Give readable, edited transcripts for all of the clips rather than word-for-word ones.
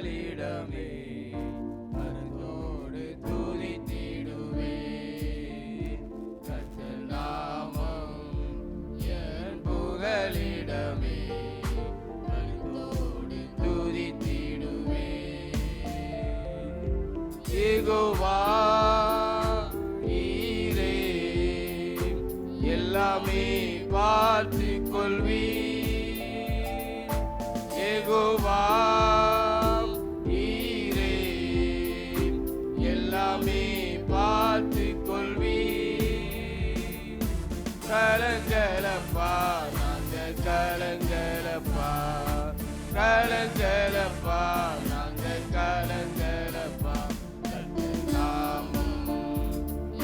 புகலிடமே மனதோடு துதித்திடுவே கர்த்தர் நாமம் என் புகலிடமே மனதோடு துதித்திடுவே யெகோவா ஈரே எல்லாமே பார்த்து கொள்வி யெகோவா ஈரே எல்லாமே பார்த்து கொள்வி கலங்கலப்பா நாங்க கலங்கலப்பா கலங்கலப்பா நாங்க கலங்கலப்பா நாமம்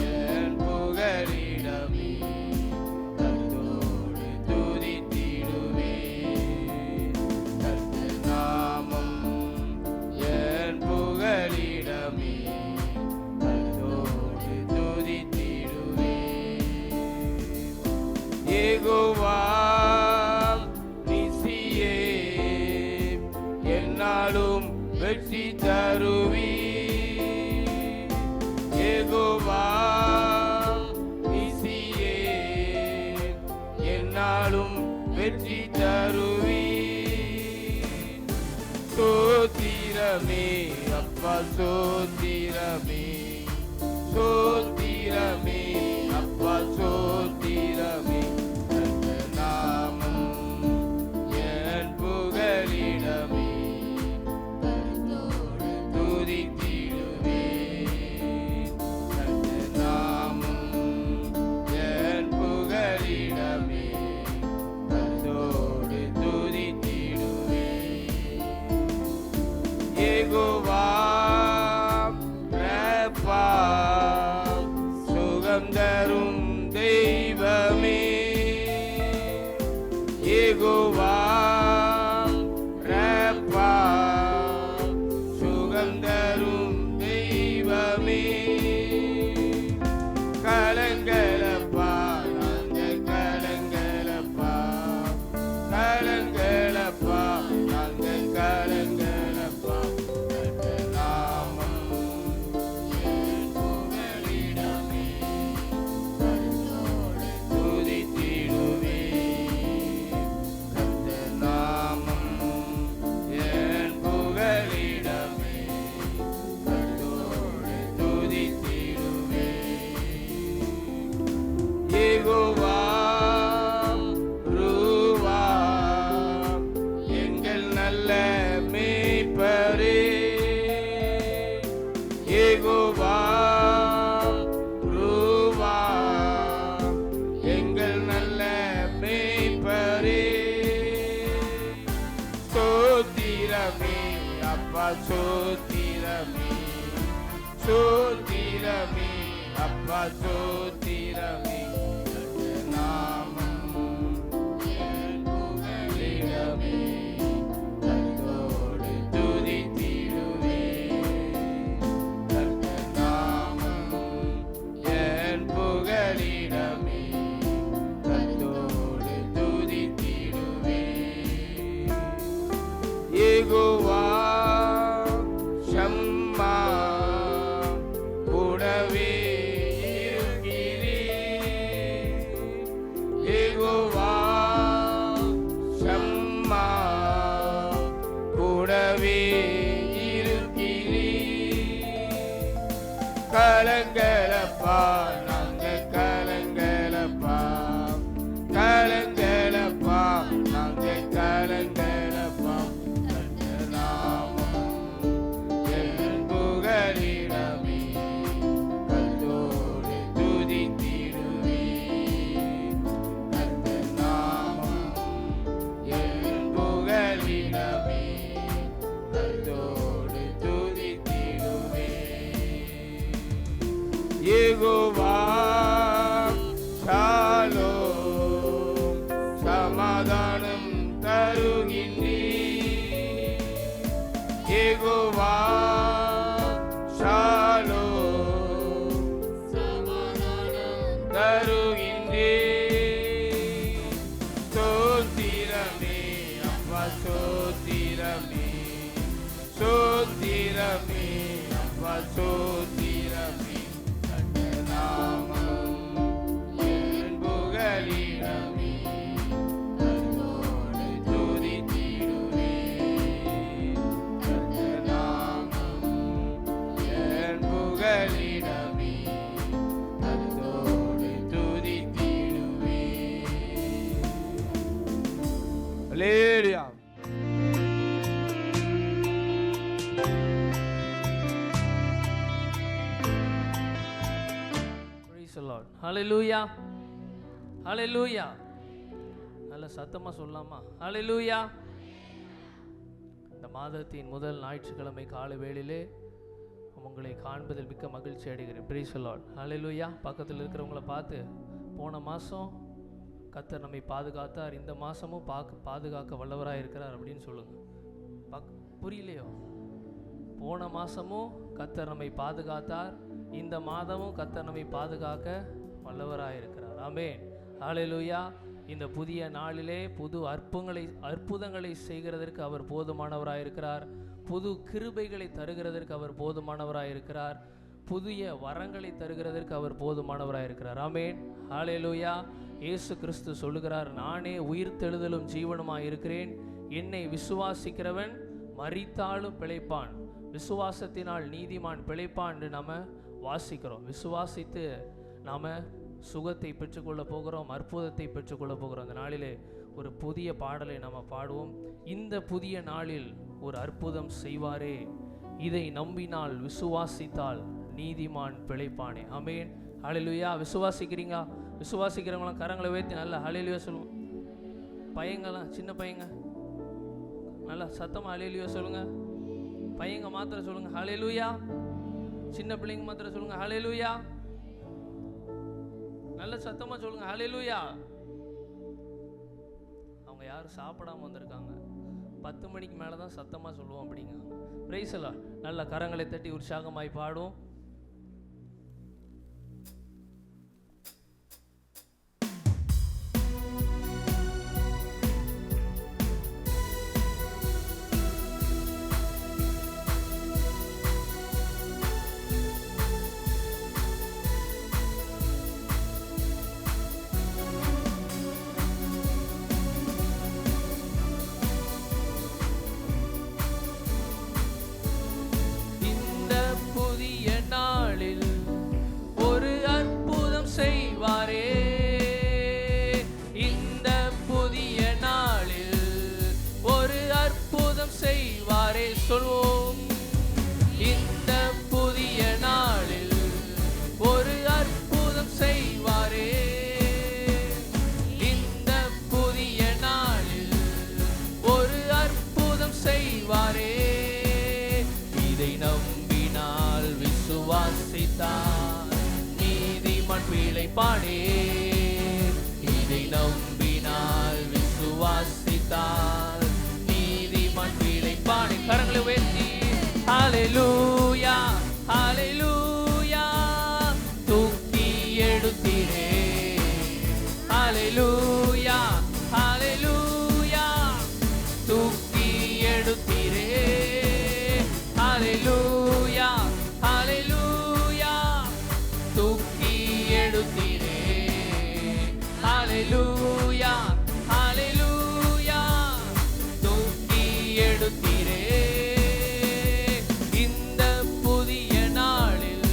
என் புகலிடமே கர்த்தரோடு துதித்திடுவே கர்த்தர் நாமம் என் புகலிடமே கர்த்தரோடு துதித்திடுவே யெகோவா நிசியே என்னாலும் வெற்றி தருவி யெகோவா நிசியே என்னாலும் வெற்றி தருவி சோத்திரமே அப்பா சோத்திரமே சோத்திரமே அப்பா சோத்திரமே கர்த்தர் நாமம் என் புகலிடமே கர்த்தரோடு துதித்திடுவே கர்த்தர் நாமம் என் புகலிடமே கர்த்தரோடு துதித்திடுவே யெகோவா ரப்பா சுகம் தரும் தெய்வமே யெகோவா ரப்பா சுகம் தரும் தெய்வமே கலங்கலப்பா நாங்க கலங்கலப்பா கலங்கலப்பா நாங்க கலங்கலப்பா கர்த்தர் நாமம் என் புகலிடமே கர்த்தரோடு துதித்திடுவே கர்த்தர் நாமம் என் புகலிடமே கர்த்தரோடு துதித்திடுவே யெகோவா ரூவா எங்கள் நல்ல மேய்ப்பரே யெகோவா ரூவா எங்கள் நல்ல மேய்ப்பரே சோத்திரமே அப்பா சோத்திரமே சோத்திரமே அப்பா சோத்திரமே கர்த்தர் நாமம் என் புகலிடமே கர்த்தரோடு துதித்திடுவே கர்த்தர் நாமம் என் புகலிடமே கர்த்தரோடு துதித்திடுவே யெகோவா ஷம்மா கூடவே இருக்கிறீர் யெகோவா ஷம்மா கூடவே இருக்கிறீர் கலங்கலப்பா நாங்க கலங்கலப்பா கலங்கலப்பா நாங்க கலங்கலப்பா கர்த்தர் நாமம் என் புகலிடமே கர்த்தரோடு துதித்திடுவே கர்த்தர் நாமம் என் புகலிடமே கர்த்தரோடு துதித்திடுவே யெகோவா ஷாலோம் சமாதானம் தருகின்றீர் யெகோவா ஷாலோம் சமாதானம் தருகின்றீர் சோத்திரமே அப்பா சோத்திரமே சோ சோத்திரமே நாமம் என் புகலிடமே கர்த்தரோடு துதித்திடுவே நாமம் என் புகலிடமே கர்த்தரோடு துதித்திடுவே. ஹல்லேலூயா. ஹல்லேலூயா ஹல்லேலூயா. நல்ல சத்தமா சொல்லலாமா? ஹல்லேலூயா. இந்த மாதத்தின் முதல் ஞாயிற்றுக்கிழமை காலை வேளையிலே உங்களை காண்பதில் மிக்க மகிழ்ச்சி அடைகிறேன். Praise the lord. ஹல்லேலூயா. பக்கத்தில் இருக்கிறவங்கள பார்த்து, போன மாதம் கர்த்தர் நம்மை பாதுகாத்தார், இந்த மாதமும் பாதுகாக்க வல்லவராக இருக்கிறார் அப்படின்னு சொல்லுங்க. புரியலையோ? போன மாதமும் கர்த்தர் நம்மை பாதுகாத்தார், இந்த மாதமும் கர்த்தர் நம்மை பாதுகாக்க வல்லவராக இருக்கிறார். ஆமென். ஹல்லேலூயா. இந்த புதிய நாளிலே புது அற்புதங்களை செய்கிறதற்கு அவர் போதுமானவராக இருக்கிறார். புது கிருபைகளை தருகிறதற்கு அவர் போதுமானவராக இருக்கிறார். புதிய வரங்களை தருகிறதற்கு அவர் போதுமானவராக இருக்கிறார். ஆமென். ஹல்லேலூயா. இயேசு கிறிஸ்து சொல்லுகிறார், நானே உயிர்த்தெழுதலும் ஜீவனுமாய் இருக்கிறேன், என்னை விசுவாசிக்கிறவன் மரித்தாலும் பிழைப்பான், விசுவாசத்தினால் நீதிமான் பிழைப்பான் என்று நம்ம வாசிக்கிறோம். விசுவாசித்து நாம் சுகத்தை பெற்றுக்கொள்ள போகிறோம், அற்புதத்தை பெற்றுக்கொள்ள போகிறோம். அந்த நாளிலே ஒரு புதிய பாடலை நம்ம பாடுவோம். இந்த புதிய நாளில் ஒரு அற்புதம் செய்வாரே, இதை நம்பினால் விசுவாசித்தால் நீதிமான் பிழைப்பானே. ஆமென். ஹல்லேலூயா. விசுவாசிக்கிறீங்க? விசுவாசிக்கிறவங்களாம் கரங்களை உயர்த்தி நல்லா ஹல்லேலூயா சொல்லுவோம். பையங்களாம், சின்ன பையங்க நல்லா சத்தமாக ஹல்லேலூயா சொல்லுங்க. பையங்க மாத்திரம் சொல்லுங்க ஹல்லேலூயா. சின்ன பிள்ளைங்க மாத்திரம் சொல்லுங்க ஹல்லேலூயா. நல்ல சத்தமா சொல்லுங்க ஹல்லேலூயா. அவங்க யாரும் சாப்பிடாம வந்திருக்காங்க, 10 மணிக்கு மேலே தான் சத்தமா சொல்லுவோம் அப்படிங்க. Price the Lord. நல்ல கரங்களை தட்டி உற்சாகமாய் பாடுவோம். ஒரு அற்புதம் செய்வாரே, இந்த புதிய நாளில் ஒரு அற்புதம் செய்வாரே. சொல்வோம். இந்த புதிய நாளில் ஒரு அற்புதம் செய்வாரே, இந்த புதிய நாளில் ஒரு அற்புதம் செய்வாரே. இதை நம்பினால் விசுவாசித்தார் நீதிமான் பிழைப்பானே. இதை நம்பினால் விசுவாசித்தார் நீதிமான் பிழைப்பானே. கரங்களை உயர்த்தி ஹல்லேலூயா ஹல்லேலூயா. தூக்கி எடுத்தீரே ஹல்லேலூயா ஹல்லேலூயா. தூக்கி எடுத்தீரே ஹல்லேலூயா ஹல்லேலூயா. தூக்கி எடுத்தீரே ஹல்லேலூயா ஹல்லேலூயா. தூக்கி எடுத்தீரே. இந்த புதிய நாளில்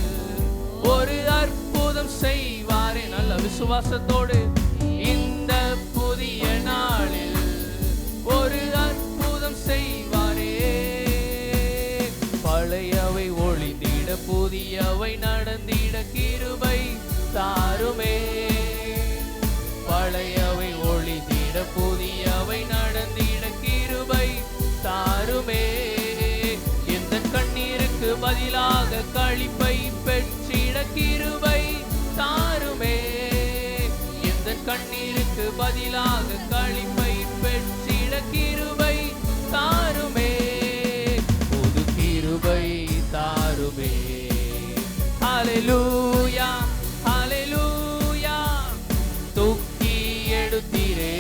ஒரு அற்புதம் செய்வாரே. நல்ல விசுவாசத்தோடு இந்த புதிய நாளில் ஒரு அற்புதம் செய்வாரே. பழையவை ஒளிந்திட புதியவை நடந்திட கிருபை தாருமே. பழையவை ஒளிந்திட புதியவை நடந்திட கிருபை தாருமே. எந்த கண்ணீருக்கு பதிலாக களிப்பை பெற்றிட கிருபை தாருமே. எந்த கண்ணீருக்கு பதிலாக களிப்பை பெற்றிட கிருபை தாருமே. புது கிருபை தாருமே. ஹல்லேலூயா ஹல்லேலூயா. தூக்கி எடுத்தீரே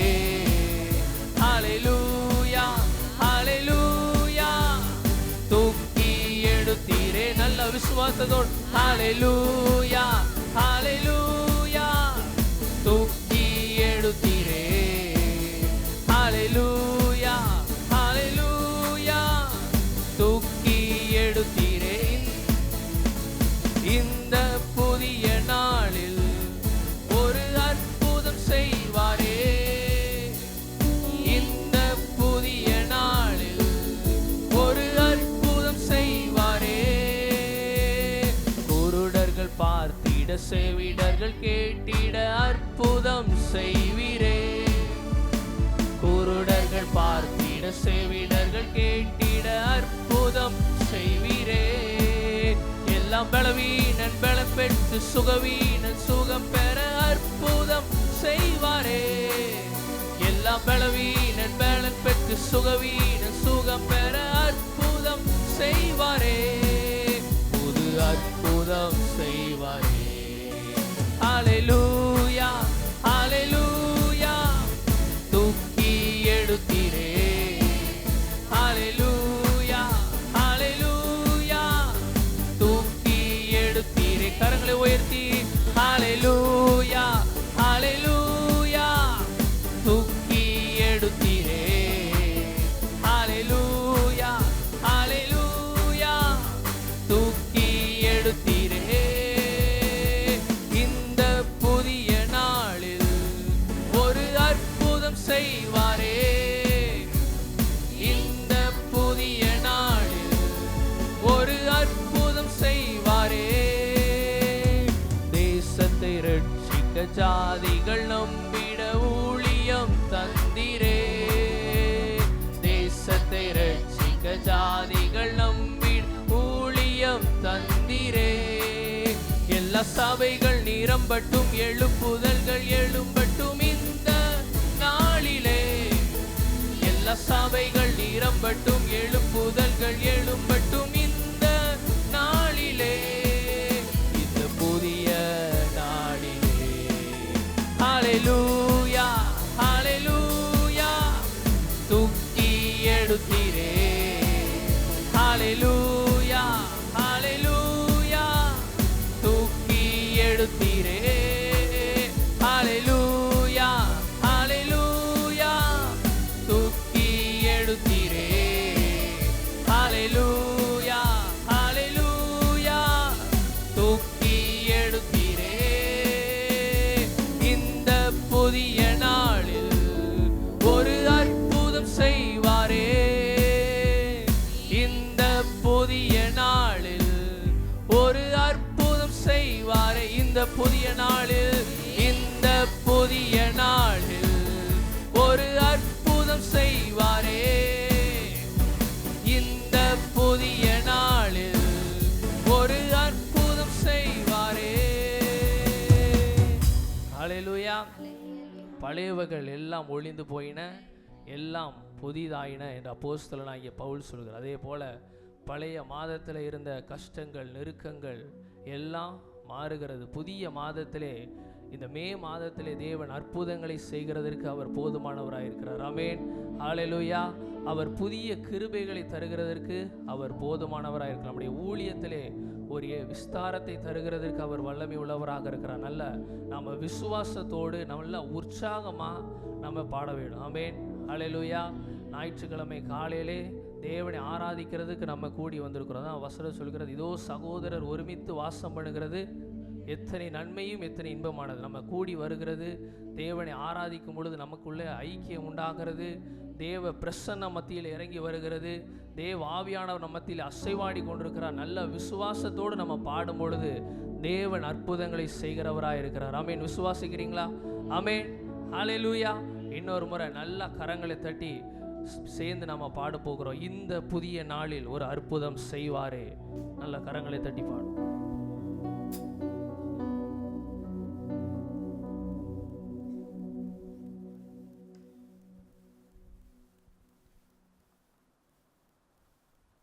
ஹல்லேலூயா ஹல்லேலூயா. தூக்கி எடுத்தீரே. நல்ல விசுவாசத்தோடு ஹalleluya ஹalleluya தூக்கி எடுத்தீரே ஹalleluya ஹalleluya தூக்கி எடுத்தீரே இந்த புதிய நாளில் ஒரு அற்புதம் செய்வாரே இந்த புதிய நாளில் ஒரு அற்புதம் செய்வாரே குருடர்கள் பார்த்திட செவிடர்கள் கேட்டிட அற்புதம் செய்வீரே குருடர்கள் பார்த்திட செவிடர்கள் கேட்டிட அற்புதம் செய்வீரே எல்லாம் பலவீனன் பலம் பெற்று சுகவீனன் சுகம் பெற அற்புதம் செய்வாரே எல்லாம் பலவீனன் பலம் பெற்று சுகவீனன் சுகம் பெற அற்புதம் செய்வாரே புது அற்புதம் செய்வாரே ஹalleluya ஹalleluya தூக்கி எடுத்தீரே ஹalleluya ஹalleluya தூக்கி எடுத்தீரே கரங்களை உயர்த்தி ஹalleluya ஹalleluya தூக்கி எடுத்தீரே ஹalleluya ஹalleluya தூக்கி எடுத்தீரே இந்த புதிய நாளில் ஒரு அற்புதம் செய்வாரே இந்த புதிய நாளில் ஒரு அற்புதம் செய்வாரே தேசத்தை ரட்சிக்க ஜாதிகள் நம்பிட ஊழியம் தந்திரே தேசத்தை ரட்சிக்க ஜாதிகள் நம்பிட ஊழியம் தந்திரே எல்லா சபைகள் நிரம்பட்டும் எழுப்புதல்கள் எழும்பட்டும் இந்த நாளிலே எல்லா சபைகள் நிரம்பட்டும் எழுப்புதல்கள் எழும்பட்டும் இந்த நாளிலே இந்த புதிய நாளிலே ஹalleluya ஹalleluya தூக்கி எடுத்தீரே ஹalleluya ஹalleluya தூக்கி எடுத்தீரே ஹalleluya ஹalleluya தூக்கி எடுத்தீரே ஹalleluya ஹalleluya தூக்கி எடுத்தீரே இந்த புதிய நாளில் ஒரு அற்புதம் செய்வாரே இந்த புதிய நாளில் ஒரு அற்புதம் செய்வாரே இந்த புதிய நாளில் இந்த புதிய நாளில் ஒரு அற்புதம் செய்வாரே இந்த புதிய நாளில் ஒரு அற்புதம் செய்வாரே ஹalleluya பழையவைகள் எல்லாம் ஒழிந்து போயின எல்லாம் புதிதாயின என்று அப்போஸ்தலனாகிய பவுல் சொல்கிறார். அதே போல பழைய மாதத்தில் இருந்த கஷ்டங்கள் நெருக்கங்கள் எல்லாம் மாறுகிறது. புதிய மாதத்திலே இந்த மே மாதத்திலே தேவன் அற்புதங்களை செய்கிறதற்கு அவர் போதுமானவராயிருக்கிறார். ஆமென் ஹalleluya. அவர் புதிய கிருபைகளை தருகிறதற்கு அவர் போதுமானவராயிருக்கிறார். நம்முடைய ஊழியத்திலே ஒரு விஸ்தாரத்தை தருகிறதற்கு அவர் வல்லமை உள்ளவராக இருக்கிறார். நல்ல நம்ம விசுவாசத்தோடு நல்ல உற்சாகமாக நம்ம பாட வேண்டும். ஆமென் ஹalleluya. ஞாயிற்றுக்கிழமை காலையிலே தேவனை ஆராதிக்கிறதுக்கு நம்ம கூடி வந்திருக்கிறோம். தான் வசனம் சொல்கிறது, இதோ சகோதரர் ஒருமித்து வாசம் பண்ணுகிறது எத்தனை நன்மையும் எத்தனை இன்பமானது. நம்ம கூடி வருகிறது, தேவனை ஆராதிக்கும் பொழுது நமக்குள்ளே ஐக்கியம் உண்டாகிறது, தேவ பிரசன்ன மத்தியில் இறங்கி வருகிறது, தேவ ஆவியானவர் நம்ம மத்தியில் அசைவாடி கொண்டிருக்கிறார். நல்ல விசுவாசத்தோடு நம்ம பாடும் பொழுது தேவன் அற்புதங்களை செய்கிறவராக இருக்கிறார். ஆமென். விசுவாசிக்கிறீங்களா? ஆமென் ஹalleluya. இன்னொரு முறை நல்ல கரங்களை தட்டி சேர்ந்து நம்ம பாட போகிறோம். இந்த புதிய நாளில் ஒரு அற்புதம் செய்வாரே. நல்ல கரங்களை தட்டி பாடும்.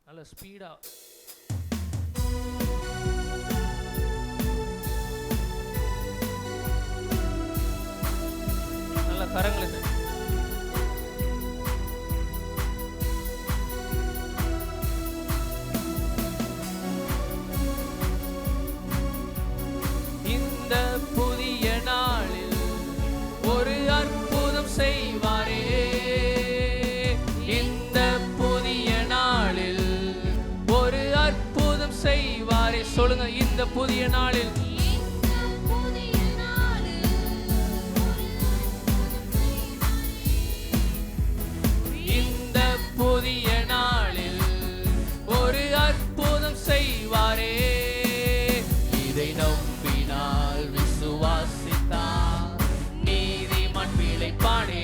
நல்ல ஸ்பீடா நல்ல கரங்களை தட்டி சொல்லுங்க. இந்த புதிய நாளில் இந்த புதிய நாளில் ஒரு அற்புதம் செய்வாரே. இதை நம்பினால் விசுவாசித்தால் நீதிமான் பிழைப்பானே.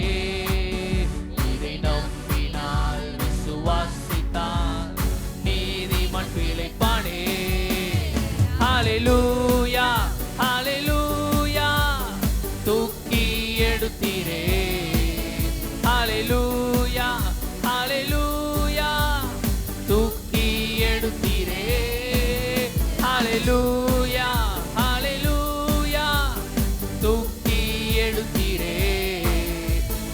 இதை நம்பினால் விசுவாசித்தால் நீதிமான் பிழைப்பானே. ஹல்லேலூயா ஹல்லேலூயா தூக்கி எடுத்தீரே. ஹல்லேலூயா ஹல்லேலூயா தூக்கி எடுத்தீரே. ஹல்லேலூயா ஹல்லேலூயா தூக்கி எடுத்தீரே.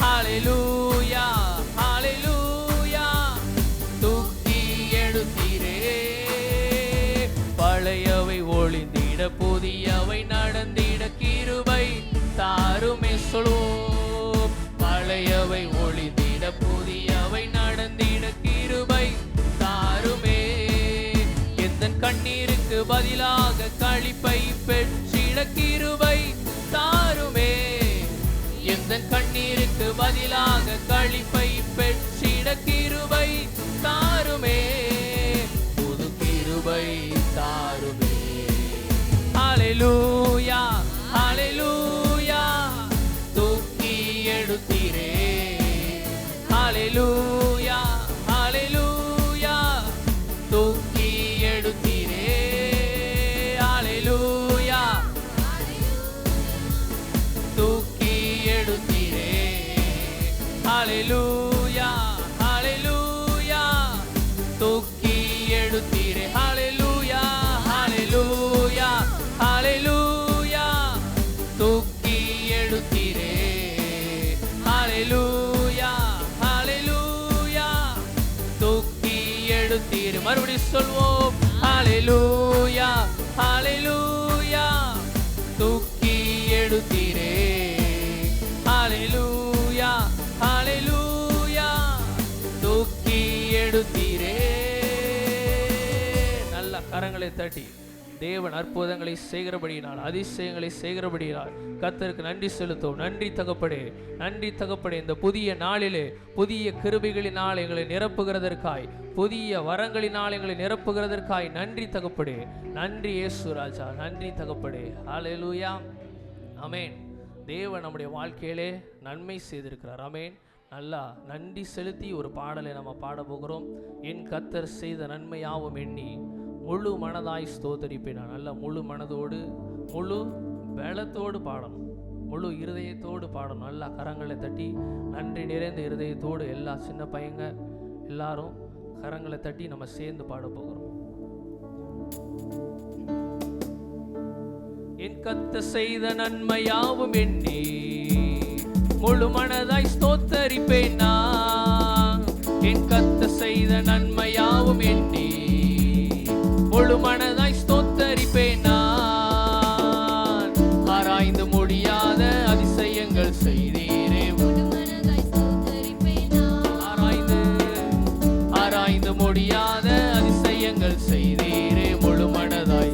ஹல்லேலூயா ஹல்லேலூயா தூக்கி எடுத்தீரே. பழையவை ஒளிந்திட புதியவை நடந்திட கிருபை தாருமே சொல்வோம். பழையவை ஒளிந்திட புதியவை நடந்திட கிருபை தாருமே. எந்த கண்ணீருக்கு பதிலாக களிப்பை பெற்றிட கிருபை தாருமே. எந்த கண்ணீருக்கு பதிலாக களிப்பை பெற்றிட கிருபை தாருமே. புது கிருபை தாருமே. ஹல்லேலூயா ஹல்லேலூயா தூக்கி எடுத்தீரே. ஹல்லேலூயா ஹல்லேலூயா தூக்கி எடுத்தீரே. ஹல்லேலூயா தூக்கி எடுத்தீரே. ஹல்லேலூயா ஹல்லேலூயா தூக்கி எடுத்தீரே. ஹல்லேலூயா ஹல்லேலூயா ஹல்லேலூயா தூக்கி எடுத்தீரே. ஹல்லேலூயா ஹல்லேலூயா தூக்கி எடுத்தீரே. மறுபடியும் சொல்வோம். ஹல்லேலூயா ஹல்லேலூயா தூக்கி எடுத்தீரே. ஹல்லேலூயா ஹல்லேலூயா தூக்கி எடுத்தீரே. நல்ல கரங்களை தட்டி தேவன் அற்புதங்களை செய்கிறபடியினால், அதிசயங்களை செய்கிறபடியினால் கர்த்தருக்கு நன்றி செலுத்தும். நன்றி தகப்படே, நன்றி தகப்படே. இந்த புதிய நாளிலே புதிய கிருபைகளினால் எங்களை நிரப்புகிறதற்காய், புதிய வரங்களினால் எங்களை நிரப்புகிறதற்காய் நன்றி தகப்படே. நன்றி இயேசு ராஜா, நன்றி தகப்படே. ஹல்லேலூயா ஆமென். தேவன் நம்முடைய வாழ்க்கையிலே நன்மை செய்திருக்கிறார். ஆமென். நல்லா நன்றி செலுத்தி ஒரு பாடலை நம்ம பாட போகிறோம். என் கர்த்தர் செய்த நன்மையாவும் எண்ணி முழு மனதாய் ஸ்தோத்தரிப்பேன். நல்ல முழு மனதோடு முழு பலத்தோடு பாடணும், முழு இருதயத்தோடு பாடணும். நல்லா கரங்களை தட்டி நன்றி நிறைந்த இருதயத்தோடு எல்லா சின்ன பையங்க எல்லாரும் கரங்களை தட்டி நம்ம சேர்ந்து பாட போகிறோம். என் கர்த்தர் செய்த நன்மையாவும் எண்ணி முழு மனதாய் ஸ்தோத்தரிப்பேன் நான். என் கர்த்தர் செய்த நன்மையாவும் எண்ணி முழு மனதாய் ஸ்தோத்தரிப்பேன் நான். ஆராய்ந்து முடியாத அதிசயங்கள் செய்தீரே. ஆராய்ந்து முடியாத அதிசயங்கள் செய்தீரே. முழு மனதாய்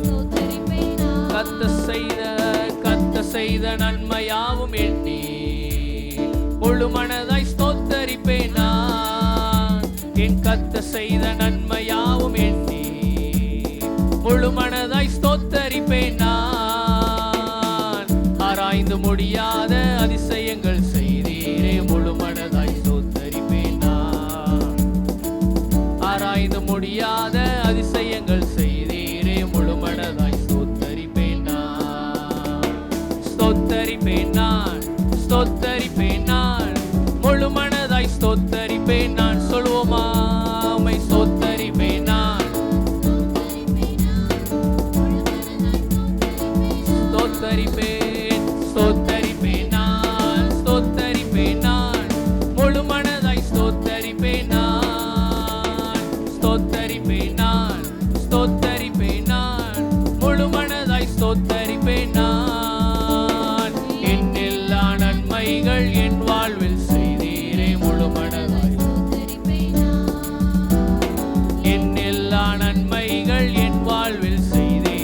கர்த்தர் செய்த நன்மையாவும் எண்ணி முழு மனதாய் ஸ்தோத்தரிப்பேன் நான். என் கர்த்தர் செய்த நன்மையாவும் எண்ணி முழு மனதாய் ஸ்தோத்தரிப்பேன் நான். ஆராய்ந்து முடியாத அதிசயங்கள் செய்தீரே. முழு மனதாய் ஸ்தோத்தரிப்பேன் நான். ஆராய்ந்து முடியாத அதிசயங்கள் செய்தீரே. முழு மனதாய் ஸ்தோத்தரிப்பேன் நான். ஸ்தோத்தரிப்பேன் நான், ஸ்தோத்தரிப்பேன் நான், முழு மனதாய் ஸ்தோத்தரிப்பேன் நான். சொல்வோமா? உம்மை ஸ்தோத்தரிப்பேன் நான். ஸ்தோத்தரிப்பேன், ஸ்தோத்தரிப்பேன் நான், ஸ்தோத்தரிப்பேன் நான், முழு மனதாய் ஸ்தோத்தரிப்பேன் நான். ஸ்தோத்தரிப்பேன் நான், ஸ்தோத்தரிப்பேன் நான், முழு மனதாய் ஸ்தோத்தரிப்பேன் நான். எண்ணெல்லா நன்மைகள் என் வாழ்வில் செய்தீரே. முழு மனதாய் எண்ணெல்லா நன்மைகள் என் வாழ்வில் செய்தீரே.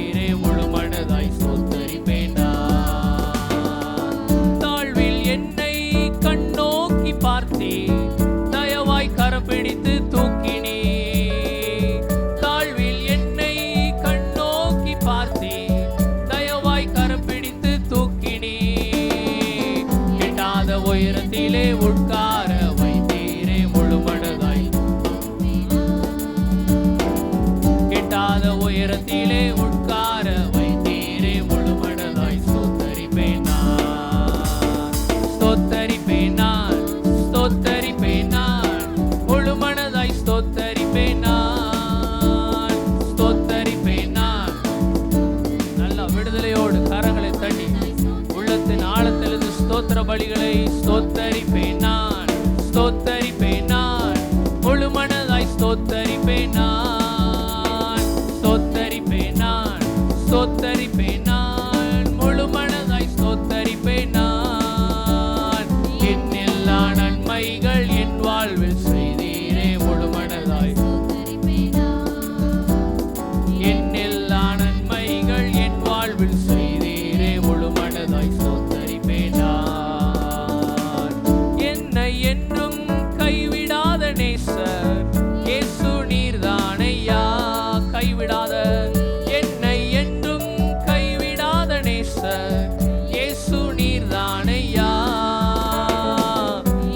உன்னத உயரத்திலே உட்கார வைத்தீரே, முழு மனதாய் ஸ்தோத்தரிப்பேன் நான், ஸ்தோத்தரிப்பேன் நான், ஸ்தோத்தரிப்பேன் நான், முழு மனதாய் ஸ்தோத்தரிப்பேன் நான், ஸ்தோத்தரிப்பேன் நான். நல்ல விடுதலையோடு கரங்களை தட்டி உள்ளத்தின் ஆழத்திலிருந்து ஸ்தோத்திர பலிகளை ஸ்தோத்தரிப்பேன் நான், ஸ்தோத்தரிப்பேன் நான், முழு மனதாய் ஸ்தோத்தரிப்பேன் நான், ஸ்தோத்தரிப்பேன் நான், ஸ்தோத்தரிப்பேன் நான், முழு மனதாய் ஸ்தோத்தரிப்பேன் நான். என் எல்லா நன்மைகள் என் வாழ்வில் செய்தீரே, முழு மனதாய் என் எல்லா நன்மைகள் என் வாழ்வில் செய்தீரே, முழு மனதாய் ஸ்தோத்தரிப்பேன் நான். என்னை என்றும் கைவிடாத நேசர் இயேசு நீர்தானையா, கைவிடாத என்னை என்றும் கைவிடாத நேசர் இயேசு நீர்தானையா.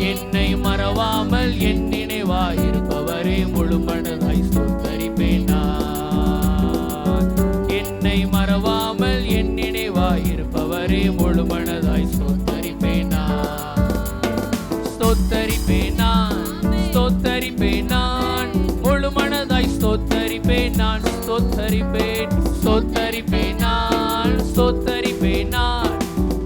என்னை மறவாமல் என் நினைவாயிருப்பவரே, முழு மனதாய் ஸ்தோத்தரிப்பேன் நான். என்னை மறவாமல் என் நினைவாயிருப்பவரே, முழு மனதாய் ஸ்தோத்தரிப்பேன் நான், ஸ்தோத்தரிப்பேன் நான், ஸ்தோத்தரிப்பேன் நான், முழு மனதாய் ஸ்தோத்தரிப்பேன் நான், ஸ்தோத்தரிப்பேன், ஸ்தோத்தரிப்பேன் நான், ஸ்தோத்தரிப்பேன் நான்,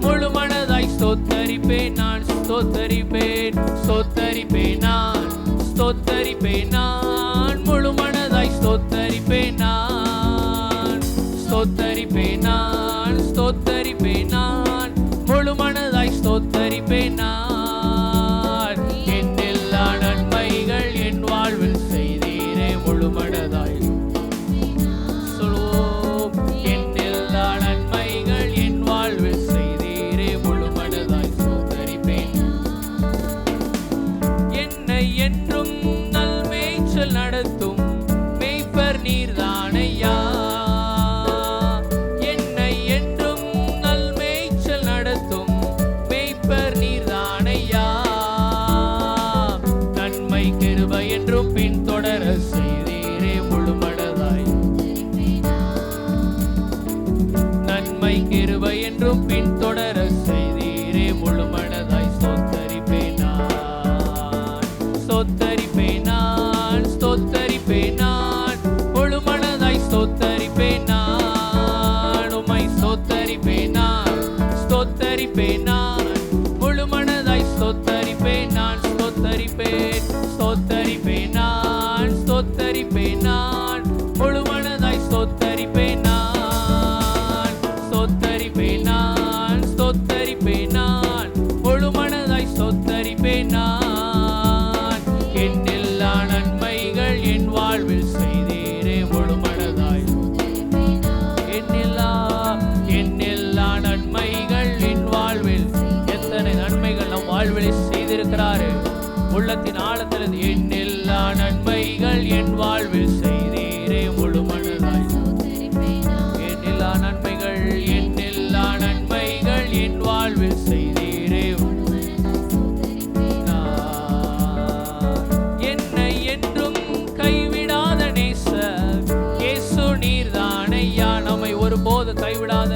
முழு மனதாய் ஸ்தோத்தரிப்பேன் நான், ஸ்தோத்தரிப்பேன், ஸ்தோத்தரிப்பேன் நான், ஸ்தோத்தரிப்பேன் நான், முழு மனதாய் ஸ்தோத்தரிப்பேன் நான், ஸ்தோத்தரிப்பேன் நான், ஸ்தோத்தரிப்பேன் நான், முழு மனதாய் ஸ்தோத்தரிப்பேன் நான். என் எல்லா நன்மைகள் என் வாழ்வில் செய்தீரே, முழு மனதாய் சொல்வோம். என் எல்லா நன்மைகள் என் வாழ்வில் செய்தீரே, முழு மனதாய் ஸ்தோத்தரிப்பேன். என்னை என்றும் நல்மேய்ச்சல் நடத்தும் மேய்ப்பர் நீர்தானையா, என்னை என்றும் நல்மேய்ச்சல் நடத்தும் மேய்ப்பர் நீர்தானையா. நன்மை கிருபை என்றும் பின்தொடர செய்தீரே, முழு மனதாய் நன்மை கிருபை என்றும் பின்தொடர செய்தீரே, முழு மனதாய் ஸ்தோத்தரிப்பேன் நான், ஸ்தோத்தரிப்பேன் நான், ஸ்தோத்தரிப்பேன் நான், முழு மனதாய் ஸ்தோத்தரிப்பேன் நான். உம்மை ஸ்தோத்தரிப்பேன் நான், ஸ்தோத்தரிப்பேன் நான், முழு மனதாய் ஸ்தோத்தரிப்பேன் நான், ஸ்தோத்தரிப்பேன், ஸ்தோத்தரிப்பேன் நான், ஸ்தோத்தரிப்பேன் நான், முழு மனதாய் ஸ்தோத்தரிப்பேன் நான், ஸ்தோத்தரிப்பேன் நான், ஸ்தோத்தரிப்பேன் நான், முழு மனதாய் ஸ்தோத்தரிப்பேன் நான். என் எல்லா நன்மைகள் என் வாழ்வில் செய்தீரே, முழு மனதாய் என் எல்லா நன்மைகள் என் வாழ்வில். எத்தனை நன்மைகள் நம் வாழ்வில் செய்திருக்கிறாரு. உள்ளத்தின் ஆழத்தில் என் எல்லா நன்மைகள் என் வாழ்வில் செய்தீரே, முழு மனதாய் என் எல்லா நன்மைகள், என் எல்லா நன்மைகள் என் வாழ்வில் செய்தீரே. என்னை என்றும் கைவிடாத நேசர் இயேசு நீர்தானையா, நம்மை ஒருபோது கைவிடாத,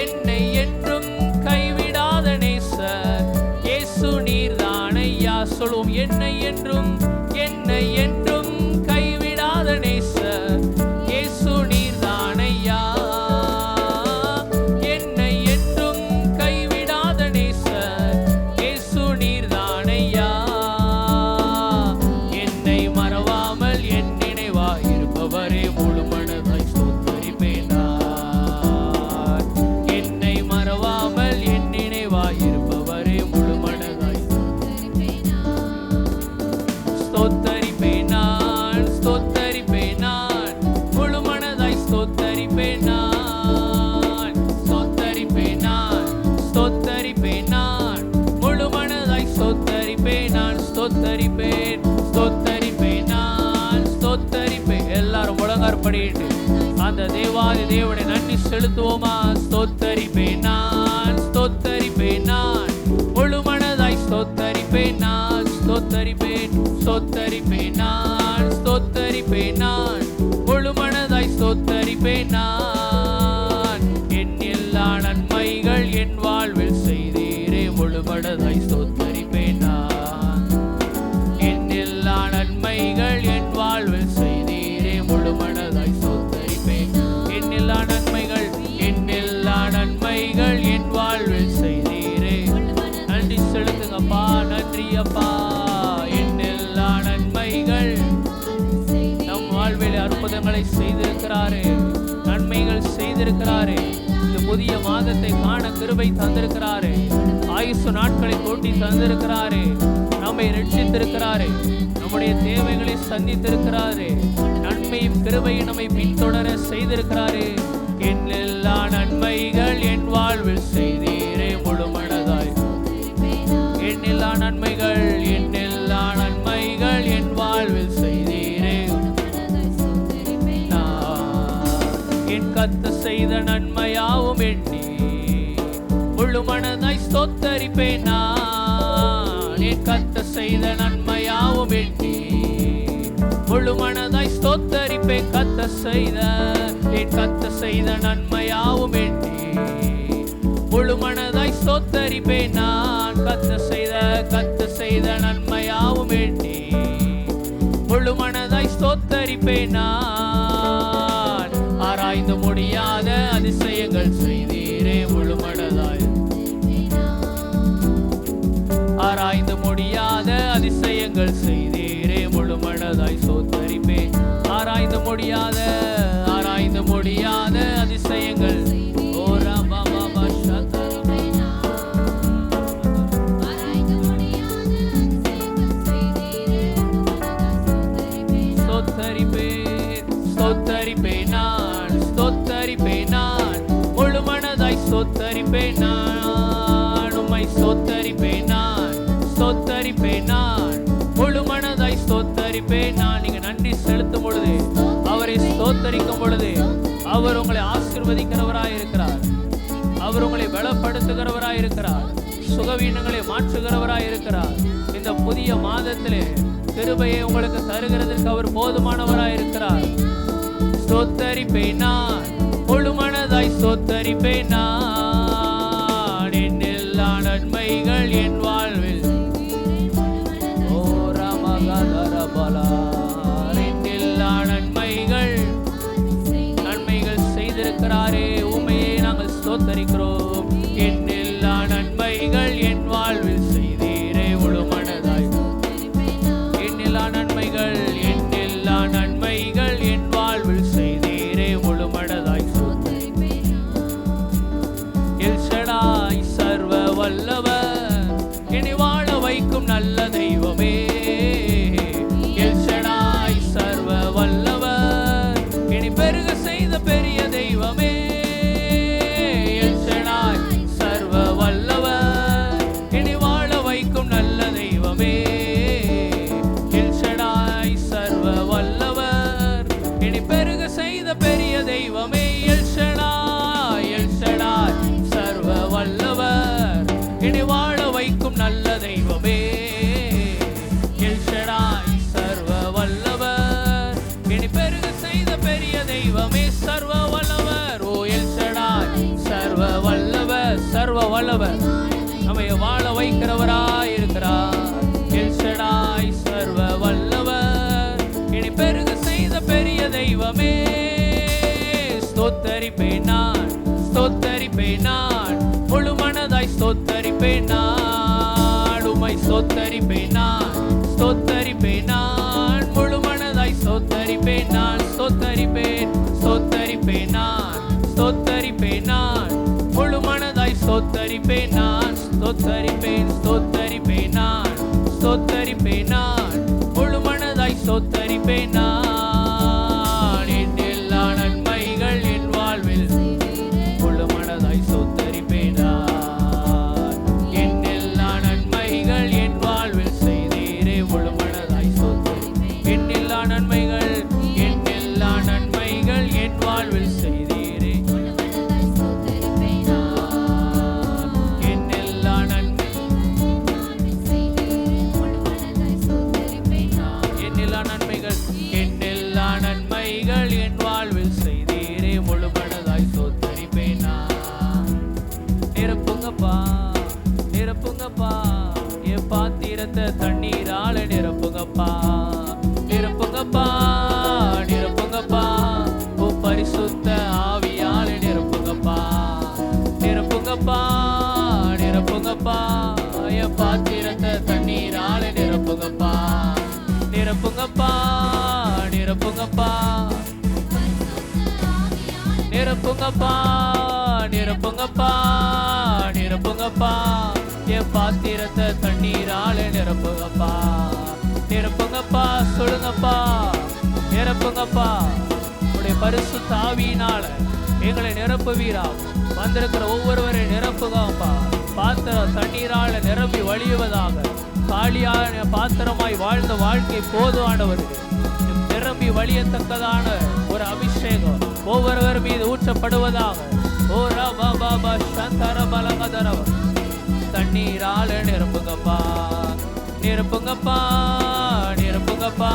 என்னை என்றும் கைவிடாத நேசர் இயேசு நீர்தானையா. சொல்லுவோம். என்னை என்றும், என்னை என்றும் கைவிடாத நேசர் இயேசு நீர்தானையா. என்னை என்றும் கைவிடாத நேசர் இயேசு நீர்தானையா. என்னை மறவாமல் என் நினைவாயிருப்பவரே, முழு மனதாய் ஸ்தோத்தரிப்பேன் நான். என்னை மறவாமல் என் நினைவாயிருப்பவரே, முழு மனதாய் ஸ்தோத்தரிப்பேன் நான், ஸ்தோத்தரிப்பேன் நான், முழு மனதாய் ஸ்தோத்தரிப்பேன் நான், ஸ்தோத்தரிப்பேன் நான், ஸ்தோத்தரிப்பேன் நான், முழு மனதாய் ஸ்தோத்தரிப்பேன் நான், ஸ்தோத்தரிப்பேன், ஸ்தோத்தரிப்பேன் நான், ஸ்தோத்தரிப்பேன். எல்லாரும் முழங்கார் படிட்டு அந்த தேவாதி தேவனை நன்றி செலுத்துவோமா. ஸ்தோத்தரிப்பேன் நான், ஸ்தோத்தரிப்பேன் நான், முழு மனதாய் ஸ்தோத்தரிப்பேன் நான், ஸ்தோத்தரிப்பேன், ஸ்தோத்தரிப்பேன் நான், ஸ்தோத்தரிப்பேன் நான், முழு மனதாய் ஸ்தோத்தரிப்பேன் நான். என் எல்லா நன்மைகள் என் வாழ்வில் செய்தீரே, முழுமனதாய் ஸ்தோத்தரிப்பேன் நான். என் எல்லா நன்மைகள் என் வாழ்வில் செய்தீரே, முழுமனதாய் ஸ்தோத்தரிப்பேன். என் எல்லா நன்மைகள் என் எல்லா நன்மைகள் என் வாழ்வில் செய்தீரே. நன்றி செலுத்துங்கப்பா, நன்றி அப்பா. என் எல்லா நன்மைகள் நம் வாழ்வில் அற்புதங்களை செய்திருக்கிறாரே, நன்மைகள் செய்திருக்கிறாரே. இந்த புதிய மாதத்தை காண கிருபை தந்திருக்கிறாரே, ஆயுசு நாட்களை கூட்டி தந்திருக்கிறாரே, நம்மை ரட்சித்திருக்கிறாரே, நம்முடைய தேவைகளை சந்தித்திருக்கிறாரே, நன்மையும் கிருபையும் நம்மை பின்தொடர செய்திருக்கிறாரே. என் எல்லா நன்மைகள் என் வாழ்வில் செய்தீரே, முழுமனதாய். என் எல்லா நன்மைகள் என் எல்லா நன்மைகள் என் வாழ்வில் செய்தீரே. என் கத்த செய்த நன்மையாவும் எண்ணி முழுமனதாய் ஸ்தோத்தரிப்பேன் நான். என் கத்த செய்த நன்மையாவும் எண்ணி முழுமனதாய் ஸ்தோத்தரிப்பேன். கத்த செய்த என் கத்த செய்த நன்மையாவும் எண்ணி முழுமனதாய் ஸ்தோத்தரிப்பேன் நான். கத்த செய்த நன்மையாவும் எண்ணி முழுமனதாய் ஸ்தோத்தரிப்பேன் நான். ஆராய்ந்து முடியாத அதிசயங்கள் செய்தீரே, முழுமனதாய். ஆராய்ந்து முடியாத அதிசயங்கள் செய்தீரே, முழுமனதாய் ஸ்தோத்தரிப்பேன். ஆராய்ந்து முடியாத அதிசயங்கள். ஓ ராமா பாபா ஸ்தோத்தரிப்பேன் நான். ஸ்தோத்தரிப்பேன் நான், முழுமனதாய் ஸ்தோத்தரிப்பேன் நான். உம்மை ஸ்தோத்தரிப்பேன் நான். ஸ்தோத்தரிப்பேன் நான், முழுமனதாய் ஸ்தோத்தரிப்பேன் நான். நீங்க நன்றி செலுத்தும் பொழுது, அவரை ஸ்தோத்தரிக்கும் பொழுது, அவர் உங்களை ஆசீர்வதிக்கிறவராய் இருக்கிறார். அவர் உங்களை பலப்படுத்துகிறவராய் இருக்கிறார். சுகவீனங்களை மாற்றுகிறவராய் இருக்கிறார். இந்த புதிய மாதத்திலே கிருபையை உங்களுக்கு தருகிறதற்கு அவர் போதுமானவராய் இருக்கிறார். ஸ்தோத்தரிப்பேன் நான், முழுமனதாய் ஸ்தோத்தரிப்பேன் நான். என் எல்லா நன்மைகள் என் வாழ்வில். ஓ ராமகாதரபலா. என் எல்லா நன்மைகள் செய்திருக்கிறாரே, உண்மையை நாங்கள் ஸ்தோத்தரிக்கிறோம். என் எல்லா நன்மைகள் என் வாழ்வில் செய்தீரே, முழுமனதாய். என் எல்லா நன்மைகள் என் வாழ்வில் செய்தீரே, முழுமனதாய் ஸ்தோத்தரிப்பேன். எல் ஷடாய் சர்வ வல்லவர், என்னை வாழ வைக்கும் நல்ல தெய்வமே. எல் ஷடாய் சர்வ வல்லவர், என்னை பெருக செய்த பெரிய தெய்வமே. எல் ஷடாய் சர்வ வல்லவர், என்னை வாழ வைக்கும் நல்ல தெய்வமே. எல் ஷடாய் சர்வ வல்லவர், என்னை பெருக செய்த பெரிய தெய்வமே. எல் ஷடாய் சர்வ வல்லவர், என்னை வாழ வைக்கும் நல்ல தெய்வமே. எல் ஷடாய் சர்வ வல்லவர், என்னை பெருக செய்த பெரிய தெய்வமே. சர்வ வல்லவர். ஓ எல் ஷடாய் சர்வ வல்லவர், சர்வ வல்லவர் நம்மை வாழ வைக்கிறவராய் இருக்கிறார். எல் ஷடாய் சர்வ வல்லவர், என்னை பெருக செய்த பெரிய தெய்வமே. ஸ்தோத்தரிப்பேன் நான். ஸ்தோத்தரிப்பேன் நான், முழுமனதாய் ஸ்தோத்தரிப்பேன் நான். உம்மை ஸ்தோத்தரிப்பேன் நான். ஸ்தோத்தரிப்பேன் நான், முழுமனதாய் ஸ்தோத்தரிப்பேன் நான். ஸ்தோத்தரிப்பேன் நான். ஸ்தோத்தரிப்பேன் நான், முழுமனதாய் ஸ்தோத்தரிப்பேன் நான். ஸ்தோத்தரிப்பேன் நான். ஸ்தோத்தரிப்பேன் நான், முழுமனதாய் ஸ்தோத்தரிப்பேன் நான். என் எல்லா நன்மைகள் என் வாழ்வில் முழுமனதாய் ஸ்தோத்தரிப்பேன் நான். என் எல்லா நன்மைகள் என் வாழ்வில் செய்தீரே, முழுமனதாய் ஸ்தோத்தரிப்பேன். என் எல்லா நன்மைகள் என் வாழ்வில் செய்தீரே. என் எல்லா நன்மைகள் நிரப்புங்கப்பா, நிரப்புங்கப்பா, நிரப்புங்கப்பா. ஓ பரிசுத்த ஆவியாலே நிரப்புங்கப்பா, நிரப்புங்கப்பா, நிரப்புங்கப்பா. என் பாத்திரத்தை தண்ணீராலே நிரப்புங்கப்பா, நிரப்புங்கப்பா, நிரப்புங்கப்பா, நிரப்புங்கப்பா, நிரப்புங்கப்பா, நிரப்புங்கப்பா. என் பாத்திரத்தை தண்ணீராலே நிரப்புங்கப்பா, நிரப்புங்கப்பா. சொல்லுங்கப்பா, நிரப்புங்கப்பா. உடைய பரிசுத்த ஆவியினால எங்களை நிரப்புவீரா. வந்திருக்கிற ஒவ்வொருவரை நிரப்புங்கப்பா. பாத்திரம் தண்ணீரால நிரம்பி வழியுவதாக. காலியான பாத்திரமாய் வாழ்ந்த வாழ்க்கை போதுமானவர் நிரம்பி வழியத்தக்கதான ஒரு அபிஷேகம் ஒவ்வொருவர் மீது ஊற்றப்படுவதாக. ஓ ரபா பாபா சந்தர பலகதரவ தண்ணீரால நிரப்புங்கப்பா, நிரப்புங்கப்பா, நிரப்புங்கப்பா.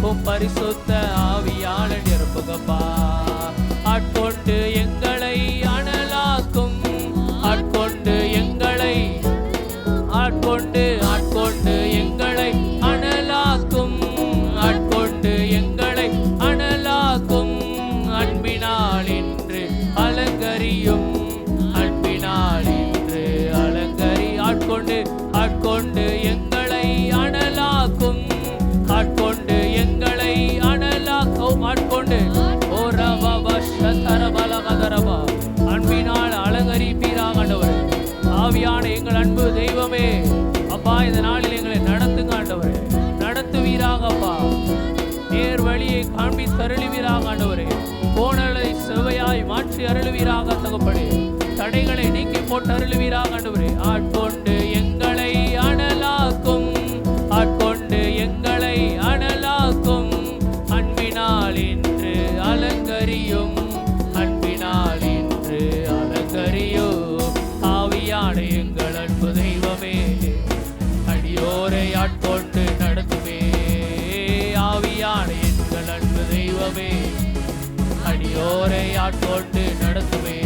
உம் பரிசுத்த ஆவியால நிரப்புங்கப்பா. ஆட்கொண்டு எங்களை அனலாக்கும், ஆட்கொண்டு எங்களை, ஆட்கொண்டு ஆட்கொண்டு எங்களை அனலாக்கும், ஆட்கொண்டு எங்களை அனலாக்கும். அன்பினால் இன்று அலங்கரியும், அன்பினால் இன்று அலங்கரி. ஆட்கொண்டு ஆட்கொண்டு எங்களை அனலாக்கும், ஆட்கொண்டு எங்களை அனலாக்கும். ஆட்கொண்டு ஓ ரபா சதரபலகதரபா அன்பினால் அலங்கரிப்பீராக ஆண்டவரே. ஆவியான எங்கள் அன்பு தெய்வமே அப்பா, இந்த நாளில் எங்களை நடத்துங்க ஆண்டவரே, நடத்துவீராக அப்பா. நேர் வழியை காண்பித்து அருளுவீராக ஆண்டவரே. கோணலை செவ்வையாய் மாற்றி அருளுவீராக தகப்பனே. தடைகளை நீக்கி போட்டு அருளுவீராக ஆண்டவரே. ஆட்கொண்டு எங்களை அனலாக்கும், ஆட்கொண்டு எங்களை அனலாக்கும். அன்பினால் இன்று அலங்கரியும், அன்பினால் இன்று அலங்கரியும். ஆவியான எங்கள் அன்பு தெய்வமே அடியோரை ஆட்கொண்டு நடத்துவே. ஆவியான எங்கள் அன்பு தெய்வமே அடியோரை ஆட்கொண்டு நடத்துவே.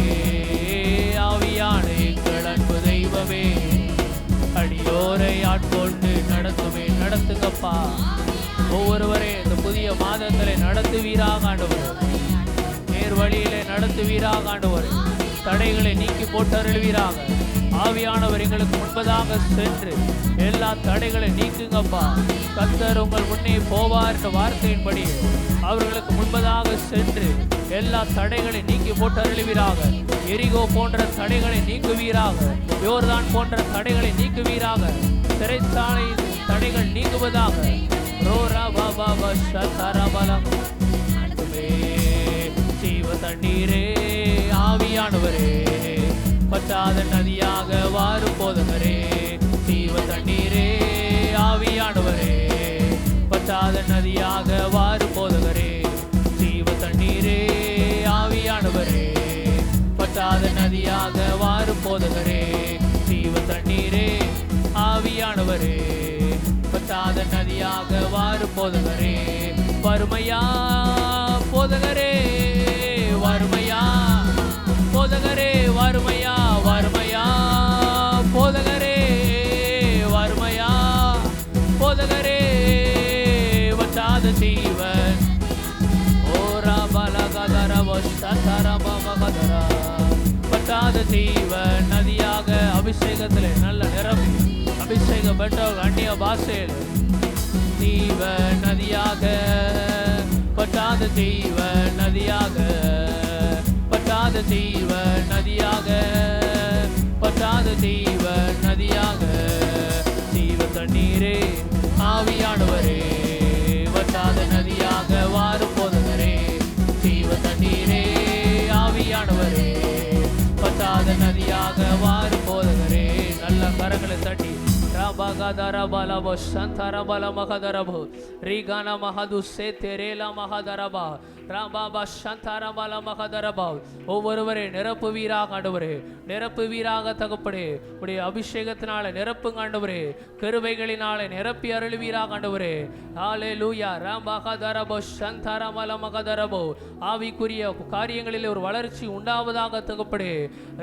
ஆவியான எங்கள் அன்பு தெய்வமே அடியோரை ஆட்கொண்டு நடத்துவே. நடத்துங்கப்பா. ஒவ்வொருவரே இந்த புதிய மாதங்களை நடத்துவீராக ஆண்டவரே. நேர் வழியிலே நடத்துவீராக ஆண்டவரே. தடைகளை நீக்கி போட்டு அருள்வீராக. ஆவியானவர் எங்களுக்கு முன்பதாக சென்று எல்லா தடைகளை நீக்குங்கப்பா. கர்த்தர் உங்கள் முன்னே போவார் என்ற வார்த்தையின்படி அவர்களுக்கு முன்பதாக சென்று எல்லா தடைகளை நீக்கி போட்டு அருள்வீராக. எரிகோ போன்ற தடைகளை நீக்குவீராக. யோர்தான் போன்ற தடைகளை நீக்குவீராக. சிறைச்சாலை தடைகள் நீங்குவதாக. ரோரா பாபா பலகம் ஜீவ தண்ணீரே ஆவியானவரே பற்றாத நதியாக வாரும் போதகரே. ஜீவ தண்ணீரே ஆவியானவரே பற்றாத நதியாக வாரும் போதகரே. ஜீவ தண்ணீரே ஆவியானவரே பற்றாத நதியாக வாரும் போதகரே. ஜீவ தண்ணீரே ஆவியானவரே பற்றாத நதியாக வாரும் போதகரே. வறுமையா போதகரே, வறுமையா போதகரே, வறுமையா வறுமையா போதகரே, வறுமையா போதகரே. வற்றாத ஜீவன் ஓரா பலகதரவ சதரபமகதரா. வற்றாத ஜீவன் நதியாக அபிஷேகத்திலே நல்ல நிரம்பி அபிஷேகம் பெற்றவர்கள் அந்நிய பாஷையில் ஜீவ நதியாக பற்றாத ஜீவ நதியாக பற்றாத ஜீவ நதியாக பற்றாத ஜீவ நதியாக. ஜீவ தண்ணீரே ஆவியானவரே வற்றாத நதியாக வாரும் போதகரே. ஜீவ தண்ணீரே ஆவியானவரே பற்றாத நதியாக வாரும் போதகரே. நல்ல கரங்களை தட்டி ரபகதரபலவ சந்தரபலமகதரபு ரிகன மஹது சே தெரேல மஹதரபா ராபாபா சந்தரபல மகதரபா. ஒவ்வொருவரே நிரப்புவீராக ஆண்டவரே, நிரப்புவீராக தகப்படே. உடைய அபிஷேகத்தினால நிரப்புங்க ஆண்டவரே. கிருபைகளினாலே நிரப்பி அருள்வீராக ஆண்டவரே. ஹல்லேலூயா. ராபகதரப சந்தரபல மகதரபு ஆவிக்குரிய காரியங்களில் ஒரு வளர்ச்சி உண்டாவதாக தகப்படே.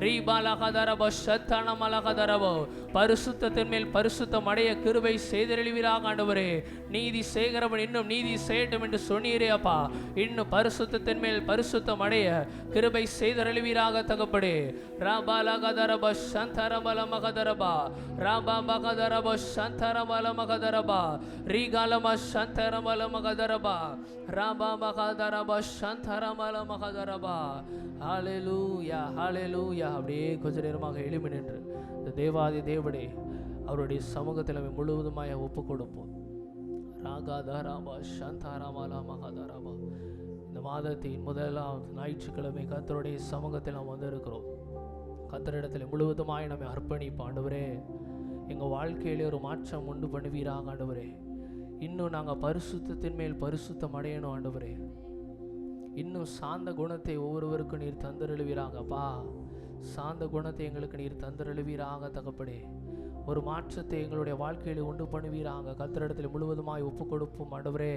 ரீபாலகதரப சத்தனமலகதரபு பரிசுத்தத்தின் மேல் பரிசுத்த பரிசுத்தம் அடைய கிருபை செய்தருளுவீராக ஆண்டவரே. நீதி செய்கிறவன் இன்னும் நீதி செய்யட்டும் என்று சொன்னீரே அப்பா. இன்னும் பரிசுத்தத்தின் மேல் பரிசுத்தம் அடைய கிருபை செய்தருளுவீராக தகப்படே. ராபாலகதரப சந்தரபல மகதரபா ராபாபகதரப சந்தரபல மகதரபா ரீகாலம சந்தரபல மகதரபா ராபாபகதரப சந்தரபல மகதரபா. ஹல்லேலூயா ஹல்லேலூயா. அப்படியே கொஞ்ச நேரமாக எழும்பி நின்று இந்த தேவாதி தேவனே அவருடைய சமூகத்தில் நம்ம முழுவதுமாய் ஒப்பு கொடுப்போம். ராகாதாராபா சந்தாராமாலா மகாதாராபா. இந்த மாதத்தின் முதலாம் ஞாயிற்றுக்கிழமை கர்த்தருடைய சமூகத்தில் நாம் வந்திருக்கிறோம். கர்த்தரிடத்தில் முழுவதுமாய் நம்மை அர்ப்பணிப்போம். ஆண்டவரே, எங்கள் வாழ்க்கையிலே ஒரு மாற்றம் உண்டு பண்ணுவீராக ஆண்டவரே. இன்னும் நாங்கள் பரிசுத்தத்தின் மேல் பரிசுத்தம் அடையணும் ஆண்டவரே. இன்னும் சாந்த குணத்தை ஒவ்வொருவருக்கும் நீர் தந்தருளுவீராகப்பா. சாந்த குணத்தை எங்களுக்கு நீர் தந்தருளுவீராக தகப்படே. ஒரு மாற்றத்தை எங்களுடைய வாழ்க்கையில் உண்டு பண்ணுவீராக. கர்த்தரிடத்தில் முழுவதுமாய் ஒப்பு கொடுப்போம் ஆண்டவரே.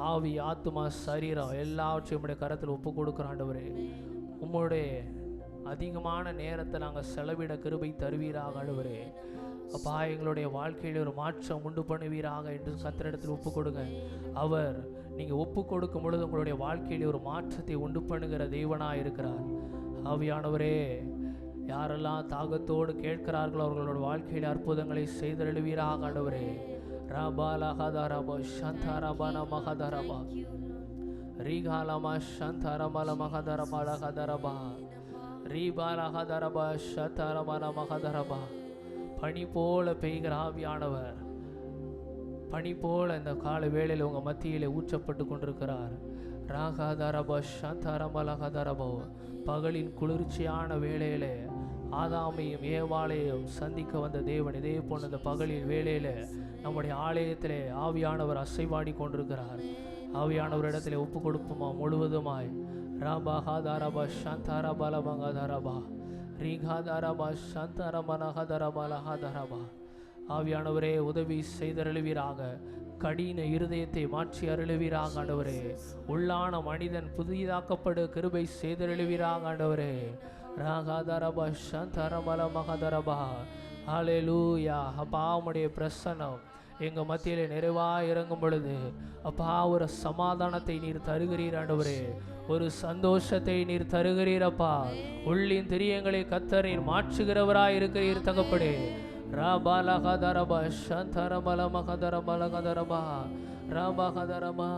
ஆவி ஆத்துமா சரீரம் எல்லாவற்றையும் உம்முடைய கரத்தில் ஒப்பு கொடுக்குறோம் ஆண்டவரே. உம்முடைய அதிகமான நேரத்தை நாங்கள் செலவிட கிருபை தருவீராக ஆண்டவரே. அப்பா, எங்களுடைய வாழ்க்கையில் ஒரு மாற்றம் உண்டு பண்ணுவீராக என்று கர்த்தரிடத்தில் ஒப்பு கொடுங்க. அவர் நீங்கள் ஒப்பு கொடுக்கும் பொழுது உங்களுடைய வாழ்க்கையில் ஒரு மாற்றத்தை உண்டு பண்ணுகிற தேவனாக இருக்கிறார். ஆவியானவரே, யாரெல்லாம் தாகத்தோடு கேட்கிறார்களோ அவர்களோட வாழ்க்கையில் அற்புதங்களை செய்தருளுவீராக ஆண்டவரே. ராபாலகதரபா சந்தரபன மகதரபா ரீகாலமா சந்தரமல மகதரபலகதரபா ரீபாலகதரபா சந்தரமல மகதரபா. பனி போல பெய்கிற ஆவியானவர் பனி போல இந்த கால வேளையில் உங்கள் மத்தியிலே ஊற்றப்பட்டு கொண்டிருக்கிறார். ராகாதரபா சந்தரமலகதரபா. பகலின் குளிர்ச்சியான வேளையிலே ஆதாமையும் ஏவாளையும் சந்திக்க வந்த தேவன் இதே போன்ற இந்த பகலின் வேளையில் நம்முடைய ஆலயத்திலே ஆவியானவர் அசைவாடி கொண்டிருக்கிறார். ஆவியானவர் இடத்துல ஒப்பு கொடுப்போமா முழுவதுமாய். ராபாகாதாரபா சந்தரபலமகதரபா ரீகாதாரபா சந்தரமனகதரபலகதரபா. ஆவியானவரே, உதவி செய்தருளுவீராக. கடின இருதயத்தை மாற்றி அருளுவீராக ஆண்டவரே. உள்ளான மனிதன் புதிதாக்கப்படு கிருபை செய்தருளுவீராக ஆண்டவரே. ராகாதரபா சந்தரமல மகதரபா. ஹல்லேலூயா. அப்பா, உம்முடைய பிரசன்னம் எங்கள் மத்தியிலே நிறைவாக இறங்கும் பொழுது அப்பா, ஒரு சமாதானத்தை நீர் தருகிறீர் ஆண்டவரே. ஒரு சந்தோஷத்தை நீர் தருகிறீரப்பா. உள்ளின் திரியங்களை கர்த்தர் நீர் மாற்றுகிறவராய் இருக்கிறீர் தகப்படே. ராபாலகதரபா சந்தரமல மகதரபலகதரபா ராபாகதரபா.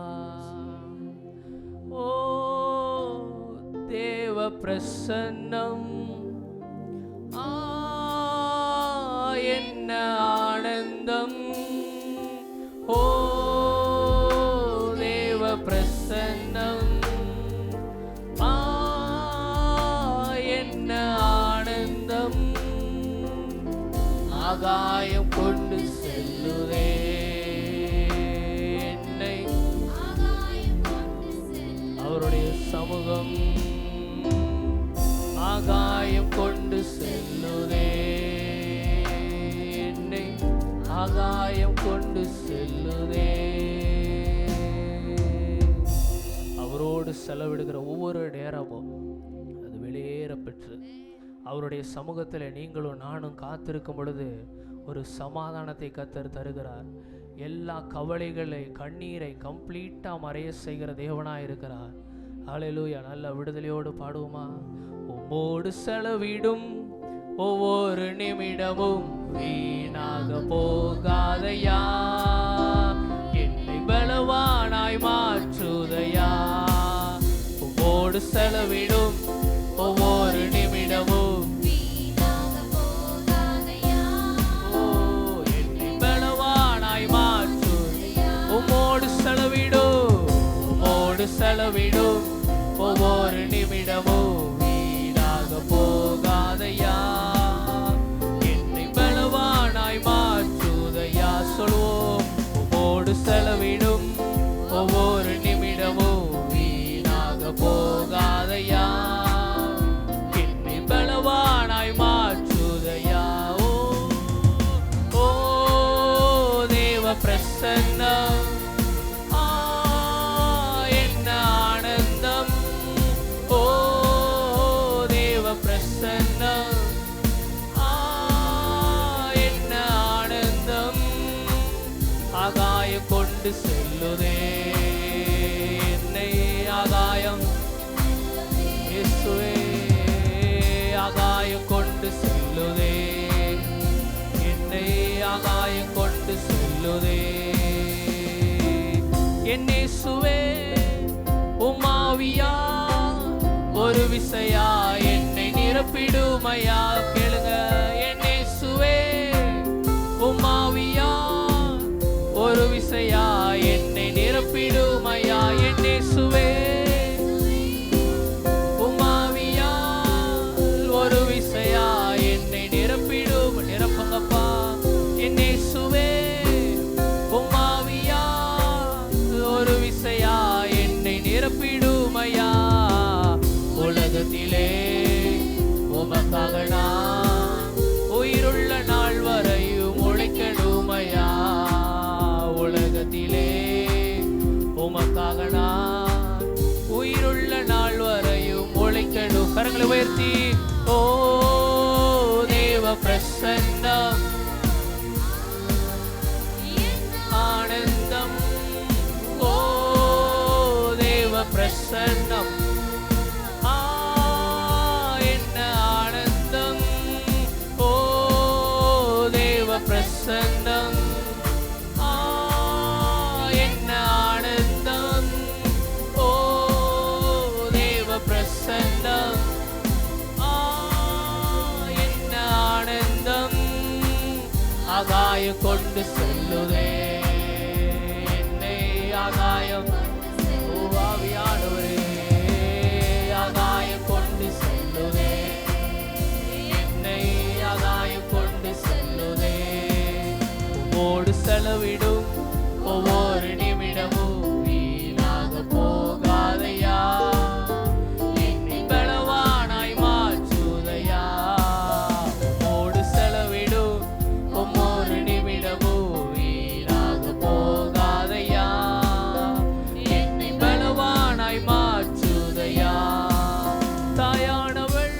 ஓ தேவ பிரசன்னம் என்ன ஆனந்தம். ஓ தேவ பிரசன்னம் என்ன ஆனந்தம். ஆகாயம் கொண்டு செல்லுதே என்னை அவருடைய சமூகம். ஆகாயம் கொண்டு செல்லுதே என்னை ஆகாயம் கொண்டு செல்லுதே. அவரோடு செலவிடுகிற ஒவ்வொரு நேரமும் அது வெளியேற பெற்று அவருடைய சமூகத்தில் நீங்களும் நானும் காத்திருக்கும் பொழுது ஒரு சமாதானத்தை கர்த்தர் தருகிறார். எல்லா கவலைகளை கண்ணீரை கம்ப்ளீட்டாக மறைய செய்கிற தேவனாக இருக்கிறார். ஹல்லேலூயா. நல்ல விடுதலையோடு பாடுவோமா. உம்மோடு செலவிடும் ஒவ்வொரு நிமிடமும் வீணாக போகாதையா. என்னை பலவானாய் மாற்றுதையா. உம்மோடு செலவிடும் ஒவ்வொரு நிமிடமும் என்னை பலவானாய் மாற்று. உம்மோடு செலவிடும் ஒவ்வொரு நிமிடமும் வீணாக போகாதையா. என்னை பலவானாய் மாற்றுதையா. சொல்வோம். உம்மோடு செலவிடும் ஒவ்வொரு நிமிடமும் வீணாக போகாதையா. விசையா என்னை நிரப்பிடுமையா. கேளுங்க, என் இயேசுவே உம்மாவியா ஒரு விசையா என்னை நிரப்பிடுமையா. என் இயேசுவே உம்மாவியா ஒரு விசையா என்னை நிரப்பிடும். நிரப்புங்கப்பா. என் இயேசுவே உம்மாவியா ஒரு விசையா என்னை நிரப்பிடுமையா. உலகத்திலே உமக்காக நான் உயிருள்ள நாள் வரையும் உழைக்கணுமையா. உலகத்திலே உமக்காக நான் உயிருள்ள நாள் வரையும் உழைக்கணும். கரங்களை உயர்த்தி ஓ தேவ பிரசன்னம் ஆனந்தம். ஓ தேவ பிரசன்னம் என்ன ஆனந்தம். ஓ தேவ பிரசன்னம் என்ன ஆனந்தம். ஓ தேவ பிரசன்னம் என்ன ஆனந்தம். ஆகாயம் கொண்டு செல்லுதே என்னை. ஆகாயம் ஆவியானவரே ஆகாயம் கொண்டு செல்லுதே என்னை. ஆகாயம் கொண்டு செல்லுதே. உம்மோடு செலவிடும் ஒவ்வொரு நிமிடமும் வீணாக போகாதையா. என்னை பலவானாய் மாற்றுதையா. உம்மோடு செலவிடும் ஒவ்வொரு நிமிடமும் வீணாக போகாதையா. என்னை பலவானாய் மாற்றுதையா. தாயானவள்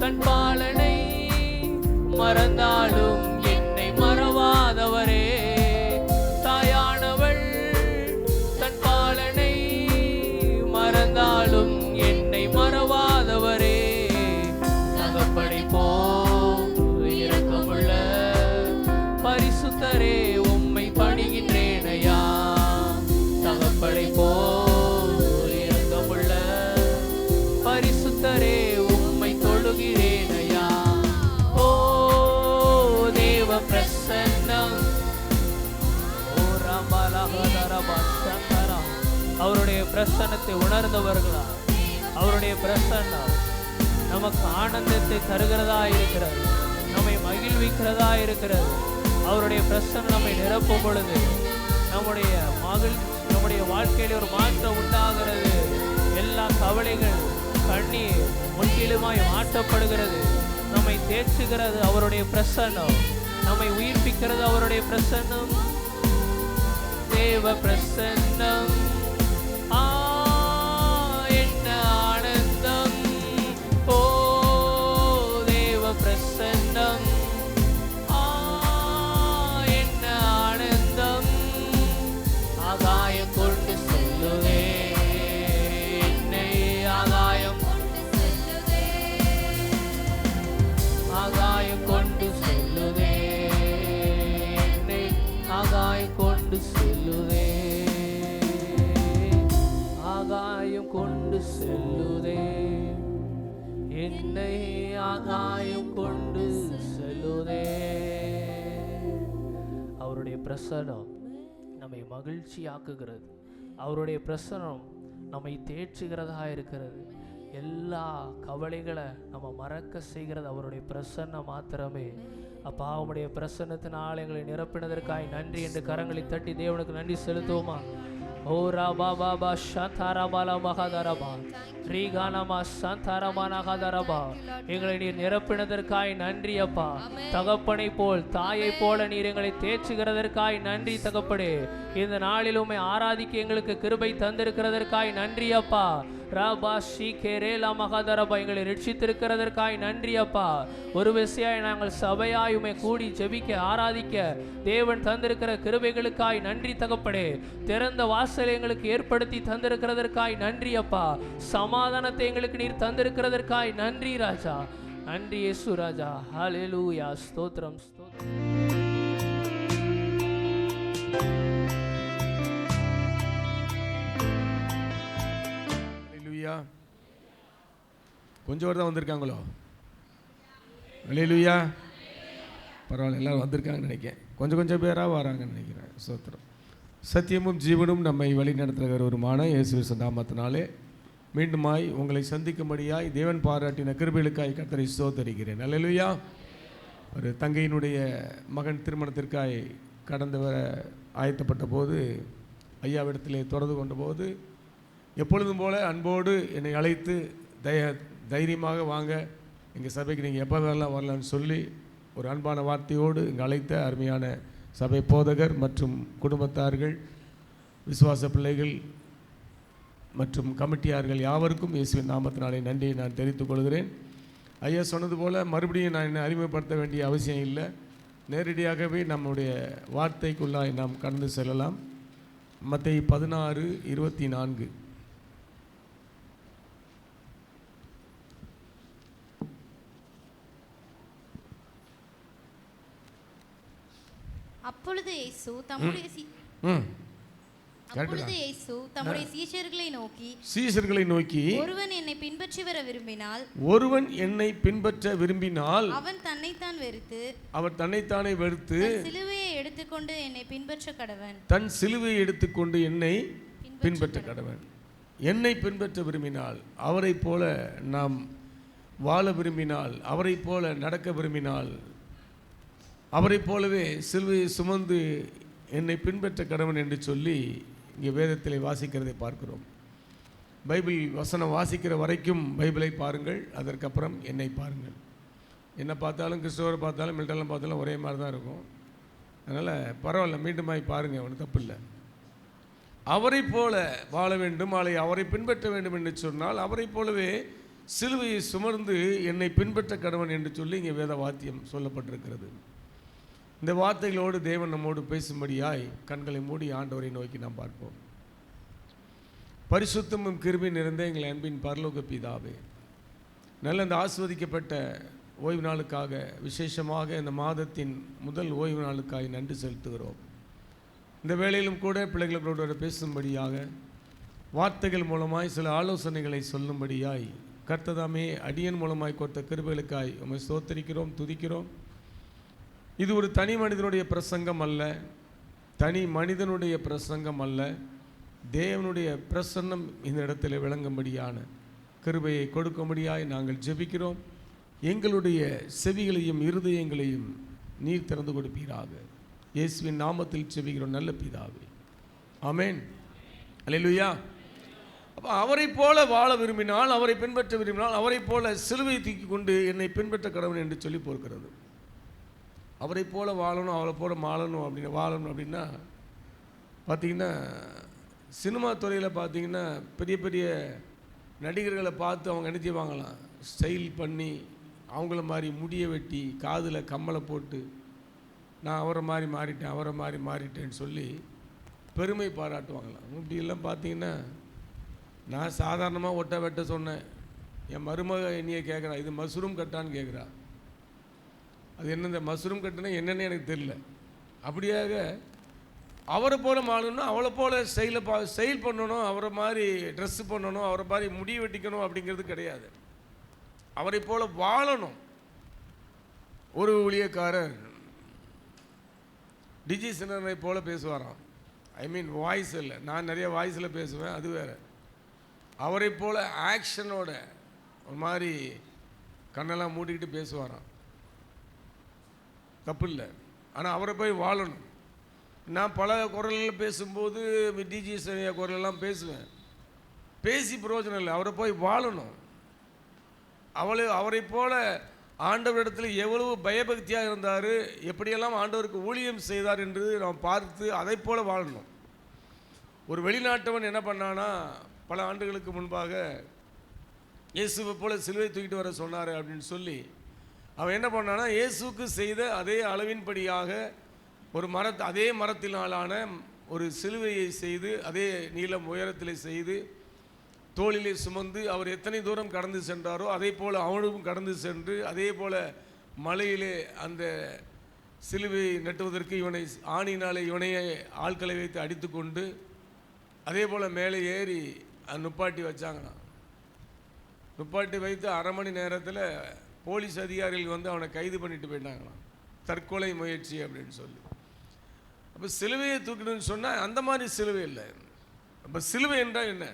தன் பாலனை மறந்தாலும் என்னை மறவாதவரே. தாயானவள் தன் பாலனை மறந்தாலும் என்னை மறவாதவரே. தகப்பனை போல் இரக்கமுள்ள பரிசுத்தரே உம்மை பணிகின்றேனையா. தகப்பனை போல் இரக்கமுள்ள பரிசுத்தரே உம்மை தொழுகிறேனையா. ஓ தேவ பிரசன்னம். ஓ ராமலஹதரபா சந்தரா. அவருடைய பிரசன்னத்தை உணர்ந்தவர்களா? அவருடைய பிரசன்னம் நமக்கு ஆனந்தத்தை தருகிறதா இருக்கிறது, நம்மை மகிழ்விக்கிறதா இருக்கிறது. அவருடைய பிரசன்னம் நம்மை நிரப்பும் பொழுது நம்முடைய வாழ்க்கையில் ஒரு மாற்றம் உண்டாகிறது. எல்லா கவலைகள் கண்ணீர் முற்றிலுமாய் மாற்றப்படுகிறது. நம்மை தேற்றுகிறது அவருடைய பிரசன்னம். நம்மை உயிர்ப்பிக்கிறது அவருடைய பிரசன்னம். தேவ பிரசன்னம் என்ன ஆனந்தம். ஓ தேவ பிரசன்னம் என்ன ஆனந்தம். ஆகாயம் கொண்டு செல்லுதே என்னை. ஆகாயம் ஆகாயம் கொண்டு செல்லுதே என்னை. ஆகாயம் கொண்டு செல்லுதே. ஆகாயம் கொண்டு செல்லுதே என்னை. ஆகாயம் கொண்டு செல்லுதே. அவருடைய பிரசன்னம் நம்மை மகிழ்ச்சியாக்குகிறது. அவருடைய பிரசன்னம் நம்மை தேற்றுகிறதா இருக்கிறது. எல்லா கவலைகளை நம்ம மறக்க செய்கிறது அவருடைய பிரசன்னம் மாத்திரமே. அப்பா அவருடைய பிரசன்னத்தினால் எங்களை நிரப்பினதற்காய் நன்றி என்று கரங்களை தட்டி தேவனுக்கு நன்றி செலுத்துவோமா? ஓ ராபா பாபா சாந்தாரபாலா மகாதரபா ரீகானமா சாந்தாரமா நகாதரபா. எங்களை நீர் நிரப்பினதற்காய் நன்றி அப்பா. தகப்பனை போல் தாயை போல நீர் எங்களை தேற்றுகிறதற்காய் நன்றி தகப்படே. இந்த நாளில் உம்மை ஆராதிக்க எங்களுக்கு கிருபை தந்திருக்கிறதற்காய் நன்றி அப்பா. ராபா ஷீகேரேலா மகாதரபா எங்களை ரட்சித்திருக்கிறதற்காய் நன்றி அப்பா. ஒரு விசையாய் நாங்கள் சபையாய் உம்மை கூடி ஜெபிக்க ஆராதிக்க தேவன் தந்திருக்கிற கிருபைகளுக்காய் நன்றி தகப்படே. திறந்த வாசலை எங்களுக்கு ஏற்படுத்தி தந்திருக்கிறதற்காய் நன்றி அப்பா. சமாதானத்தை எங்களுக்கு நீர் தந்திருக்கிறதற்காய் நன்றி ராஜா. நன்றி இயேசு ராஜா. ஹல்லேலூயா. ஸ்தோத்திரம் ஸ்தோத்திரம். கொஞ்சம் பேர் தான் வந்திருக்காங்களோ? அல்லேலூயா. பரவாயில்ல, எல்லோரும் வந்திருக்காங்கன்னு நினைக்கிறேன். கொஞ்சம் பேராக வராங்கன்னு நினைக்கிறேன். ஸ்தோத்திரம். சத்தியமும் ஜீவனும் நம்மை வழி நடத்துகிறவருமான இயேசு கிறிஸ்து நாமத்தினாலே மீண்டுமாய் உங்களை சந்திக்கும்படியாய் தேவன் பாராட்டின கிருபைகளுக்காய் கர்த்தரை ஸ்தோத்தரிக்கிறேன். அல்லேலூயா. ஒரு தங்கையினுடைய மகன் திருமணத்திற்காய் கடந்து வர ஆயத்தப்பட்ட போது ஐயாவிடத்திலே தொடர்பு கொண்ட போது எப்பொழுதும் போல அன்போடு என்னை அழைத்து தைரியமாக வாங்க, எங்கள் சபைக்கு நீங்கள் எப்போ வேணாலும் வரலான்னு சொல்லி ஒரு அன்பான வார்த்தையோடு இங்கே அழைத்த அருமையான சபை போதகர் மற்றும் குடும்பத்தார்கள், விசுவாச பிள்ளைகள் மற்றும் கமிட்டியார்கள் யாவருக்கும் இயேசுவின் நாமத்தினாலே நன்றியை நான் தெரிவித்துக் கொள்கிறேன். ஐயா சொன்னது போல் மறுபடியும் நான் என்னை அறிமுகப்படுத்த வேண்டிய அவசியம் இல்லை. நேரடியாகவே நம்முடைய வார்த்தைக்குள்ளாய் நாம் கடந்து செல்லலாம். மத்தேயு 16:24. அப்பொழுது இயேசு தம்முடைய சீஷர்களை நோக்கி ஒருவன் என்னை பின்பற்ற விரும்பினால் அவன் தன்னைத்தானே வெறுத்து சிலுவையை எடுத்துக்கொண்டு என்னை பின்பற்ற கடவன். தன் சிலுவையை எடுத்துக்கொண்டு என்னை பின்பற்ற கடவன். என்னை பின்பற்ற விரும்பினால், அவரை போல நாம் வாழ விரும்பினால், அவரை போல நடக்க விரும்பினால், அவரை போலவே சிலுவையை சுமந்து என்னை பின்பற்ற கடவன் என்று சொல்லி இங்கே வேதத்தில் வாசிக்கிறதை பார்க்கிறோம். பைபிள் வசனம் வாசிக்கிற வரைக்கும் பைபிளை பாருங்கள், அதற்கப்புறம் என்னை பாருங்கள். என்னை பார்த்தாலும் கிறிஸ்தவரை பார்த்தாலும் மில்டெல்லாம் பார்த்தாலும் ஒரே மாதிரி தான் இருக்கும். அதனால் பரவாயில்ல, மீண்டுமாய் பாருங்கள், ஒன்றும் தப்பு இல்லை. அவரை போல வாழ வேண்டும், அவரை பின்பற்ற வேண்டும் என்று சொன்னால் அவரை போலவே சிலுவையை சுமர்ந்து என்னை பின்பற்ற கடவன் என்று சொல்லி இங்கே வேத வாக்கியம் சொல்லப்பட்டிருக்கிறது. இந்த வார்த்தைகளோடு தேவன் நம்மோடு பேசும்படியாய் கண்களை மூடி ஆண்டவரை நோக்கி நாம் பார்ப்போம். பரிசுத்தமும் கிருபை நிறைந்த எங்கள் அன்பின் பரலோக பிதாவே, நல்ல இந்த ஆஸ்வதிக்கப்பட்ட ஓய்வு நாளுக்காக, விசேஷமாக இந்த மாதத்தின் முதல் ஓய்வு நாளுக்காக நன்றி செலுத்துகிறோம். இந்த வேளையிலும் கூட பிள்ளைகளோடு பேசும்படியாக வார்த்தைகள் மூலமாய் சில ஆலோசனைகளை சொல்லும்படியாய் கர்த்ததாமே அடியன் மூலமாய் கொடுத்த கிருபைகளுக்காய் உம்மை ஸ்தோத்திரிக்கிறோம், துதிக்கிறோம். இது ஒரு தனி மனிதனுடைய பிரசங்கம் அல்ல, தனி மனிதனுடைய பிரசங்கம் அல்ல, தேவனுடைய பிரசன்னம் இந்த இடத்துல விளங்கும்படியான கிருபையை கொடுக்கும்படியாய் நாங்கள் ஜெபிக்கிறோம். எங்களுடைய செவிகளையும் இருதயங்களையும் நீர் திறந்து கொடுப்பீராக. இயேசுவின் நாமத்தில் ஜெபிக்கிறோம் நல்ல பிதாவே, ஆமென். அல்லேலூயா. அப்போ அவரை போல வாழ விரும்பினால், அவரை பின்பற்ற விரும்பினால், அவரை போல சிலுவை தூக்கி கொண்டு என்னை பின்பற்ற கடவுள் என்று சொல்லி போகிறது. அவரை போல் வாழணும், அவரை போல் வாழணும் அப்படின்னா பார்த்திங்கன்னா, சினிமா துறையில் பார்த்திங்கன்னா பெரிய பெரிய நடிகர்களை பார்த்து அவங்க என்ன செய்வாங்களாம், ஸ்டைல் பண்ணி அவங்கள மாதிரி முடியை வெட்டி காதில் கம்மலை போட்டு நான் அவரை மாதிரி மாறிட்டேன்னு சொல்லி பெருமை பாராட்டுவாங்களாம். இப்படியெல்லாம் பார்த்திங்கன்னா, நான் சாதாரணமாக ஒட்ட வெட்ட சொன்னேன், என் மருமக என்னையே கேட்குறா, இது மஷ்ரூம் கட்டான்னு கேட்குறா. அது என்ன, இந்த மஷ்ரூம் கட்டுனா என்னென்னு எனக்கு தெரியல. அப்படியாக அவரை போல் மாறணும், அவளை போல் ஸ்டைல் பண்ணணும், அவரை மாதிரி ட்ரெஸ்ஸு பண்ணணும், அவரை மாதிரி முடி வெட்டிக்கணும் அப்படிங்கிறது கிடையாது. அவரை போல் வாழணும். ஒரு ஊழியக்காரர் டிஜி சின்னரை போல் பேசுவாராம். வாய்ஸ் இல்லை, நான் நிறைய வாய்ஸில் பேசுவேன், அது வேறு. அவரை போல் ஆக்ஷனோட ஒரு மாதிரி கண்ணெல்லாம் மூடிக்கிட்டு பேசுவாராம். தப்பு இல்லை, ஆனால் அவரை போய் வாழணும். நான் பல குரலில் பேசும்போது டிஜி சனியா குரலெல்லாம் பேசுவேன், பேசி பிரயோஜனம் இல்லை. அவரை போய் வாழணும். அவரை போல ஆண்டவரிடத்தில் எவ்வளவு பயபக்தியாக இருந்தார், எப்படியெல்லாம் ஆண்டவருக்கு ஊழியம் செய்தார் என்று நாம் பார்த்து அதை போல் வாழணும். ஒரு வெளிநாட்டவன் என்ன பண்ணானா, பல ஆண்டுகளுக்கு முன்பாக இயேசுவை போல சிலுவை தூக்கிட்டு வர சொன்னார் அப்படின்னு சொல்லி அவன் என்ன பண்ணானா, இயேசுக்கு செய்த அதே அளவின்படியாக ஒரு அதே மரத்தினாலான ஒரு சிலுவையை செய்து, அதே நீளம் உயரத்தில் செய்து, தோளிலே சுமந்து அவர் எத்தனை தூரம் கடந்து சென்றாரோ அதே போல் அவனும் கடந்து சென்று, அதே போல் மலையிலே அந்த சிலுவை நட்டுவதற்கு ஆணினாலே இவனையே ஆட்களை வைத்து அடித்து கொண்டு அதே போல் மேலே ஏறி நுப்பாட்டி வச்சாங்கண்ணா. நுப்பாட்டி வைத்து அரை மணி நேரத்தில் போலீஸ் அதிகாரிகள் வந்து அவனை கைது பண்ணிட்டு போயிட்டாங்களாம், தற்கொலை முயற்சி அப்படின்னு சொல்லி. அப்போ சிலுவையை தூக்கணும்னு சொன்னால் அந்த மாதிரி சிலுவை இல்லை. அப்போ சிலுவை என்றால் என்ன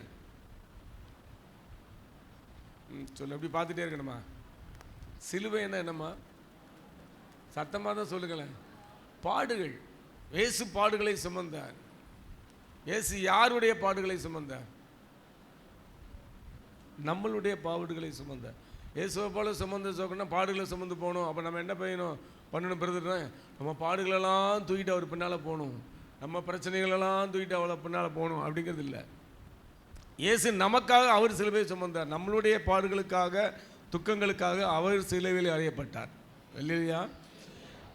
சொல்லு, அப்படி பார்த்துட்டே இருக்கணுமா? சிலுவை என்ன என்னம்மா? சத்தமாக தான் சொல்லுங்களேன். பாடுகள். இயேசு பாடுகளை சுமந்தார். இயேசு யாருடைய பாடுகளை சுமந்தார்? நம்மளுடைய பாடுகளை சுமந்தார். இயேசுவை போல சுமந்து சொன்னா பாடுகளை சுமந்து போகணும். அப்போ நம்ம என்ன பண்ணணும் பிரதர்னா, நம்ம பாடுகளெல்லாம் தூக்கிட்டு அவர் பின்னால் போகணும், நம்ம பிரச்சனைகளெல்லாம் தூக்கிட்டு அவளை பின்னால் போகணும் அப்படிங்கிறது இல்லை. இயேசு நமக்காக அவர் சிலுவையை சுமந்தார். நம்மளுடைய பாடுகளுக்காக துக்கங்களுக்காக அவர் சிலுவையில் அறையப்பட்டார் இல்லையா?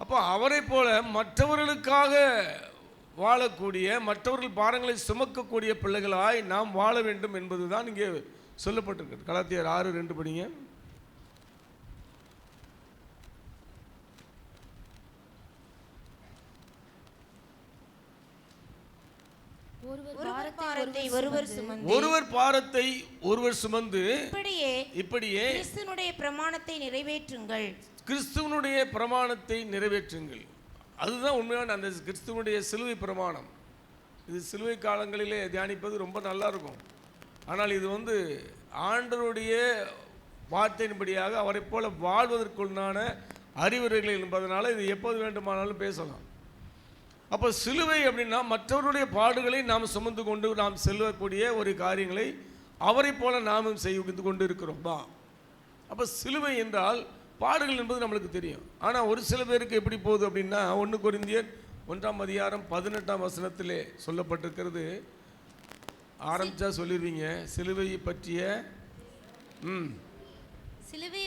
அப்போ அவரை போல மற்றவர்களுக்காக வாழக்கூடிய, மற்றவர்கள் பாரங்களை சுமக்கக்கூடிய பிள்ளைகளாய் நாம் வாழ வேண்டும் என்பது தான் இங்கே சொல்லப்பட்டிருக்கு. கலாத்தியர் 6:2 படிங்க. ஒருவர் பாரத்தை ஒருவர் சுமந்து இப்படியே கிறிஸ்துவினுடைய பிரமாணத்தை நிறைவேற்றுங்கள். கிறிஸ்துவனுடைய பிரமாணத்தை நிறைவேற்றுங்கள். அதுதான் உண்மையான அந்த கிறிஸ்துவனுடைய சிலுவை பிரமாணம். இது சிலுவை காலங்களிலே தியானிப்பது ரொம்ப நல்லா இருக்கும். ஆனால் இது வந்து ஆண்டவருடைய வார்த்தையின்படியாக அவரை போல வாழ்வதற்குள்ளான அறிவுரைகள் என்பதனால இது எப்போது வேண்டுமானாலும் பேசலாம். அப்போ சிலுவை அப்படின்னா மற்றவருடைய பாடுகளை நாம் சுமந்து கொண்டு நாம் செல்லக்கூடிய ஒரு காரியங்களை அவரை போல நாமும் செய்து கொண்டு இருக்கிறோம். அப்போ சிலுவை என்றால் பாடுகள் என்பது நம்மளுக்கு தெரியும். ஆனால் ஒரு சில பேருக்கு எப்படி போகுது அப்படின்னா 1 கொரிந்தியர் 1:18 சொல்லப்பட்டிருக்கிறது. ஆரம்பிச்சா சொல்லிடுவீங்க. சிலுவையை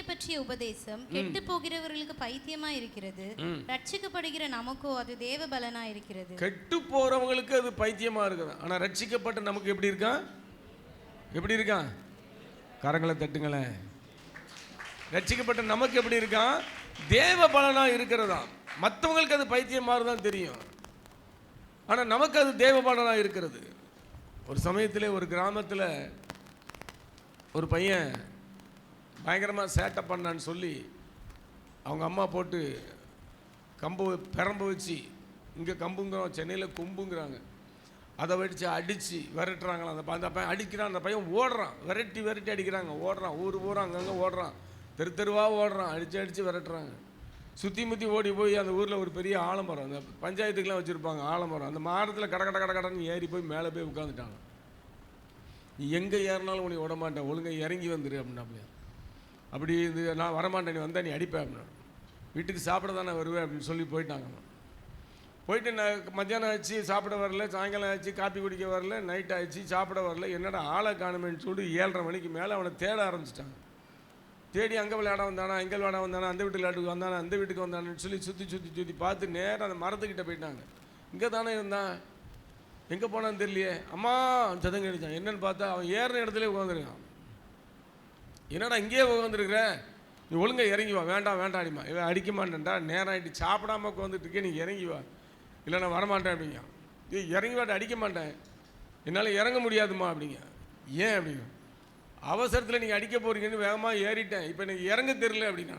பற்றிய உபதேசம் கெட்டு போகிறவர்களுக்கு பைத்தியமா இருக்கிறது, ரட்சிக்கப்படுகிற நமக்கோ அது தேவ பலனா இருக்கிறது. கெட்டு போறவங்களுக்கு அது பைத்தியமா இருக்குது. ஆனா ரட்சிக்கப்பட்ட நமக்கு எப்படி இருக்கான்? கரங்களை தட்டுங்களேன். ரட்சிக்கப்பட்ட நமக்கு எப்படி இருக்கான்? தேவ பலனா இருக்கிறதா. மற்றவங்களுக்கு அது பைத்தியமாக தான் தெரியும், ஆனா நமக்கு அது தேவ பலனா இருக்கிறது. ஒரு சமயத்தில் ஒரு கிராமத்தில் ஒரு பையன் பயங்கரமாக சேட்டை பண்ணான்னு சொல்லி அவங்க அம்மா போட்டு பெரம்பு வச்சு, இங்கே கம்புங்கிறோம், சென்னையில் கொம்புங்கிறாங்க, அதை வச்சு அடித்து விரட்டுறாங்களாம். அந்த பையன் அடிக்கிறான், அந்த பையன் ஓடுறான், விரட்டி அடிக்கிறாங்க, ஓடுறான், ஊர் அங்கங்கே ஓடுறான், தெருவாக ஓடுறான், அடித்து விரட்டுறாங்க. சுற்றி முற்றி ஓடி போய் அந்த ஊரில் ஒரு பெரிய ஆலமரம், அந்த பஞ்சாயத்துக்கெலாம் வச்சுருப்பாங்க ஆலமரம், அந்த மரத்தில் கடன்னு ஏறி போய் மேலே போய் உட்காந்துட்டாங்க. நீ எங்கே ஏறினாலும் உனக்கு விட மாட்டேன், ஒழுங்கை இறங்கி வந்துரு அப்படின்னா. அப்படி இது நான் வரமாட்டேன், நீ வந்தால் நீ அடிப்பேன் அப்படின்னா. வீட்டுக்கு சாப்பிட தானே வருவேன் அப்படின்னு சொல்லி போயிட்டாங்க. போயிட்டு நான் மத்தியானம் ஆச்சு சாப்பிட வரல, சாயங்காலம் ஆச்சு காப்பி குடிக்க வரல, நைட் ஆச்சு சாப்பிட வரல, என்னடா ஆளை காணுமேன்னு சொல்லி 7:30 மணிக்கு மேலே அவனை தேட ஆரம்பிச்சிட்டாங்க. தேடி அங்கே விளையாட வந்தானா, இங்கே விளையாட வந்தானா, அந்த வீட்டு விளையாட்டுக்கு வந்தானா, அந்த வீட்டுக்கு வந்தானு சொல்லி சுற்றி பார்த்து நேரம் அந்த மரத்துக்கிட்ட போயிட்டாங்க. இங்கே தானே இருந்தான், எங்கே போனான்னு தெரியலையே, அம்மா சதங்க அடித்தான். என்னன்னு பார்த்தா அவன் ஏறின இடத்துல உட்காந்துருக்கான். என்னடா இங்கேயே உட்காந்துருக்குற, நீ ஒழுங்கா இறங்கி வா. வேண்டாம் அடிமா, இல்லை அடிக்க மாட்டேன்டா, நேரம் ஆகிட்டு சாப்பிடாம உட்காந்துட்டு இருக்கே, நீ இறங்கி வா, இல்லை நான் வரமாட்டேன் அப்படிங்க. இறங்கி வாட்ட, அடிக்க மாட்டேன், என்னால் இறங்க முடியாதுமா அப்படிங்க. ஏன் அப்படிங்க, அவசரத்தில் நீங்கள் அடிக்க போகிறீங்கன்னு வேகமாக ஏறிட்டேன், இப்போ எனக்கு இறங்க தெரியல அப்படின்னா.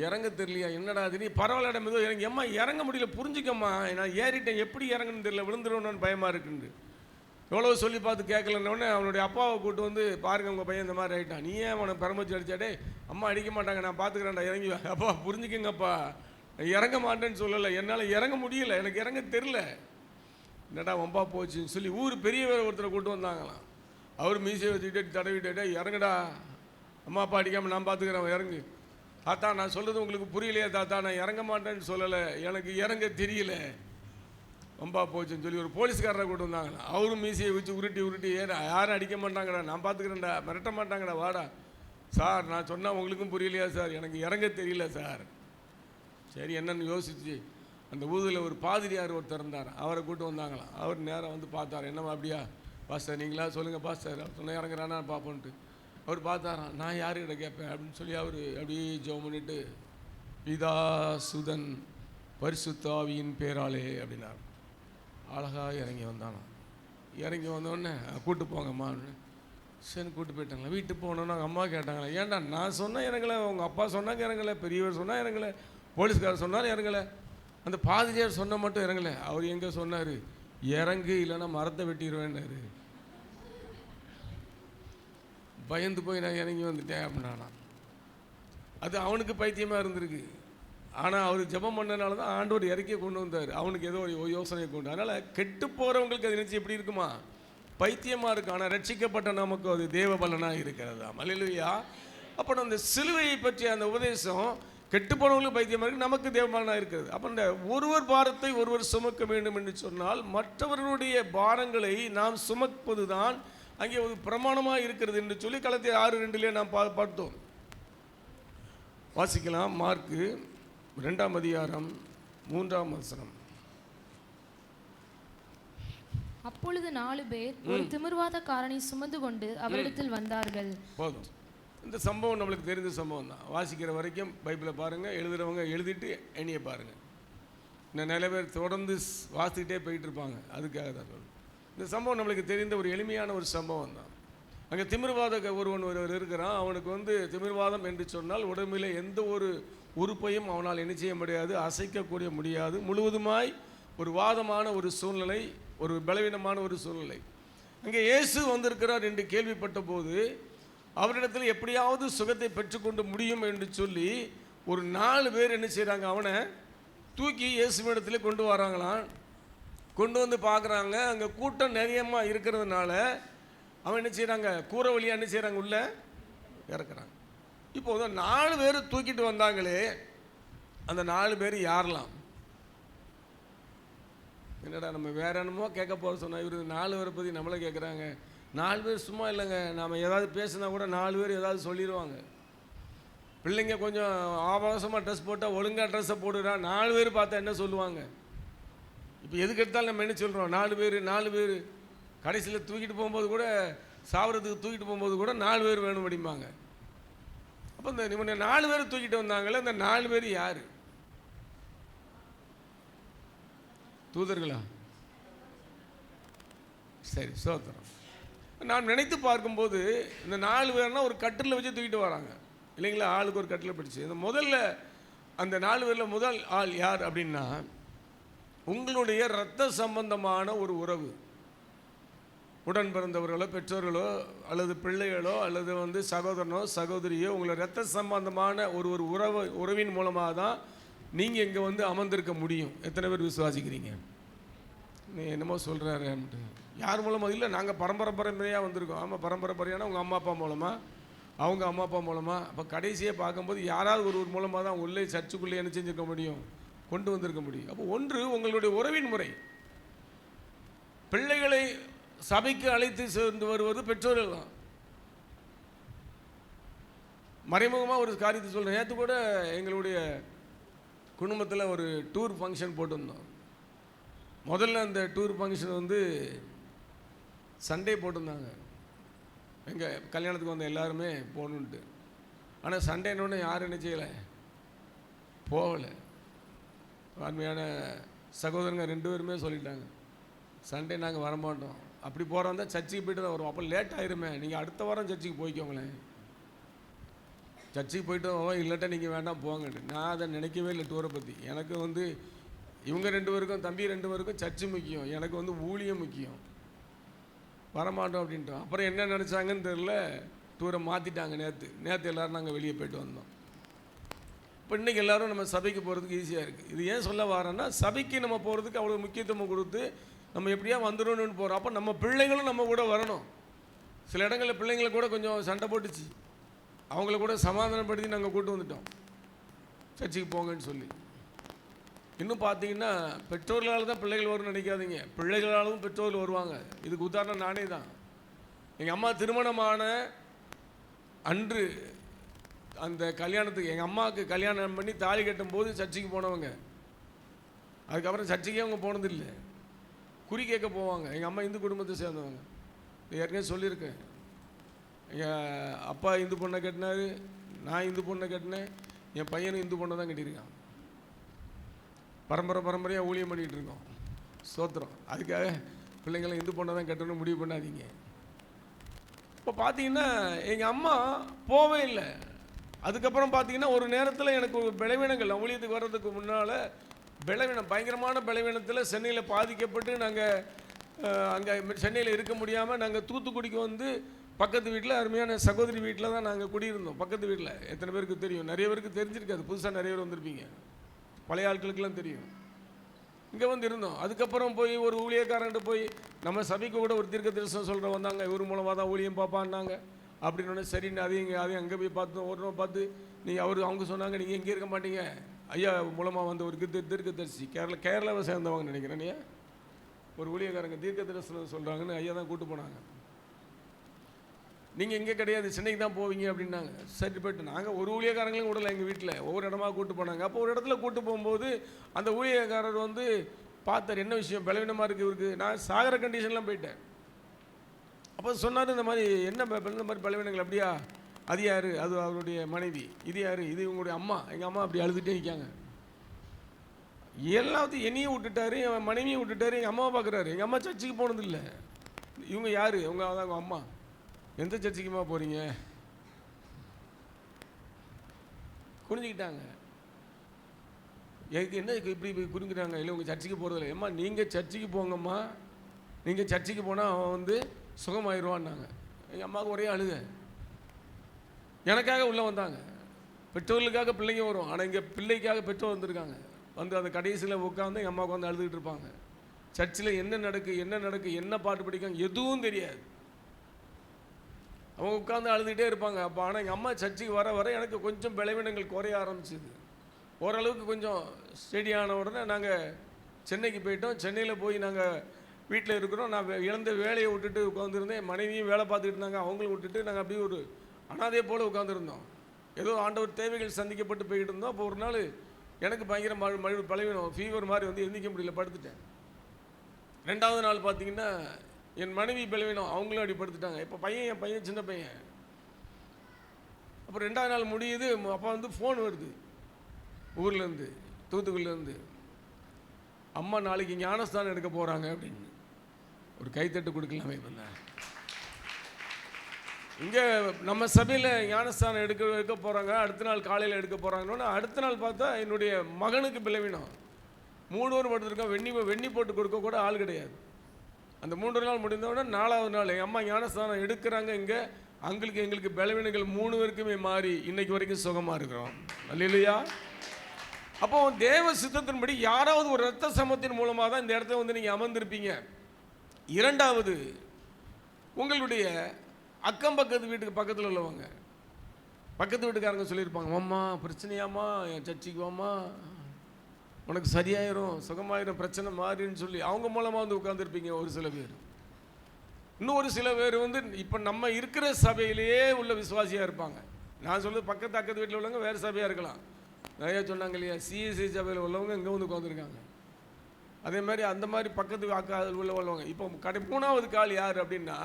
இறங்க தெரியலையா, என்னடா அது, நீ பரவாயில்ல மெதுவா இறங்கி. அம்மா இறங்க முடியல, புரிஞ்சுக்கம்மா, நான் ஏறிட்டேன், எப்படி இறங்குன்னு தெரியல, விழுந்துருவோன்னு பயமாக இருக்குன்னு. எவ்வளோ சொல்லி பார்த்து கேட்கலன்னொடனே அவனுடைய அப்பாவை கூப்பிட்டு வந்து, பாருங்க உங்கள் பையன் இந்த மாதிரி ஆகிட்டான், நீ ஏன் அவனை பரமச்சு அடிச்சாடே, அம்மா அடிக்க மாட்டாங்க, நான் பார்த்துக்கிறேன்டா, இறங்கி அப்பா புரிஞ்சுக்கங்கப்பா, இறங்க மாட்டேன்னு சொல்லலை, என்னால் இறங்க முடியல, எனக்கு இறங்க தெரில, என்னடா வம்பா போச்சுன்னு சொல்லி ஊர் பெரியவர் ஒருத்தரை கூப்பிட்டு வந்தாங்களாம். அவர் மீசையை வச்சுக்கிட்டே தடவிட்டே, இறங்குடா, அம்மா அப்பா அடிக்காமல் நான் பார்த்துக்கிறேன், இறங்கு. தாத்தா நான் சொல்கிறது உங்களுக்கு புரியலையா தாத்தா, நான் இறங்க மாட்டேன்னு சொல்லலை, எனக்கு இறங்க தெரியல, வம்பா போச்சுன்னு சொல்லி ஒரு போலீஸ்காரரை கூட்டு வந்தாங்களா. அவரும் மீசையை வச்சு உருட்டி யாரும் அடிக்க மாட்டாங்கடா, நான் பார்த்துக்கிறேன்டா, மிரட்ட மாட்டாங்கடா, வாடா. சார் நான் சொன்னால் உங்களுக்கும் புரியலையா சார், எனக்கு இறங்க தெரியல சார். சரி என்னன்னு யோசிச்சு அந்த ஊரில் ஒரு பாதிரியார் ஒருத்தர் இருந்தார், அவரை கூட்டு வந்தாங்களாம். அவர் நேராக வந்து பார்த்தார், என்னம்மா அப்படியா பாஸ்டர் நீங்களா சொல்லுங்கள் பாஸ்டர், அவர் சொன்னால் இறங்குறானா பார்ப்போன்ட்டு. அவர் பார்த்தாராம், நான் யாருக்கிட்ட கேட்பேன் அப்படின்னு சொல்லி அவர் அப்படியே ஜெபம் பண்ணிட்டு, பிதா சுதன் பரிசுத்த ஆவியின் பேராலே அப்படின்னார். அழகாக இறங்கி வந்தானா. இறங்கி வந்தோடனே கூட்டு போங்கம்மா. சரி கூப்பிட்டு போயிட்டாங்களா. வீட்டுக்கு போனோன்னு அவங்க அம்மா கேட்டாங்களா, ஏன்டா நான் சொன்னேன் இறங்கலை, உங்கள் அப்பா சொன்னாங்க இறங்கலை, பெரியவர் சொன்னால் இறங்கலை, போலீஸ்காரர் சொன்னாலும் இறங்கலை, அந்த பாதிரியார் சொன்ன மட்டும் இறங்கலை. அவர் எங்கே சொன்னார், இறங்கு இல்லைன்னா மரத்தை வெட்டிடுவேன்னாரு. பயந்து போய் நான் இறங்கி வந்துட்டேன் அப்படின்னா அது அவனுக்கு பைத்தியமாக இருந்திருக்கு. ஆனால் அவர் ஜெபம் பண்ணனால தான் ஆண்டவர் இறக்கிய கொண்டு வந்தார். அவனுக்கு ஏதோ ஒரு யோசனையை கொண்டு. அதனால் கெட்டு போகிறவங்களுக்கு அது நினச்சி எப்படி இருக்குமா, பைத்தியமாக இருக்கு. ஆனால் ரட்சிக்கப்பட்ட நமக்கு அது தேவ பலனாக இருக்கிறதா. அல்லேலூயா. அப்போ அந்த சிலுவையை பற்றிய அந்த உபதேசம் கெட்டு போனவங்களுக்கு பைத்தியமாக இருக்குது, நமக்கு தேவ பலனாக இருக்கிறது. அப்போ இந்த ஒருவர் பாரத்தை ஒருவர் சுமக்க வேண்டும் என்று சொன்னால் மற்றவர்களுடைய பாரங்களை நாம் சுமப்பது தான் அங்கே ஒரு பிரமாணமாக இருக்கிறது என்று சொல்லி கலத்தியர் 6:2 நாம் பார்த்தோம். வாசிக்கலாம். மார்க்கு 2ஆம் அதிகாரம் 3ஆம் வசனம். அப்பொழுது 4 பேர் ஒரு திமிர்வாதக்காரனை சுமந்து கொண்டு அவரிடத்தில் வந்தார்கள். போதும். இந்த சம்பவம் நம்மளுக்கு தெரிந்த சம்பவம் தான். வாசிக்கிற வரைக்கும் பைபிளை பாருங்கள், எழுதுகிறவங்க எழுதிட்டு எண்ணியை பாருங்கள். இன்னும் நிறைய பேர் தொடர்ந்து வாசிக்கிட்டே போயிட்டு இருப்பாங்க. அதுக்காக தான் சொல்லுங்கள். இந்த சம்பவம் நம்மளுக்கு தெரிந்த ஒரு எளிமையான ஒரு சம்பவம் தான். அங்கே திமிர்வாத ஒருவர் இருக்கிறான். அவனுக்கு திமிர்வாதம் என்று சொன்னால் உடம்பில் எந்த ஒரு உறுப்பையும் அவனால் என்ன செய்ய முடியாது, அசைக்கக்கூடிய முடியாது, முழுவதுமாய் ஒரு வாதமான ஒரு சூழ்நிலை, ஒரு பலவீனமான ஒரு சூழ்நிலை. அங்கே இயேசு வந்திருக்கிறார் என்று கேள்விப்பட்ட போது அவரிடத்தில் எப்படியாவது சுகத்தை பெற்றுக்கொண்டு முடியும் என்று சொல்லி ஒரு 4 பேர் என்ன செய்கிறாங்க, அவனை தூக்கி இயேசுவிடத்துல கொண்டு வராங்களாம். கொண்டு வந்து பார்க்குறாங்க. அங்கே கூட்டம் நிறையமாக இருக்கிறதுனால அவன் என்ன செய்கிறாங்க, கூரை வழியாக என்ன செய்கிறாங்க, உள்ள இறக்குறாங்க. இப்போது 4 பேர் தூக்கிட்டு வந்தாங்களே, அந்த 4 பேர் யாரெல்லாம்? என்னடா நம்ம வேற என்னமோ கேட்க போகிற சொன்னால் இவர் 4 பேரை பற்றி நம்மளை கேட்குறாங்க. 4 பேர் சும்மா இல்லைங்க, நாம் ஏதாவது பேசினா கூட 4 பேர் ஏதாவது சொல்லிடுவாங்க. பிள்ளைங்க கொஞ்சம் ஆபாசமாக ட்ரெஸ் போட்டால் ஒழுங்காக ட்ரெஸ்ஸை போடுறா, 4 பேர் பார்த்தா என்ன சொல்லுவாங்க? இப்போ எதுக்கு எடுத்தாலும் நம்ம என்ன சொல்கிறோம், 4 பேர். கடைசியில் தூக்கிட்டு போகும்போது கூட, சாவரத்துக்கு தூக்கிட்டு போகும்போது கூட 4 பேர் வேணும் அப்படிம்பாங்க. அப்போ இந்த இவங்க 4 பேர் தூக்கிட்டு வந்தாங்களே, இந்த 4 பேர் யார்? தூதர்களா? சரி, சோத்திரம். நான் நினைத்து பார்க்கும்போது இந்த 4 பேர்னா ஒரு கட்டில் வச்சு தூக்கிட்டு வராங்க இல்லைங்களா, ஆளுக்கு ஒரு கட்டில் பிடிச்சி. இந்த முதல்ல அந்த 4 பேரில் முதல் ஆள் யார் அப்படின்னா, உங்களுடைய இரத்த சம்பந்தமான ஒரு உறவு, உடன் பிறந்தவர்களோ பெற்றோர்களோ அல்லது பிள்ளைகளோ அல்லது சகோதரனோ சகோதரியோ, உங்களை இரத்த சம்பந்தமான ஒரு உறவின் மூலமாக தான் நீங்கள் இங்கே அமர்ந்திருக்க முடியும். எத்தனை பேர் விசுவாசிக்கிறீங்க? நீ என்னமோ சொல்கிறாரு. யார் மூலமாக? இல்லை, நாங்கள் பரம்பரையாக வந்திருக்கோம். ஆமாம், பரம்பரையான உங்கள் அம்மா அப்பா மூலமாக, அவங்க அம்மா அப்பா மூலமாக. அப்போ கடைசியாக பார்க்கும்போது யாராவது ஒரு மூலமாக தான் உள்ளே சர்ச்சுக்குள்ளே என்ன செஞ்சுருக்க முடியும், கொண்டு வந்திருக்க முடியும். அப்போ ஒன்று உங்களுடைய உறவின் முறை. பிள்ளைகளை சபைக்கு அழைத்து சேர்ந்து வருவது பெற்றோர்கள் தான். மறைமுகமாக ஒரு காரியத்தை சொல்கிறேன். நேற்று கூட எங்களுடைய குடும்பத்தில் ஒரு டூர் ஃபங்க்ஷன் போட்டிருந்தோம். முதல்ல அந்த டூர் ஃபங்க்ஷன் சண்டே போட்டிருந்தாங்க. எங்கள் கல்யாணத்துக்கு வந்த எல்லாருமே போகணுன்ட்டு. ஆனால் சண்டேன்னு யாரும் என்ன செய்யலை, போகலை. அருமையான சகோதரங்க 2 பேருமே சொல்லிட்டாங்க, சண்டே நாங்கள் வரமாட்டோம். அப்படி போகிறோம் தான் சர்ச்சுக்கு போய்ட்டு தான் வருவோம். அப்போ லேட் ஆயிருமே, நீங்கள் அடுத்த வாரம் சர்ச்சுக்கு போய்க்கோங்களேன். சர்ச்சுக்கு போய்ட்டு வரோம், இல்லாட்டா நீங்கள் வேண்டாம் போங்கன்னு. நான் அதை நினைக்கவே இல்லை டூரை பற்றி. எனக்கு இவங்க 2 பேருக்கும், தம்பி 2 பேருக்கும் சர்ச்சு முக்கியம், எனக்கு ஊழியம் முக்கியம். வரமாட்டோம் அப்படின்ட்டோம். அப்புறம் என்ன நினச்சாங்கன்னு தெரில, டூரை மாற்றிட்டாங்க. நேற்று எல்லோரும் நாங்கள் வெளியே போய்ட்டு வந்தோம். இப்போ இன்றைக்கி எல்லோரும் நம்ம சபைக்கு போகிறதுக்கு ஈஸியாக இருக்குது. இது ஏன் சொல்ல வரேன்னா, சபைக்கு நம்ம போகிறதுக்கு அவ்வளோ முக்கியத்துவம் கொடுத்து நம்ம எப்படியா வந்துடணும்னு போகிறோம். அப்போ நம்ம பிள்ளைங்களும் நம்ம கூட வரணும். சில இடங்களில் பிள்ளைங்களை கூட கொஞ்சம் சண்டை போட்டுச்சு, அவங்கள கூட சமாதானப்படுத்தி நாங்கள் கூட்டு வந்துட்டோம் சர்ச்சுக்கு போங்கன்னு சொல்லி. இன்னும் பார்த்தீங்கன்னா பெற்றோர்களால் தான் பிள்ளைகள் வரும்னு நினைக்காதீங்க, பிள்ளைகளாலும் பெற்றோர்கள் வருவாங்க. இதுக்கு உதாரணம் நானே தான். எங்கள் அம்மா திருமணமான அன்று அந்த கல்யாணத்துக்கு, எங்கள் அம்மாவுக்கு கல்யாணம் பண்ணி தாலி கட்டும்போது சர்ச்சுக்கு போனவங்க, அதுக்கப்புறம் சர்ச்சுக்கே அவங்க போனதில்லை. குறி கேட்க போவாங்க. எங்கள் அம்மா இந்து குடும்பத்தை சேர்ந்தவங்க. ஏற்கனவே சொல்லியிருக்கேன், எங்கள் அப்பா இந்து பொண்ணை கட்டினார், நான் இந்து பொண்ணை கட்டினேன், என் பையனும் இந்து பொண்ணை தான் கட்டியிருக்கான். பரம்பரையாக ஊழியம் பண்ணிகிட்டு இருக்கோம். ஸ்தோத்திரம். அதுக்காக பிள்ளைங்களை இந்து பொண்ணை தான் கட்டணும்னு முடிவு பண்ணாதீங்க. இப்போ பார்த்தீங்கன்னா எங்கள் அம்மா போவே இல்லை. அதுக்கப்புறம் பார்த்தீங்கன்னா ஒரு நேரத்தில் எனக்கு ஒரு பலவீனங்கள், ஊழியத்துக்கு வர்றதுக்கு முன்னால் பலவீனம், பயங்கரமான பலவீனத்தில் சென்னையில் பாதிக்கப்பட்டு நாங்கள் அங்கே சென்னையில் இருக்க முடியாமல் நாங்கள் தூத்துக்குடிக்கு வந்து பக்கத்து வீட்டில் அருமையான சகோதரி வீட்டில் தான் நாங்கள் குடியிருந்தோம். பக்கத்து வீட்டில் எத்தனை பேருக்கு தெரியும்? நிறைய பேருக்கு தெரிஞ்சிருக்காது, புதுசாக நிறைய பேர் வந்திருப்பீங்க, பழைய ஆட்களுக்கெல்லாம் தெரியும். இங்கே வந்து இருந்தோம். அதுக்கப்புறம் போய் ஒரு ஊழியக்காரன்ட்டு போய் நம்ம சபைக்கு கூட ஒரு தீர்க்க தரிசனம் சொல்கிற வந்தாங்க, இவர் மூலமாக தான் ஊழியம் பார்ப்பான்னாங்க. அப்படின்னு சரின்னு அதையும் அங்கே போய் பார்த்தோம். ஒரு நாள் பார்த்து நீங்கள் அவங்க சொன்னாங்க, நீங்கள் இங்கே இருக்க மாட்டீங்க, ஐயா மூலமாக வந்து ஒரு தீர்க்க தரிசி கேரளாவை சேர்ந்தவங்க நினைக்கிறேன், நீ ஒரு ஊழியக்காரங்க தீர்க்க தரிசனம் சொல்கிறாங்கன்னு ஐயா தான் கூப்பிட்டு போனாங்க. நீங்கள் இங்கே கிடையாது, சென்னைக்கு தான் போவீங்க அப்படின்னாங்க. சரி போய்ட்டு நாங்கள் ஒரு ஊழியக்காரங்களையும் விடலை, எங்கள் வீட்டில் ஒவ்வொரு இடமா கூப்பிட்டு போனாங்க. அப்போ ஒரு இடத்துல கூப்பிட்டு போகும்போது அந்த ஊழியக்காரர் வந்து பார்த்தார், என்ன விஷயம் பலவீனமாக இருக்குது இவருக்கு. நான் சாகர கண்டிஷன்லாம் போயிட்டேன். அப்போ சொன்னார், இந்த மாதிரி என்ன இந்த மாதிரி பலவீனங்கள். அப்படியா? அது யார்? அது அவருடைய மனைவி. இது யார்? இது இவங்களுடைய அம்மா. எங்கள் அம்மா அப்படி அழுதுகிட்டே நிற்காங்க. எல்லாத்தையும் என்னையும் விட்டுட்டாரு, என் மனைவியும் விட்டுட்டாரு, எங்கள் அம்மாவை பார்க்குறாரு. எங்கள் அம்மா சர்ச்சுக்கு போனதில்லை. இவங்க யார்? அவங்க அம்மா. எந்த சர்ச்சுக்குமா போகிறீங்க? குறிஞ்சிக்கிட்டாங்க. எனக்கு என்ன இப்படி குறிஞ்சிக்கிறாங்க? இல்லை உங்கள் சர்ச்சுக்கு போகிறதில்ல. ஏம்மா நீங்கள் சர்ச்சுக்கு போங்கம்மா, நீங்கள் சர்ச்சுக்கு போனால் அவன் வந்து சுகமாயிருவான்னாங்க. எங்கள் அம்மாவுக்கு ஒரே அழுக. எனக்காக உள்ளே வந்தாங்க. பெற்றோர்களுக்காக பிள்ளைங்க வரும், ஆனால் இங்கே பிள்ளைக்காக பெற்றோர் வந்திருக்காங்க. வந்து அந்த கடைசியில் உட்காந்து எங்கள் அம்மாவுக்கு வந்து அழுதுகிட்டு இருப்பாங்க. சர்ச்சில் என்ன நடக்கு, என்ன பாட்டு படிக்காங்க எதுவும் தெரியாது. அவங்க உட்காந்து அழுதுகிட்டே இருப்பாங்க. அப்போ ஆனால் எங்கள் அம்மா சர்ச்சுக்கு வர எனக்கு கொஞ்சம் பலவீனங்கள் குறைய ஆரம்பிச்சிது. ஓரளவுக்கு கொஞ்சம் ஸ்டெடியான உடனே நாங்கள் சென்னைக்கு போயிட்டோம். சென்னையில் போய் நாங்கள் வீட்டில் இருக்கிறோம். நான் இழந்த வேலையை விட்டுட்டு உட்காந்துருந்தேன். மனைவியும் வேலை பார்த்துக்கிட்டு இருந்தாங்க, அவங்களும் விட்டுட்டு நாங்கள் அப்படியே ஒரு அனாதையை போல் உட்காந்துருந்தோம். ஏதோ ஆண்டவர் தேவைகள் சந்திக்கப்பட்டு போய்கிட்டு இருந்தோம். அப்போ ஒரு நாள் எனக்கு பயங்கர பலவீனம், ஃபீவர் மாதிரி வந்து எந்திரிக்க முடியல, படுத்துட்டேன். 2வது நாள் பார்த்தீங்கன்னா என் மனைவி பலவீனம், அவங்களும் அப்படி படுத்துட்டாங்க. இப்போ என் பையன் சின்ன பையன். அப்புறம் 2வது நாள் முடியுது. அப்போ வந்து ஃபோன் வருது ஊர்லேருந்து, தூத்துக்குடியிலேருந்து, அம்மா நாளைக்கு ஞானஸ்தானம் எடுக்க போகிறாங்க அப்படின்னு. ஒரு கைத்தட்டு கொடுக்கலாமே. இங்கே நம்ம சபையில் ஞானஸ்தானம் எடுக்க போகிறாங்க, அடுத்த நாள் காலையில் எடுக்க போகிறாங்கன்னு. அடுத்த நாள் பார்த்தா என்னுடைய மகனுக்கு பலவீனம், 3 பேர் படுத்துருக்கோம். வெண்ணி போட்டு கொடுக்க கூட ஆள் கிடையாது. அந்த 3 நாள் முடிந்தவுடனே 4வது நாள் எங்கள் அம்மா ஞானஸ்தானம் எடுக்கிறாங்க. இங்கே எங்களுக்கு பலவீனங்கள் 3 பேருக்குமே மாறி இன்னைக்கு வரைக்கும் சுகமாக இருக்கிறோம். அல்லேலூயா. அப்போ தேவ சித்தத்தின்படி யாராவது ஒரு இரத்த சமத்தின் மூலமாக தான் இந்த இடத்துல வந்து நீங்கள் அமர்ந்திருப்பீங்க. 2வது, உங்களுடைய அக்கம் பக்கத்து வீட்டுக்கு பக்கத்தில் உள்ளவங்க, பக்கத்து வீட்டுக்காரங்க சொல்லியிருப்பாங்க, அம்மா பிரச்சனையாம்மா, என் சர்ச்சைக்கு வாம்மா, உனக்கு சரியாயிரும், சுகமாயிரும், பிரச்சனை மாறின்னு சொல்லி அவங்க மூலமாக வந்து உட்காந்துருப்பீங்க ஒரு சில பேர். இன்னும் ஒரு சில பேர் வந்து இப்போ நம்ம இருக்கிற சபையிலேயே உள்ள விசுவாசியாக இருப்பாங்க. நான் சொல்லுறது பக்கத்து வீட்டில் உள்ளவங்க வேறு சபையாக இருக்கலாம். நிறையா சொன்னாங்க இல்லையா, சிஎஸ்சி சபையில் உள்ளவங்க இங்கே வந்து உட்காந்துருக்காங்க. அதே மாதிரி அந்த மாதிரி பக்கத்து உள்ளவங்க. இப்போ 3வது கால் யார் அப்படின்னா,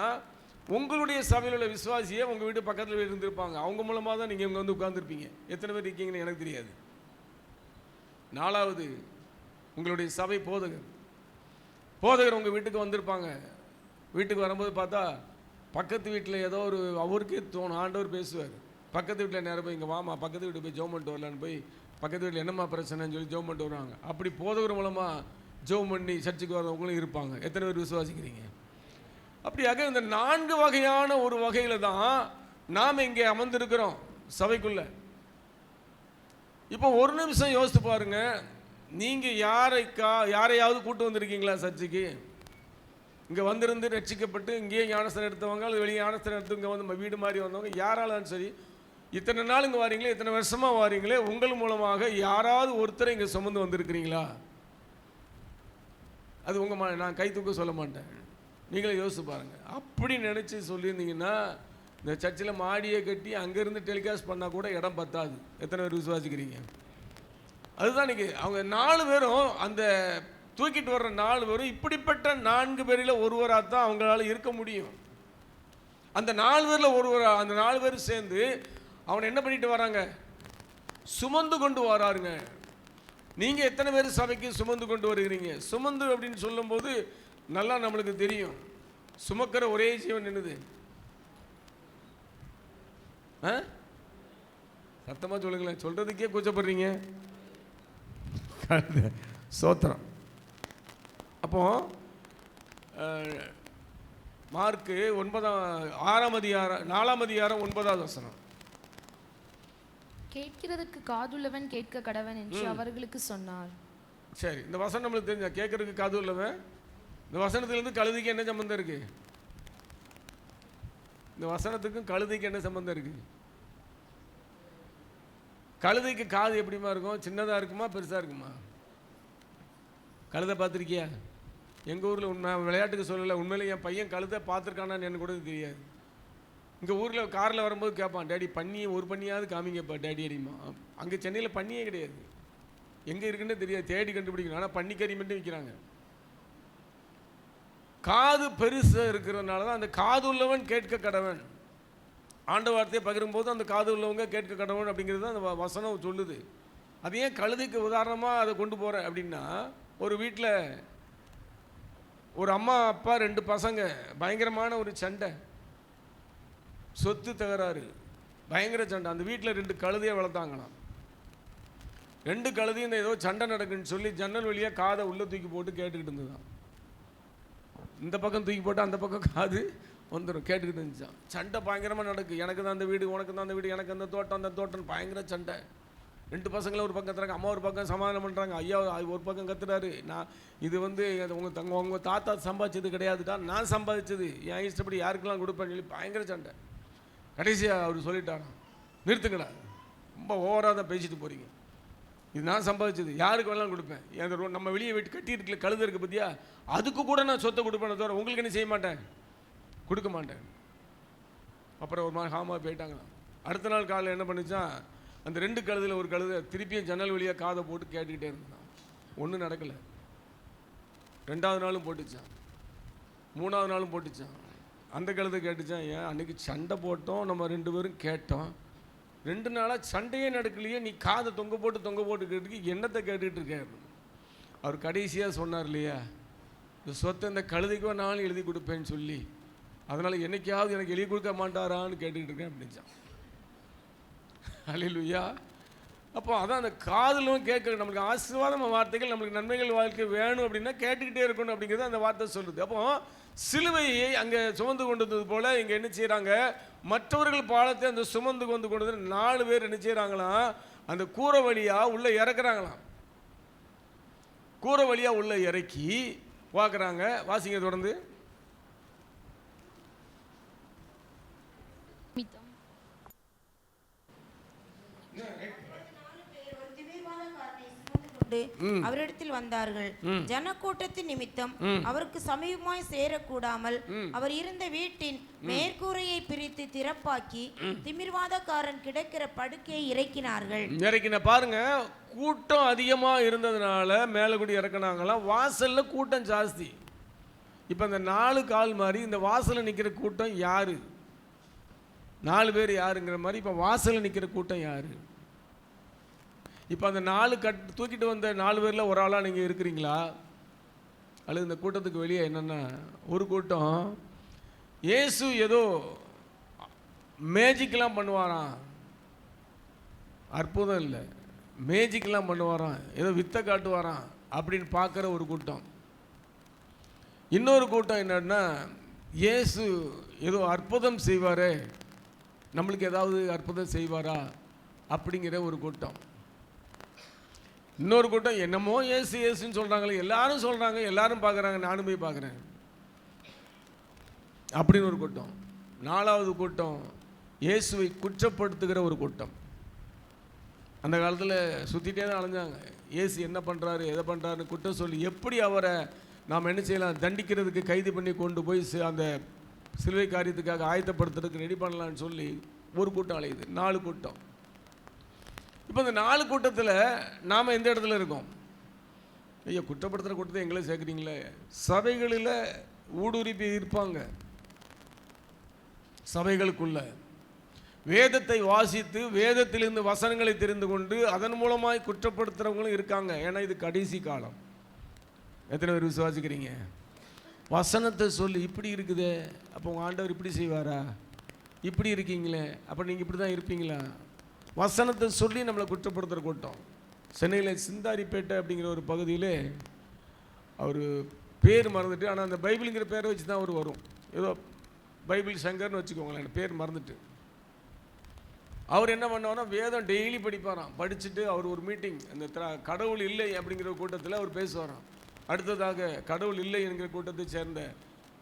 உங்களுடைய சபையில் உள்ள விசுவாசியை உங்கள் வீட்டு பக்கத்தில் இருந்திருப்பாங்க. அவங்க மூலமாக தான் நீங்கள் இங்கே வந்து உட்காந்துருப்பீங்க. எத்தனை பேர் இருக்கீங்கன்னு எனக்கு தெரியாது. 4வது, உங்களுடைய சபை போதகர் உங்கள் வீட்டுக்கு வந்திருப்பாங்க. வீட்டுக்கு வரும்போது பார்த்தா பக்கத்து வீட்டில் ஏதோ ஒரு அவருக்கே தோணும், ஆண்டவர் பேசுவார். பக்கத்து வீட்டில் நேரம் போய் இங்கே வாமா, பக்கத்து வீட்டுக்கு போய் ஜெபம் பண்ணிட்டு வரலான்னு போய் பக்கத்து வீட்டில் என்னம்மா பிரச்சனைன்னு சொல்லி ஜெபம் பண்ணிட்டு வருவாங்க. அப்படி போதகர் மூலமாக ஜெபம் பண்ணி சர்ச்சுக்கு வரவங்களும் இருப்பாங்க. எத்தனை பேர் விசுவாசிக்கிறீங்க? அப்படியாக இந்த 4 வகையான ஒரு வகையில் தான் நாம் இங்கே அமர்ந்திருக்கிறோம் சபைக்குள்ள. இப்போ ஒரு நிமிஷம் யோசித்து பாருங்க, நீங்கள் யாரையாவது கூட்டு வந்திருக்கீங்களா சர்ச்சுக்கு? இங்கே வந்திருந்து ரட்சிக்கப்பட்டு இங்கேயே ஞானஸ்தானம் எடுத்தவங்க, அது வெளியே ஞானஸ்தானம் எடுத்து இங்கே வந்து வீடு மாதிரி வந்தவங்க யாராலும் சரி, இத்தனை நாள் இங்கே வாரீங்களே, இத்தனை வருஷமாக வாரீங்களே, உங்கள் மூலமாக யாராவது ஒருத்தரை இங்கே சுமந்து வந்திருக்கிறீங்களா? அது உங்கள் நான் கை தூக்க சொல்ல மாட்டேன், நீங்களே யோசிச்சு பாருங்கள். அப்படி நினச்சி சொல்லியிருந்தீங்கன்னா இந்த சர்ச்சில் மாடியை கட்டி அங்கேருந்து டெலிகாஸ்ட் பண்ணால் கூட இடம் பத்தாது. எத்தனை பேர் விசுவாசிக்கிறீங்க? அதுதான் இன்றைக்கி அவங்க 4 பேரும், அந்த தூக்கிட்டு வர்ற 4 பேரும் இப்படிப்பட்ட 4 பேரில் ஒருவராக தான் அவங்களால இருக்க முடியும். அந்த 4 பேரில் ஒருவராக, அந்த 4 பேர் சேர்ந்து அவனை என்ன பண்ணிட்டு வராங்க? சுமந்து கொண்டு வராருங்க. நீங்கள் எத்தனை பேர் சபைக்கு சுமந்து கொண்டு வருகிறீங்க? சுமந்து அப்படின்னு சொல்லும்போது நல்லா நம்மளுக்கு தெரியும், சுமக்கிற ஒரே ஜீவன் என்னது? சத்தமாக சொல்லுங்களேன், சொல்கிறதுக்கே கூச்சப்படுறீங்க. சோத்திரம். அப்போ மார்க்கு 6ஆம் அதிகாரம் 4ஆம் அதிகாரம் 9வது வசனம். கேட்கிறதுக்கு காதுள்ளவன் கேட்க கடவன் என்று அவர்களுக்கு சொன்னார். சரி, இந்த வசனம் நம்மளுக்கு தெரிஞ்சா, கேட்கறதுக்கு காது உள்ளவன். இந்த வசனத்துலேருந்து கழுதைக்கு என்ன சம்பந்தம் இருக்கு? இந்த வசனத்துக்கும் கழுதைக்கு என்ன சம்பந்தம் இருக்கு? கழுதைக்கு காது எப்படிமா இருக்கும்? சின்னதாக இருக்குமா பெருசாக இருக்குமா? கழுதை பார்த்துருக்கியா? எங்கள் ஊரில் உண்மை விளையாட்டுக்கு சொல்லலை, உண்மையிலே என் பையன் கழுதை பார்த்துருக்கானான்னு எனக்கு கூட தெரியாது. இங்கே ஊரில் காரில் வரும்போது கேட்பான், டேடி பன்னியை ஒரு பன்னியாவது காமிங்கப்பா டேடி அடிமா. அங்கே சென்னையில் பன்னியே கிடையாது, எங்கே இருக்குன்னே தெரியாது, தேடி கண்டுபிடிக்கணும். ஆனால் பன்னிக்கறி மட்டும் விற்கிறாங்க. காது பெருசாக இருக்கிறதுனால தான் அந்த காது உள்ளவன் கேட்க கடவன். ஆண்ட வார்த்தையை பகிரும்போது அந்த காது உள்ளவங்க கேட்க கடவன் அப்படிங்கிறது தான் அந்த வசனம் சொல்லுது. அது ஏன் கழுதைக்கு உதாரணமாக அதை கொண்டு போகிறேன் அப்படின்னா, ஒரு வீட்டில் ஒரு அம்மா அப்பா 2 பசங்க, பயங்கரமான ஒரு சண்டை, சொத்து தகராறு, பயங்கர சண்டை. அந்த வீட்டில் 2 கழுதையை வளர்த்தாங்களாம். 2 கழுதையும் இந்த ஏதோ சண்டை நடக்குன்னு சொல்லி ஜன்னல் வழியாக காதை உள்ளே தூக்கி போட்டு கேட்டுக்கிட்டு இருந்ததுதான். இந்த பக்கம் தூக்கி போட்டு அந்த பக்கம் காது வந்துடும், கேட்டுக்கிட்டு இருந்துச்சான். சண்டை பயங்கரமாக நடக்கு. எனக்கு தான் அந்த வீடு, உனக்கு தான் அந்த வீடு, எனக்கு அந்த தோட்டம் பயங்கர சண்டை. 2 பசங்களும் ஒரு பக்கம் கத்துறாங்க, அம்மா ஒரு பக்கம் சமாதானம் பண்ணுறாங்க. ஐயா ஒரு பக்கம் கத்துறாரு, நான் இது உங்கள் தாத்தா சம்பாதிச்சது கிடையாதுடா, நான் சம்பாதிச்சது, என் இஷ்டப்படி யாருக்கெல்லாம் கொடுப்பேன்னு சொல்லி பயங்கர சண்டை. கடைசியாக அவர் சொல்லிட்டாராம், நிறுத்துங்கடா, ரொம்ப ஓவராக தான் பேசிட்டு போகிறீங்க, இது நான் சம்பாதிச்சது, யாருக்கு வேணாலும் கொடுப்பேன். என் நம்ம வெளியே வீட்டு கட்டி இருக்கல கழுது இருக்குது பற்றியா, அதுக்கு கூட நான் சொத்தை கொடுப்பேன், தவிர உங்களுக்கு என்ன செய்ய மாட்டேன், கொடுக்க மாட்டேன். அப்புறம் ஒரு மாதிரி ஹாமாக போயிட்டாங்களாம். அடுத்த நாள் காலையில் என்ன பண்ணிச்சான், அந்த 2 கழுதில் ஒரு கழுதை திருப்பியும் ஜன்னல் வழியாக காதை போட்டு கேட்டுக்கிட்டே இருந்தான். ஒன்றும் நடக்கலை. 2வது நாளும் போட்டுச்சான், 3வது நாளும் போட்டுச்சான். அந்த கழுதை கேட்டுச்சான், ஏன் அன்றைக்கி சண்டை போட்டோம், நம்ம 2 பேரும் கேட்டோம், 2 நாளாக சண்டையே நடக்கலையே, நீ காதை தொங்க போட்டு கேட்டுக்கு என்னத்தை கேட்டுக்கிட்டு இருக்க. அவர் கடைசியாக சொன்னார் இல்லையா, இந்த சொத்தை இந்த கழுதைக்கோ நானும் எழுதி கொடுப்பேன்னு சொல்லி, அதனால் என்னைக்காவது எனக்கு எழுதி கொடுக்க மாட்டாரான்னு கேட்டுக்கிட்டு இருக்கேன் அப்படின்ச்சான். அல்லேலூயா. அப்போ அதான் அந்த காதிலும் கேட்க, நம்மளுக்கு ஆசீர்வாதமான வார்த்தைகள், நம்மளுக்கு நன்மைகள் வாழ்க்கை வேணும் அப்படின்னா கேட்டுக்கிட்டே இருக்கணும் அப்படிங்கிறது அந்த வார்த்தை சொல்லுது. அப்போ சிலுவையை அங்கே சுமந்து கொண்டு வந்தது போல் இங்கே என்ன செய்கிறாங்க, மற்றவர்கள் பாலத்தை அந்த சுமந்து கொண்டு 4 பேர் என்ன செய்கிறாங்களாம், அந்த கூரை வழியாக உள்ளே இறக்குறாங்களாம். கூரை வழியாக உள்ளே இறக்கி பார்க்குறாங்க. வாசிங்க தொடர்ந்து. அவரிடத்தில் வந்தார்கள். ஜனக்கூட்டத்தின் நிமித்தம் அவருக்கு சமீபமாய் சேரக்கூடாமல் அவர் இருந்த வீட்டின் மேற்கூரையை பிரித்து திறப்பாக்கி திமிர்வாதக்காரன் கிடக்கிற படுக்கையை இறக்கினார்கள். பாருங்க, கூட்டம் அதிகமா இருந்ததுனால மேல கூடி இறக்குனாங்களாம். வாசல்ல கூட்டம் ஜாஸ்தி. இப்ப இந்த 4 கால் மாதிரி இந்த வாசல்ல நிக்கிற கூட்டம் யாரு? 4 பேர் யாருங்கிற மாதிரி இப்ப வாசல்ல நிக்கிற கூட்டம் யாரு? இப்போ அந்த 4 தூக்கிட்டு வந்த 4 பேரில் ஒரு ஆளாக நீங்கள் இருக்கிறீங்களா? அல்லது இந்த கூட்டத்துக்கு வெளியே என்னென்னா ஒரு கூட்டம், இயேசு ஏதோ மேஜிக்கெலாம் பண்ணுவாராம், அற்புதம் இல்லை, மேஜிக்கெலாம் பண்ணுவாராம், ஏதோ வித்தை காட்டுவாராம் அப்படின்னு பார்க்குற ஒரு கூட்டம். இன்னொரு கூட்டம் என்னன்னா, இயேசு ஏதோ அற்புதம் செய்வாரே, நம்மளுக்கு ஏதாவது அற்புதம் செய்வாரா அப்படிங்கிற ஒரு கூட்டம். இன்னொரு கூட்டம், என்னமோ இயேசுன்னு சொல்கிறாங்களே, எல்லாரும் சொல்கிறாங்க, எல்லாரும் பார்க்குறாங்க, நானும் போய் பார்க்குறேன் அப்படின்னு ஒரு கூட்டம். 4வது கூட்டம், இயேசுவை குற்றப்படுத்துகிற ஒரு கூட்டம். அந்த காலத்தில் சுற்றிட்டே தான் அலைஞ்சாங்க, இயேசு என்ன பண்ணுறாரு எதை பண்ணுறாருன்னு குற்றம் சொல்லி எப்படி அவரை நாம் என்ன செய்யலாம், தண்டிக்கிறதுக்கு கைது பண்ணி கொண்டு போய் அந்த சிலுவை காரியத்துக்காக ஆயத்தப்படுத்துறதுக்கு ரெடி பண்ணலான்னு சொல்லி ஒரு கூட்டம் அலையுது. 4 கூட்டம். இப்போ இந்த 4 கூட்டத்தில் நாம் எந்த இடத்துல இருக்கோம்? ஐயா, குற்றப்படுத்துகிற கூட்டத்தை எங்களே சேர்க்குறீங்களே. சபைகளில் ஊடுருப்பி இருப்பாங்க, சபைகளுக்குள்ள வேதத்தை வாசித்து வேதத்திலிருந்து வசனங்களை தெரிந்து கொண்டு அதன் மூலமாய் குற்றப்படுத்துகிறவங்களும் இருக்காங்க. ஏன்னா இது கடைசி காலம். எத்தனை பேர் விசுவாசிக்கிறீங்க? வசனத்தை சொல்லி இப்படி இருக்குதே, அப்போ உங்கள் ஆண்டவர் இப்படி செய்வாரா, இப்படி இருக்கீங்களே, அப்போ நீங்கள் இப்படி தான் இருப்பீங்களா? வசனத்தை சொல்லி நம்மளை குற்றப்படுத்துகிற கூட்டம். சென்னையில் சிந்தாரிப்பேட்டை அப்படிங்கிற ஒரு பகுதியிலே அவர் பேர் மறந்துட்டு, ஆனால் அந்த பைபிளுங்கிற பேரை வச்சு தான் அவர் வரும். ஏதோ பைபிள் சங்கர்னு வச்சுக்கோங்களேன், பேர் மறந்துட்டு. அவர் என்ன பண்ணுவார்னா வேதம் டெய்லி படிப்பாராம். படிச்சுட்டு அவர் ஒரு மீட்டிங், அந்த கடவுள் இல்லை அப்படிங்கிற கூட்டத்தில் அவர் பேசுவாராம். அடுத்ததாக கடவுள் இல்லை என்கிற கூட்டத்தை சேர்ந்த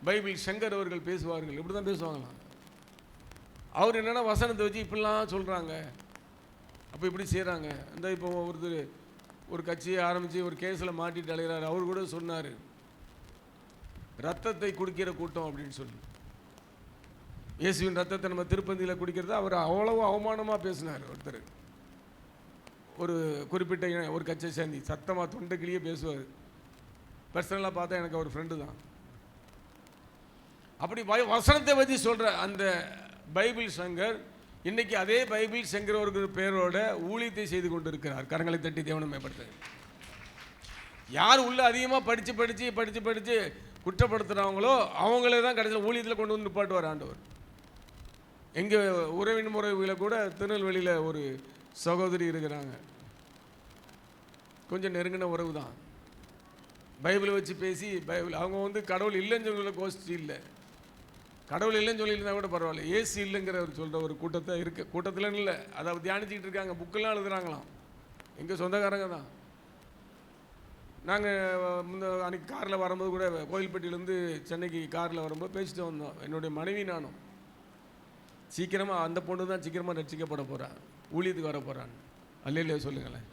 பைபிள் சங்கர் அவர்கள் பேசுவார்கள். இப்படி தான் பேசுவாங்களாம். அவர் என்னென்னா வசனத்தை வச்சு இப்படிலாம் சொல்கிறாங்க, அப்போ இப்படி செய்கிறாங்க. இந்த இப்போ ஒரு கட்சியை ஆரம்பித்து ஒரு கேஸில் மாட்டிட்டு அலைகிறார். அவர் கூட சொன்னார், ரத்தத்தை குடிக்கிற கூட்டம் அப்படின்னு சொல்லி. இயேசுவின் ரத்தத்தை நம்ம திருப்பந்தியில் குடிக்கிறது அவர் அவ்வளவு அவமானமாக பேசினார். ஒருத்தர் ஒரு குறிப்பிட்ட ஒரு கட்சியை சேர்ந்து சத்தமாக தொண்டைக்கிளியே பேசுவார். பர்சனலாக பார்த்தா எனக்கு அவர் ஃப்ரெண்டு தான். அப்படி வசனத்தை பற்றி சொல்கிற அந்த பைபிள் சங்கர் இன்னைக்கு அதே பைபிள் சங்கர் ஒரு பேரோட ஊழியத்தை செய்து கொண்டு இருக்கிறார். கரங்களை தட்டி தேவனை மேம்படுத்த. யார் உள்ள அதிகமாக படித்து குற்றப்படுத்துகிறாங்களோ அவங்களே தான் கடைசியில் ஊழியத்தில் கொண்டு வந்து நிப்பாட்டுவார் ஆண்டவர். எங்கள் உறவின் முறைகளை கூட திருநெல்வேலியில் ஒரு சகோதரி இருக்கிறாங்க. கொஞ்சம் நெருங்கின உறவு தான். பைபிளை வச்சு பேசி அவங்க கடவுள் இல்லைன்னு சொல்ல கோஷ்டி இல்லை. கடவுள் இல்லைன்னு சொல்லியிருந்தா கூட பரவாயில்ல, ஏசு இல்லைங்கிற சொல்கிற ஒரு கூட்டத்தில் இல்லை. அதை தியானிச்சுக்கிட்டு இருக்காங்க, புக்கெல்லாம் எழுதுகிறாங்களாம். எங்கள் சொந்தக்காரங்க தான். நாங்கள் அன்றைக்கி காரில் வரும்போது கூட கோயில்பட்டியிலேருந்து சென்னைக்கு காரில் வரும்போது பேசிட்டு வந்தோம். என்னுடைய மனைவி நானும் சீக்கிரமாக அந்த பொண்ணு தான் சீக்கிரமாக ரட்சிக்கப்பட போகிறான், ஊழியத்துக்கு வர போகிறான். அல்லையிலே சொல்லுங்களேன்.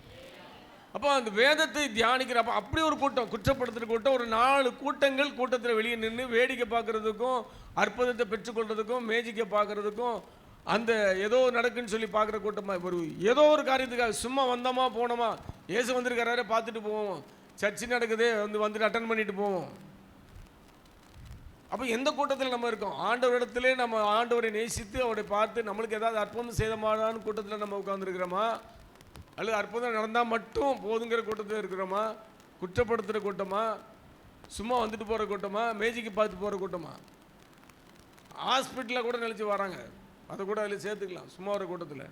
அப்போ அந்த வேதத்தை தியானிக்கிறப்ப அப்படி ஒரு கூட்டம், குற்றப்படுத்துகிற கூட்டம், ஒரு 4 கூட்டங்கள் கூட்டத்தில் வெளியே நின்று வேடிக்கை பார்க்குறதுக்கும் அற்புதத்தை பெற்றுக்கொள்றதுக்கும் மேஜிக்கை பார்க்குறதுக்கும் அந்த ஏதோ நடக்குன்னு சொல்லி பார்க்குற கூட்டமாக ஒரு ஏதோ ஒரு காரியத்துக்காக சும்மா வந்தோமா போனோமா, ஏசு வந்திருக்காரே பார்த்துட்டு போவோம், சர்ச்சு நடக்குதே வந்துட்டு அட்டன் பண்ணிட்டு போவோம். அப்போ எந்த கூட்டத்தில் நம்ம இருக்கோம்? ஆண்டவரிடத்திலே நம்ம ஆண்டவரை நேசித்து அவரை பார்த்து நம்மளுக்கு ஏதாவது அற்புதம் செய்தமானான்னு கூட்டத்தில் நம்ம உட்காந்துருக்கிறோமா, அல்லது அற்புதம் நடந்தால் மட்டும் போதுங்கிற கூட்டத்தில் இருக்கிறோமா, குற்றப்படுத்துகிற கூட்டமா, சும்மா வந்துட்டு போகிற கூட்டமா, மேஜிக்கு பார்த்து போகிற கூட்டமா? ஹாஸ்பிட்டலில் கூட நினச்சி வராங்க, அதை கூட அதில் சேர்த்துக்கலாம். சும்மா ஒரு கூட்டத்தில்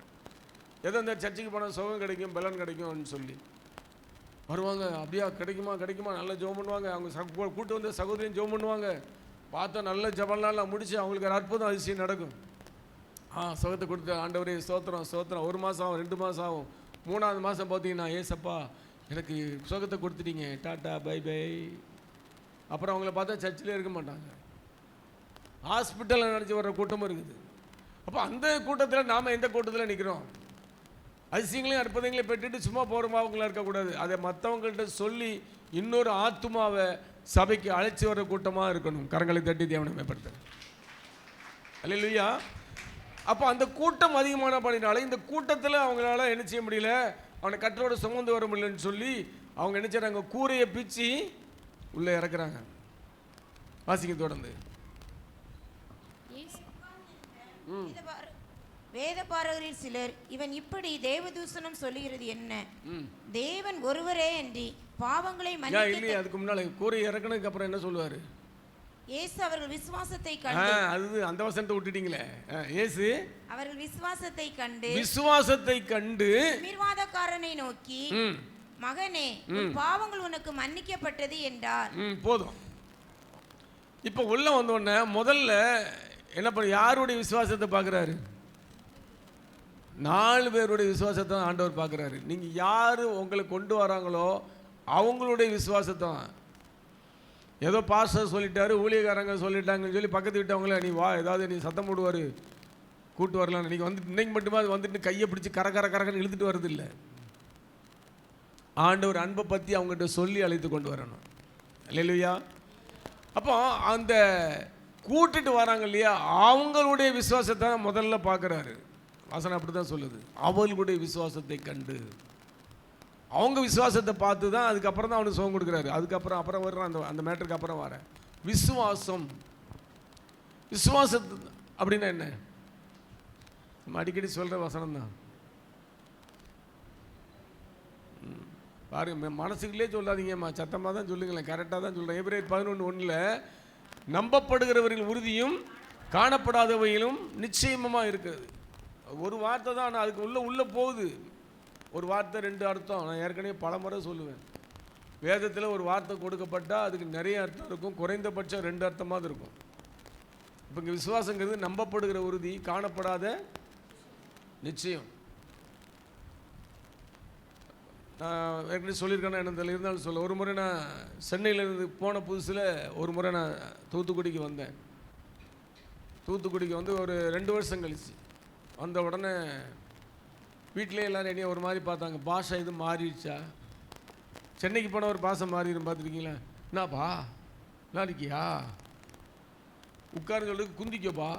ஏதோ இந்த சர்ச்சுக்கு போனால் சுகம் கிடைக்கும், பலன் கிடைக்கும்னு சொல்லி வருவாங்க. அப்படியா கிடைக்குமா நல்லா ஜெபம் பண்ணுவாங்க. அவங்க கூட்டு வந்து சகோதரியும் ஜெபம் பண்ணுவாங்க. பார்த்தா நல்ல ஜெபம்லாம் முடிச்சு அவங்களுக்கு ஒரு அற்புதம் அதிசயம் நடக்கும். சுகத்தை கொடுத்து ஆண்டவரே ஸ்தோத்திரம் 1 மாதம் ஆகும், 2 மாதம் ஆகும், 3ஆவது மாதம் பார்த்தீங்கன்னா ஏசப்பா எனக்கு சுகத்தை கொடுத்துட்டீங்க, டாட்டா பை பை. அப்புறம் அவங்கள பார்த்தா சர்ச்சிலே இருக்க மாட்டாங்க, ஹாஸ்பிட்டலில் நினச்சி வர்ற கூட்டமும் இருக்குது. அப்போ அந்த கூட்டத்தில் நாம் எந்த கூட்டத்தில் நிற்கிறோம்? அதிசயங்களையும் அற்புதங்களையும் பெற்றுட்டு சும்மா போகிறவங்களா இருக்கக்கூடாது. அதை மற்றவங்கள்ட்ட சொல்லி இன்னொரு ஆத்துமாவை சபைக்கு அழைச்சி வர்ற கூட்டமாக இருக்கணும். கரங்களை தட்டி தேவனை மேம்படுத்த. அல்லேலூயா. அப்போ அந்த கூட்டம் அதிகமான பண்ணினால இந்த கூட்டத்தில் அவங்களால என்ன செய்ய முடியல, அவனை கற்றோட சுமந்து வர முடியலன்னு சொல்லி அவங்க என்ன செய்றாங்க, கூரையை பிச்சு உள்ளே இறக்குறாங்க. வாசிக்க தொடர்ந்து. வேதபாரகரில் சிலர் இவன் இப்படி தேவதூஷணம் சொல்லுகிறது என்ன, தேவன் ஒருவரே அன்றி பாவங்களை மன்னிக்க. அதுக்கு முன்னால கூரை இறக்குனதுக்கு அப்புறம் என்ன சொல்லுவாரு? இயேசு அவர்கள் விசுவாசத்தை கண்டு, அது அந்த வசனத்தை விட்டுட்டீங்களே. இயேசு அவர்கள் விசுவாசத்தை கண்டு திமிர்வாதக்காரனை நோக்கி, மகனே உன் பாவங்கள் உனக்கு மன்னிக்கப்பட்டது என்றார். போதும். இப்போ உள்ள வந்த உடனே முதல்ல என்ன பண்ண, யாருடைய விசுவாசத்தை பார்க்குறாரு? 4 பேருடைய விசுவாசத்தை ஆண்டவர் பார்க்குறாரு. நீங்கள் யார் உங்களை கொண்டு வராங்களோ அவங்களுடைய விசுவாசத்தை. ஏதோ பாஸ்டர் சொல்லிட்டாரு, ஊழியக்காரங்க சொல்லிட்டாங்கன்னு சொல்லி பக்கத்து விட்டவங்கள நீ வா ஏதாவது நீ சத்தம் போடுவார் கூட்டு வரலாம், நீங்கள் வந்து இன்னைக்கு மட்டுமா அது வந்துட்டு கையை பிடிச்சி கரகரன்னு இழுத்துட்டு வர்றது இல்லை. ஆண்டவர் அன்பை பற்றி அவங்ககிட்ட சொல்லி அழைத்து கொண்டு வரணும். அல்லேலூயா. அப்போ அந்த கூட்டிட்டு வராங்க இல்லையா, அவங்களுடைய விசுவாசத்தை முதல்ல பார்க்குறாரு. வசனம் அப்படி தான் சொல்லுது, அவர்களுடைய விசுவாசத்தை கண்டு. அவங்க விசுவாசத்தை பார்த்து தான் அதுக்கப்புறம் தான் அவனுக்கு சுகம் கொடுக்குறாரு. அப்புறம் வர்ற அந்த மேட்டருக்கு அப்புறம் வர விசுவாசம் அப்படின்னா என்ன? நம்ம அடிக்கடி சொல்கிற வசனம் தான். பாருங்க, மனசுக்குள்ளே சொல்லாதீங்கம்மா, சத்தமாக தான் சொல்லுங்களேன், கரெக்டாக தான் சொல்கிறேன். எபிரேயர் 11:1 நம்பப்படுகிறவரின் உறுதியும் காணப்படாதவையிலும் நிச்சயமாக இருக்கிறது. ஒரு வார்த்தை தான், ஆனால் அதுக்கு உள்ளே போகுது. ஒரு வார்த்தை 2 அர்த்தம். நான் ஏற்கனவே பல முறை சொல்லுவேன், வேதத்தில் ஒரு வார்த்தை கொடுக்கப்பட்டால் அதுக்கு நிறைய அர்த்தம் இருக்கும், குறைந்தபட்சம் 2 அர்த்தமாவது இருக்கும். இப்போ இங்கே விசுவாசங்கிறது நம்பப்படுகிற உறுதி, காணப்படாத நிச்சயம். நான் ஏற்கனவே சொல்லியிருக்கேன்னா என்ன இருந்தாலும் சொல்ல, ஒரு முறை நான் சென்னையிலேருந்து போன புதுசில் ஒரு முறை நான் தூத்துக்குடிக்கு வந்தேன். தூத்துக்குடிக்கு வந்து ஒரு 2 வருஷம் கழிச்சு வந்த உடனே வீட்டிலே எல்லோரும் என்னைய ஒரு மாதிரி பார்த்தாங்க. பாஷை இது மாறிடுச்சா? சென்னைக்கு போன ஒரு பாஷை மாறிடும் பார்த்துருக்கீங்களா? என்னப்பா நல்லா இருக்கியா, உட்காருன்னு சொல்லிட்டு குந்திக்கப்பா,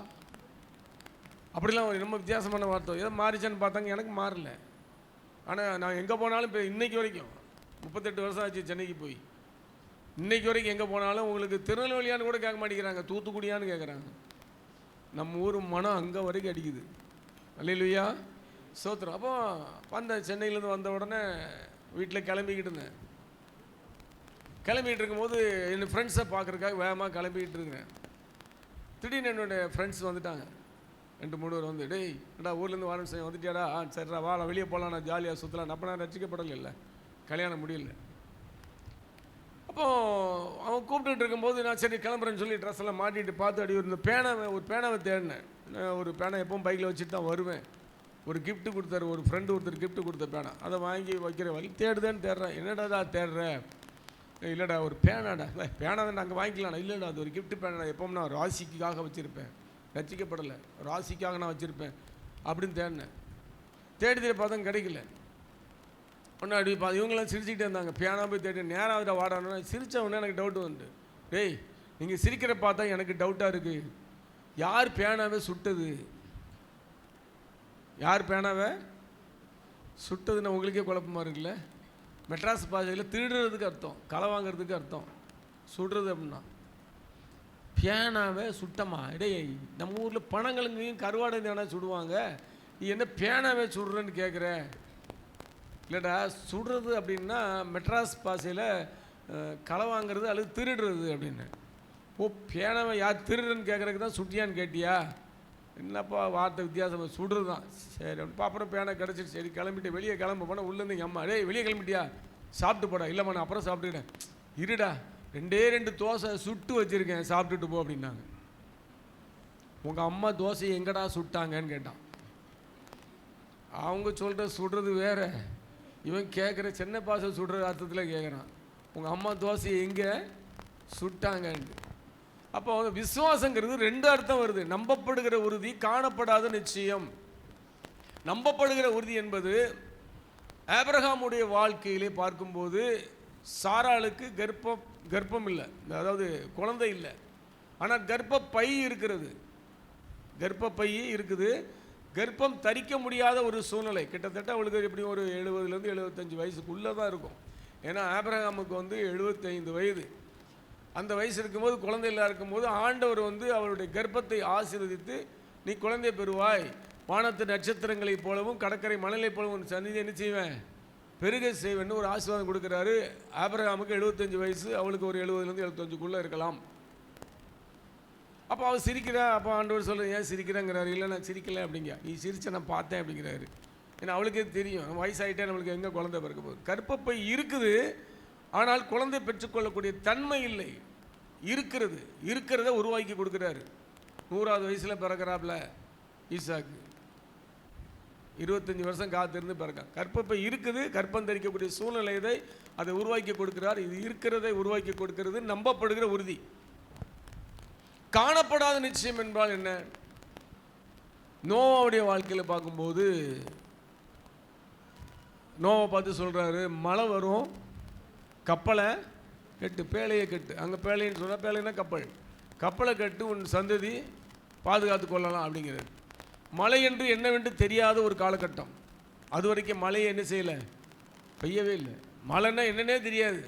அப்படிலாம் ஒரு ரொம்ப வித்தியாசமான வார்த்தை. ஏதோ மாறிச்சான்னு பார்த்தாங்க, எனக்கு மாறல. ஆனால் நான் எங்கே போனாலும் இப்போ இன்றைக்கி வரைக்கும் 38 வருஷம் ஆச்சு சென்னைக்கு போய், இன்றைக்கி வரைக்கும் எங்கே போனாலும் உங்களுக்கு திருநெல்வேலியான்னு கூட கேட்க மாட்டேங்கிறாங்க, தூத்துக்குடியான்னு கேட்குறாங்க. நம்ம ஊர் மனம் அங்கே வரைக்கும் அடிக்குது. அல்லேலூயா, ஸ்தோத்திரம். அப்போ வந்த சென்னையிலேருந்து வந்த உடனே வீட்டில் கிளம்பிக்கிட்டு இருந்தேன். கிளம்பிகிட்டு இருக்கும்போது என் ஃப்ரெண்ட்ஸை பார்க்குறதுக்காக வேகமாக கிளம்பிக்கிட்டு இருக்கிறேன். திடீர்னு என்னோடய ஃப்ரெண்ட்ஸ் வந்துட்டாங்க, 2-3 பேர் வந்து, டேய் என்னடா ஊர்லேருந்து வரேன்னு சொல்லி வந்துட்டியாடா? சரிடா வா, நான் வெளியே போகலாம், நான் ஜாலியாக சுற்றலாம். அப்போ நான் ரசிக்கப்படலை, இல்லை கல்யாணம் முடியல. அப்போது அவன் கூப்பிட்டுட்டு இருக்கும்போது நான் சரி கிளம்புறேன்னு சொல்லி ட்ரெஸ் எல்லாம் மாட்டிட்டு பார்த்து அடி ஒரு பேனாவை தேடினேன். ஒரு பேனை எப்பவும் பைக்கில் வச்சுட்டு தான் வருவேன். ஒரு கிஃப்ட்டு கொடுத்தாரு, ஒரு ஃப்ரெண்டு ஒருத்தர் கிஃப்ட்டு கொடுத்த பேனா, அதை வாங்கி வைக்கிற வழி தேடுதேன்னு தேடுறேன். என்னடா தேடுற? இல்லைடா ஒரு பேனாடா. பேனா தான் அங்கே வாங்கிக்கலாம். இல்லைடா அது ஒரு கிஃப்ட்டு பேனாடா, எப்பவும் நான் ராசிக்காக வச்சுருப்பேன், ரசிக்கப்படலை, ராசிக்காக நான் வச்சுருப்பேன் அப்படின்னு தேடினேன். தேடி பார்த்தா கிடைக்கல. ஒன்றா அப்படி இவங்களாம் சிரிச்சுக்கிட்டே இருந்தாங்க. பேனா போய் தேடி நேராக வாடானோன்னா சிரித்தவொடனே எனக்கு டவுட் வந்து, டேய் நீங்கள் சிரிக்கிற பார்த்தா எனக்கு டவுட்டாக இருக்குது, யார் பேனாவே சுட்டது? யார் பேனாவை சுட்டதுன்னு உங்களுக்கே குழப்பமாக இருக்குல்ல? மெட்ராஸ் பாஷையில் திருடுறதுக்கு அர்த்தம், களை வாங்கிறதுக்கு அர்த்தம், சுடுறது அப்படின்னா. பேனாவை சுட்டமா? இடையே நம்ம ஊரில் பணங்களுங்கையும் கருவாடை தானே சுடுவாங்க, நீ என்ன பேனாவே சுடுறேன்னு கேட்குற? இல்லைடா சுடுறது அப்படின்னா மெட்ராஸ் பாஷையில் களை வாங்கிறது அல்லது திருடுறது அப்படின்னு. ஓ பேனாவை யார் திருடுறன்னு கேட்குறதுக்கு தான் சுட்டியான்னு கேட்டியா? என்னப்பா வார்த்தை வித்தியாசம், சுடுறது தான். சரி அப்படிப்பா. அப்புறம் பேனை கிடச்சிட்டு சரி கிளம்பிட்டு வெளியே கிளம்ப போனால் உள்ளேருந்து எங்கள் அம்மா, டேய் வெளியே கிளம்பிட்டியா? சாப்பிட்டு போடா. இல்லைம்மா நான் அப்புறம் சாப்பிட்டுக்கிட்டேன். இருடா 2 தோசை சுட்டு வச்சுருக்கேன், சாப்பிட்டுட்டு போ அப்படின்னாங்க. உங்கள் அம்மா தோசையை எங்கடா சுட்டாங்கன்னு கேட்டான். அவங்க சொல்கிற சுடுறது வேறு, இவன் கேட்குற சின்ன பாசை சுடுற அர்த்தத்தில் கேட்குறான், உங்கள் அம்மா தோசையை எங்கே சுட்டாங்கன்னு. அப்போ விசுவாசங்கிறது 2 அர்த்தம் வருது. நம்பப்படுகிற உறுதி, காணப்படாத நிச்சயம். நம்பப்படுகிற உறுதி என்பது ஆபிரகாமுடைய வாழ்க்கையிலே பார்க்கும்போது சாராளுக்கு கர்ப்பம் இல்லை, அதாவது குழந்தை இல்லை, ஆனால் கர்ப்பப்பை இருக்கிறது. கர்ப்பப்பை இருக்குது, கர்ப்பம் தரிக்க முடியாத ஒரு சூழ்நிலை. கிட்டத்தட்ட அவளுக்கு எப்படியும் ஒரு 70லேருந்து 75 வயசுக்குள்ளே தான் இருக்கும். ஏன்னா ஆபிரகாமுக்கு 75 வயது. அந்த வயசு இருக்கும்போது குழந்தை இல்லா இருக்கும்போது ஆண்டவர் அவளுடைய கர்ப்பத்தை ஆசீர்வதித்து, நீ குழந்தை பெறுவாய், வானத்து நட்சத்திரங்களைப் போலவும் கடற்கரை மணலைப் போலவும் சந்நிதி என்ன செய்வேன், பெருக செய்வேன்னு ஒரு ஆசீர்வாதம் கொடுக்குறாரு. ஆபிரகாமுக்கு 75 வயசு, அவளுக்கு ஒரு 70லேருந்து 75க்குள்ளே இருக்கலாம். அப்போ அவள் சிரிக்கிறா. அப்போ ஆண்டவர் சொல்ல, ஏன் சிரிக்கிறேங்கிறாரு. இல்லை நான் சிரிக்கலை அப்படிங்க, நீ சிரிச்ச நான் பார்த்தேன் அப்படிங்கிறாரு. ஏன்னா அவளுக்கே தெரியும் வயசாகிட்டே நம்மளுக்கு எங்கே குழந்தை பிறக்க போகுது. கர்ப்பப்பை இருக்குது, ஆனால் குழந்தை பெற்றுக்கொள்ளக்கூடிய தன்மை இல்லை. இருக்கிறத உருவாக்கி கொடுக்குறாரு. 100வது வயசில் பிறக்கிறாப்புல ஈசாக்கு, 25 வருஷம் காத்திருந்து பிறக்க. கர்ப்பப்பை இருக்குது, கர்ப்பம் தரிக்கக்கூடிய சூழ்நிலை இதை அதை உருவாக்கி கொடுக்கிறார். இது இருக்கிறதை உருவாக்கி கொடுக்கிறது நம்பப்படுகிற உறுதி. காணப்படாத நிச்சயம் என்றால் என்ன? நோவாவுடைய வாழ்க்கையில் பார்க்கும்போது நோவை பார்த்து சொல்கிறாரு, மழை வரும், கப்பலை கட்டு, பேழையை கட்டு. அங்கே பேழைன்னு சொன்னால் பேழைன்னா கப்பலை கட்டு, உன் சந்ததி பாதுகாத்து கொள்ளலாம் அப்படிங்கிறது. மழை என்று என்னவென்று தெரியாத ஒரு காலகட்டம். அது வரைக்கும் மழையை என்ன செய்யலை, பெய்யவே இல்லை. மழைன்னா என்னன்னே தெரியாது.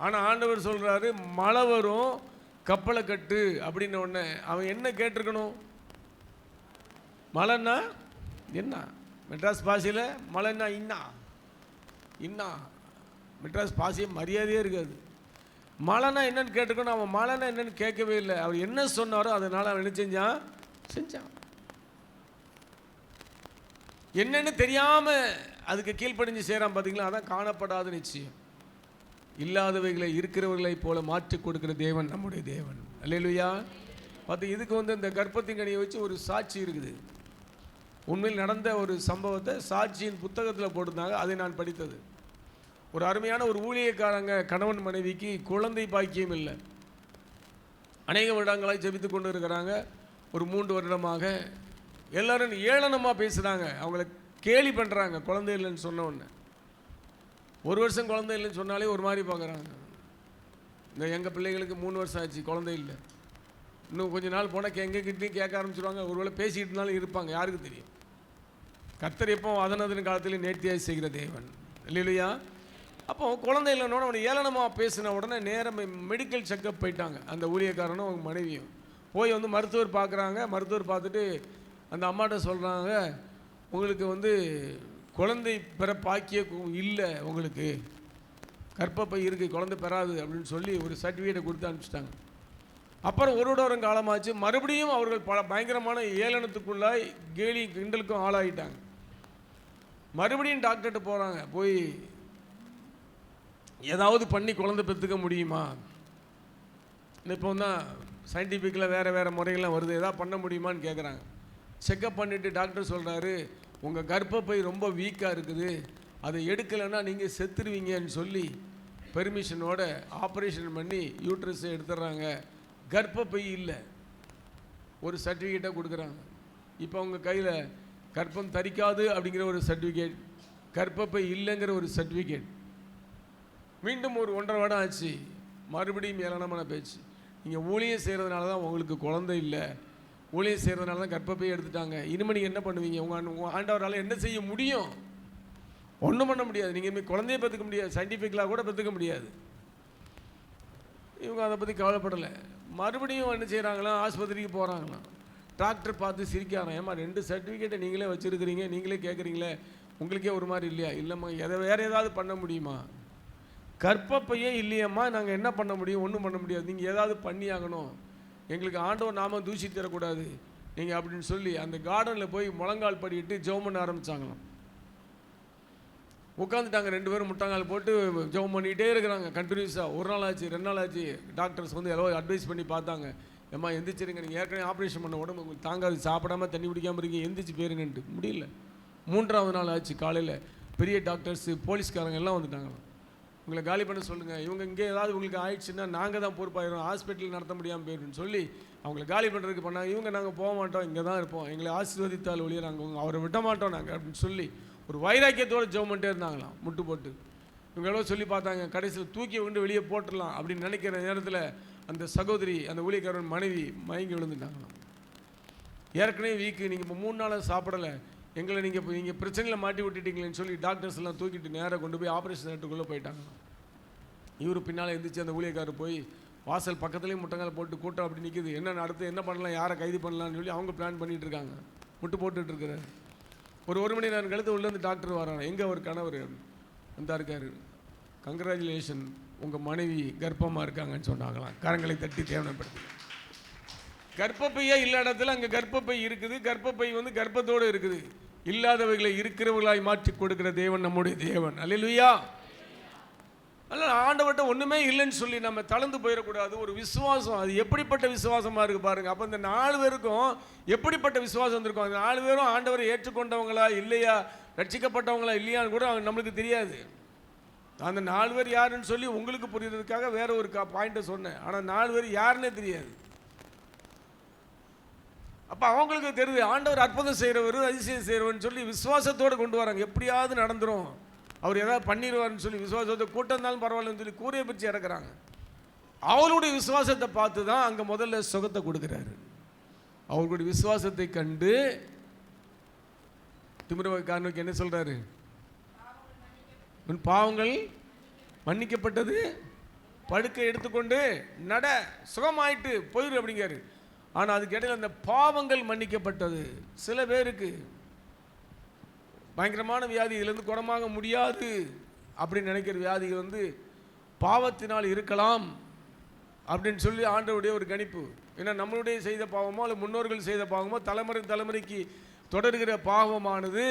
ஆனால் ஆண்டவர் சொல்கிறாரு மழை வரும், கப்பலை கட்டு அப்படின்ன உடனே அவன் என்ன கேட்டிருக்கணும்? மழைன்னா என்ன? மெட்ராஸ் பாஷையில் மழைன்னா இன்னா மெட்ராஸ் பாஷையை மரியாதையே இருக்காது. மழைனா என்னன்னு கேட்டிருக்கணும். அவன் மழைனா என்னன்னு கேட்கவே இல்லை. அவர் என்ன சொன்னாரோ அதனால் அவன் என்ன செஞ்சான், செஞ்சான். என்னன்னு தெரியாம அதுக்கு கீழ்ப்படிஞ்சு செய்கிறான் பார்த்தீங்களா? அதான் காணப்படாத நிச்சயம். இல்லாதவைகளை இருக்கிறவர்களை போல மாற்றி கொடுக்கிற தேவன் நம்முடைய தேவன். அல்லேலூயா. பார்த்து இதுக்கு இந்த கர்ப்பத்தின் கனியை வச்சு ஒரு சாட்சி இருக்குது. உண்மையில் நடந்த ஒரு சம்பவத்தை சாட்சியின் புத்தகத்தில் போட்டிருந்தாங்க, அதை நான் படித்தது. ஒரு அருமையான ஒரு ஊழியக்காரங்க கணவன் மனைவிக்கு குழந்தை பாக்கியம் இல்லை. அநேக வருடங்களாக ஜெபித்து கொண்டு இருக்கிறாங்க. ஒரு 3 வருடமாக எல்லாரும் ஏளனமாக பேசுகிறாங்க, அவங்கள கேலி பண்ணுறாங்க குழந்தை இல்லைன்னு சொன்ன உடனே. 1 வருஷம் குழந்தை இல்லைன்னு சொன்னாலே ஒரு மாதிரி பார்க்குறாங்க. இந்த எங்கள் பிள்ளைகளுக்கு 3 வருஷம் ஆச்சு குழந்தை இல்லை, இன்னும் கொஞ்ச நாள் போனால் எங்ககிட்டையும் கேட்க ஆரம்பிச்சிடுவாங்க. ஒருவேளை பேசிக்கிட்டு இருந்தாலும் இருப்பாங்க, யாருக்கு தெரியும். கர்த்தர் எப்போ அதனதன் காலத்தில் நேர்த்தியாக செய்கிற தேவன். இல்லையா? அப்போ குழந்தை இல்லைன்னு அவனை ஏளனமாக பேசின உடனே நேரம் மெடிக்கல் செக்கப் போயிட்டாங்க. அந்த ஊழியக்காரனும் அவங்க மனைவியும் போய் மருத்துவர் பார்க்குறாங்க. மருத்துவர் பார்த்துட்டு அந்த அம்மாட்ட சொல்கிறாங்க, உங்களுக்கு குழந்தை பெற பாக்கியம் இல்லை, உங்களுக்கு கர்ப்பப்பை இருக்குது, குழந்தை பெறாது அப்படின்னு சொல்லி ஒரு சர்டிஃபிகேட்டை கொடுத்து அனுப்பிச்சிட்டாங்க. அப்புறம் ஒரு வாரம் காலமாச்சு. மறுபடியும் அவர்கள் பயங்கரமான ஏளனத்துக்குள்ளாய் கேலி கிண்டலுக்கும் ஆளாகிட்டாங்க. மறுபடியும் டாக்டர்கிட்ட போகிறாங்க. போய் ஏதாவது பண்ணி குழந்தை பெற்றுக்க முடியுமா? இப்போ தான் சயின்டிஃபிக்கில் வேறு முறைகள்லாம் வருது, ஏதாவது பண்ண முடியுமான்னு கேட்குறாங்க. செக்கப் பண்ணிவிட்டு டாக்டர் சொல்கிறாரு, உங்கள் கர்ப்பப்பை ரொம்ப வீக்காக இருக்குது, அதை எடுக்கலைன்னா நீங்கள் செத்துருவீங்கன்னு சொல்லி பெர்மிஷனோட ஆப்ரேஷன் பண்ணி யூட்ரஸை எடுத்துடுறாங்க. கர்ப்பப்பை இல்லை, ஒரு சர்டிஃபிகேட்டை கொடுக்குறாங்க. இப்போ அவங்க கையில் கர்ப்பம் தரிக்காது அப்படிங்கிற ஒரு சர்டிஃபிகேட், கர்ப்பப்பை இல்லைங்கிற ஒரு சர்டிஃபிகேட். மீண்டும் ஒரு 1.5 வருடம் ஆச்சு. மறுபடியும் ஏளனமான பேச்சு. நீங்கள் ஊழியம் செய்கிறதுனால தான் உங்களுக்கு குழந்தை இல்லை, ஊழியம் செய்கிறதுனால தான் கர்ப்பப்பை எடுத்துட்டாங்க, இனிமேல் நீங்கள் என்ன பண்ணுவீங்க? உங்கள் ஆண்டவரால் என்ன செய்ய முடியும்? ஒன்றும் பண்ண முடியாது. நீங்கள் இனிமேல் குழந்தைய பெற்றுக்க முடியாது, சயின்டிஃபிக்கலாக கூட பெற்றுக்க முடியாது. இவங்க அதை பற்றி கவலைப்படலை. மறுபடியும் என்ன செய்கிறாங்களாம், ஆஸ்பத்திரிக்கு போகிறாங்களாம். டாக்டர் பார்த்து சிரிக்கிறாங்க, ஏமா 2 சர்டிஃபிகேட்டை நீங்களே வச்சுருக்கிறீங்க, நீங்களே கேட்குறீங்களே, உங்களுக்கே ஒரு மாதிரி இல்லையா? இல்லைம்மா, வேறு ஏதாவது பண்ண முடியுமா? கர்ப்பப்பையே இல்லையம்மா, நாங்கள் என்ன பண்ண முடியும்? ஒன்றும் பண்ண முடியாது, நீங்கள் ஏதாவது பண்ணி ஆகணும், எங்களுக்கு ஆண்டவர் நாம தூசி தரக்கூடாது நீங்கள் அப்படின்னு சொல்லி அந்த கார்டனில் போய் முழங்கால் படிக்கிட்டு ஜெபம் பண்ண ஆரம்பித்தாங்களாம். உட்காந்துட்டாங்க 2 பேரும் முட்டங்கால் போட்டு ஜெபம் பண்ணிக்கிட்டே இருக்கிறாங்க கண்டினியூஸாக. 1 நாள் ஆச்சு, 2 நாள் ஆச்சு. டாக்டர்ஸ் எவ்வளோ அட்வைஸ் பண்ணி பார்த்தாங்க, ஏம்மா எந்திரிச்சிருங்க, நீங்கள் ஏற்கனவே ஆப்ரேஷன் பண்ண உடம்பு உங்களுக்கு தாங்காது, சாப்பிடாம தண்ணி குடிக்காமல் இருக்கீங்க, எந்திரிச்சு போயிருங்கன்ட்டு. முடியல. 3ஆவது நாள் ஆச்சு. காலையில் பெரிய டாக்டர்ஸு போலீஸ்காரங்க எல்லாம் வந்துட்டாங்களாம். உங்களை காலி பண்ண சொல்லுங்கள், இவங்க இங்கே ஏதாவது உங்களுக்கு ஆயிடுச்சுன்னா நாங்கள் தான் பொறுப்பாயிரும், ஹாஸ்பிட்டல் நடத்த முடியாமல் போயிடுன்னு சொல்லி அவங்கள காலி பண்ணுறதுக்கு பண்ணாங்க. இவங்க நாங்கள் போக மாட்டோம், இங்கே தான் இருப்போம், எங்களை ஆசீர்வதித்தால் ஒழிய நாங்கள் அவரை விட மாட்டோம் நாங்கள் அப்படின்னு சொல்லி ஒரு வைராக்கியத்தோடு ஜெபம் பண்ணிட்டே இருந்தாங்களாம் முட்டு போட்டு. இவங்க எவ்வளோ சொல்லி பார்த்தாங்க. கடைசியில் தூக்கி கொண்டு வெளியே போட்டுடலாம் அப்படின்னு நினைக்கிற நேரத்தில் அந்த சகோதரி, அந்த ஊழியக்காரன் மனைவி மயங்கி விழுந்துட்டாங்களாம். ஏற்கனவே வீக்கு, நீங்கள் இப்போ 3 நாளாக சாப்பிடலை, எங்களை நீங்கள் பிரச்சனையில் மாட்டி விட்டுட்டீங்களேன்னு சொல்லி டாக்டர்ஸ் எல்லாம் தூக்கிட்டு நேராக கொண்டு போய் ஆப்ரேஷன் தேட்டருக்குள்ளே போயிட்டாங்க. இவர் பின்னால் எழுந்திரிச்சு அந்த ஊழியக்காரர் போய் வாசல் பக்கத்துலேயும் முட்டங்கால் போட்டு கூட்டம் அப்படி நிற்குது. என்ன அடுத்து என்ன பண்ணலாம், யாரை கைது பண்ணலான்னு சொல்லி அவங்க பிளான் பண்ணிகிட்டு இருக்காங்க. முட்டு போட்டுட்டு இருக்கிறார். ஒரு 1 மணி நேரம் கழித்து உள்ளேருந்து டாக்டர் வராங்க. எங்கே ஒரு கணவர் வந்தா இருக்கார். கங்க்ராச்சுலேஷன், உங்கள் மனைவி கர்ப்பமாக இருக்காங்கன்னு சொன்னாங்களாம். கரங்களை தட்டி தேவனப்படுத்தி. கர்ப்பப்பையே இல்ல இடத்துல அங்கே கர்ப்பப்பை இருக்குது. கர்ப்பப்பை கர்ப்பத்தோடு இருக்குது. இல்லாதவைகளை இருக்கிறவர்களாய் மாற்றி கொடுக்கிற தேவன் நம்முடைய தேவன். அல்லேலூயா. அதனால் ஆண்டவர்கிட்ட ஒன்றுமே இல்லைன்னு சொல்லி நம்ம தளர்ந்து போயிடக்கூடாது. ஒரு விசுவாசம், அது எப்படிப்பட்ட விசுவாசமாக இருக்குது பாருங்கள். அப்போ இந்த 4 பேருக்கும் எப்படிப்பட்ட விசுவாசம் இருக்கும்? அந்த 4 பேரும் ஆண்டவரை ஏற்றுக்கொண்டவங்களா இல்லையா, ரட்சிக்கப்பட்டவங்களா இல்லையான்னு கூட நம்மளுக்கு தெரியாது. அந்த 4 பேர் யாருன்னு சொல்லி உங்களுக்கு புரியுறதுக்காக வேற ஒரு பாயிண்ட்டை சொன்னேன். ஆனால் 4 பேர் யாருன்னே தெரியாது. அப்போ அவங்களுக்கு தெரியுது ஆண்டவர் அற்புதம் செய்கிறவர், அதிசயம் செய்கிறவர்னு சொல்லி விசுவாசத்தோடு கொண்டு வராங்க. எப்படியாவது நடந்துடும், அவர் ஏதாவது பண்ணிடுவார்னு சொல்லி விசுவாசத்தை, கூட்டம் இருந்தாலும் பரவாயில்லன்னு சொல்லி கூரையை பிரித்து இறக்குறாங்க. அவளுடைய விசுவாசத்தை பார்த்து தான் அங்கே முதல்ல சுகத்தை கொடுக்குறாரு. அவர்களுடைய விசுவாசத்தை கண்டு திமிரக்காரனுக்கு என்ன சொல்கிறாரு? உன் பாவங்கள் மன்னிக்கப்பட்டது, படுக்கை எடுத்துக்கொண்டு நட, சுகமாயிட்டு போயிரு அப்படிங்காரு. ஆனால் அதுக்கு இடையில் அந்த பாவங்கள் மன்னிக்கப்பட்டது. சில பேருக்கு பயங்கரமான வியாதி, இதிலிருந்து குணமாக முடியாது அப்படின்னு நினைக்கிற வியாதிகள் பாவத்தினால் இருக்கலாம். அப்படின்னு சொல்லி ஆண்டவருடைய ஒரு கணிப்பு. ஏன்னா நம்மளுடைய செய்த பாவமோ அல்லது முன்னோர்கள் செய்த பாவமோ தலைமுறைக்கு தொடர்கிற பாவமானது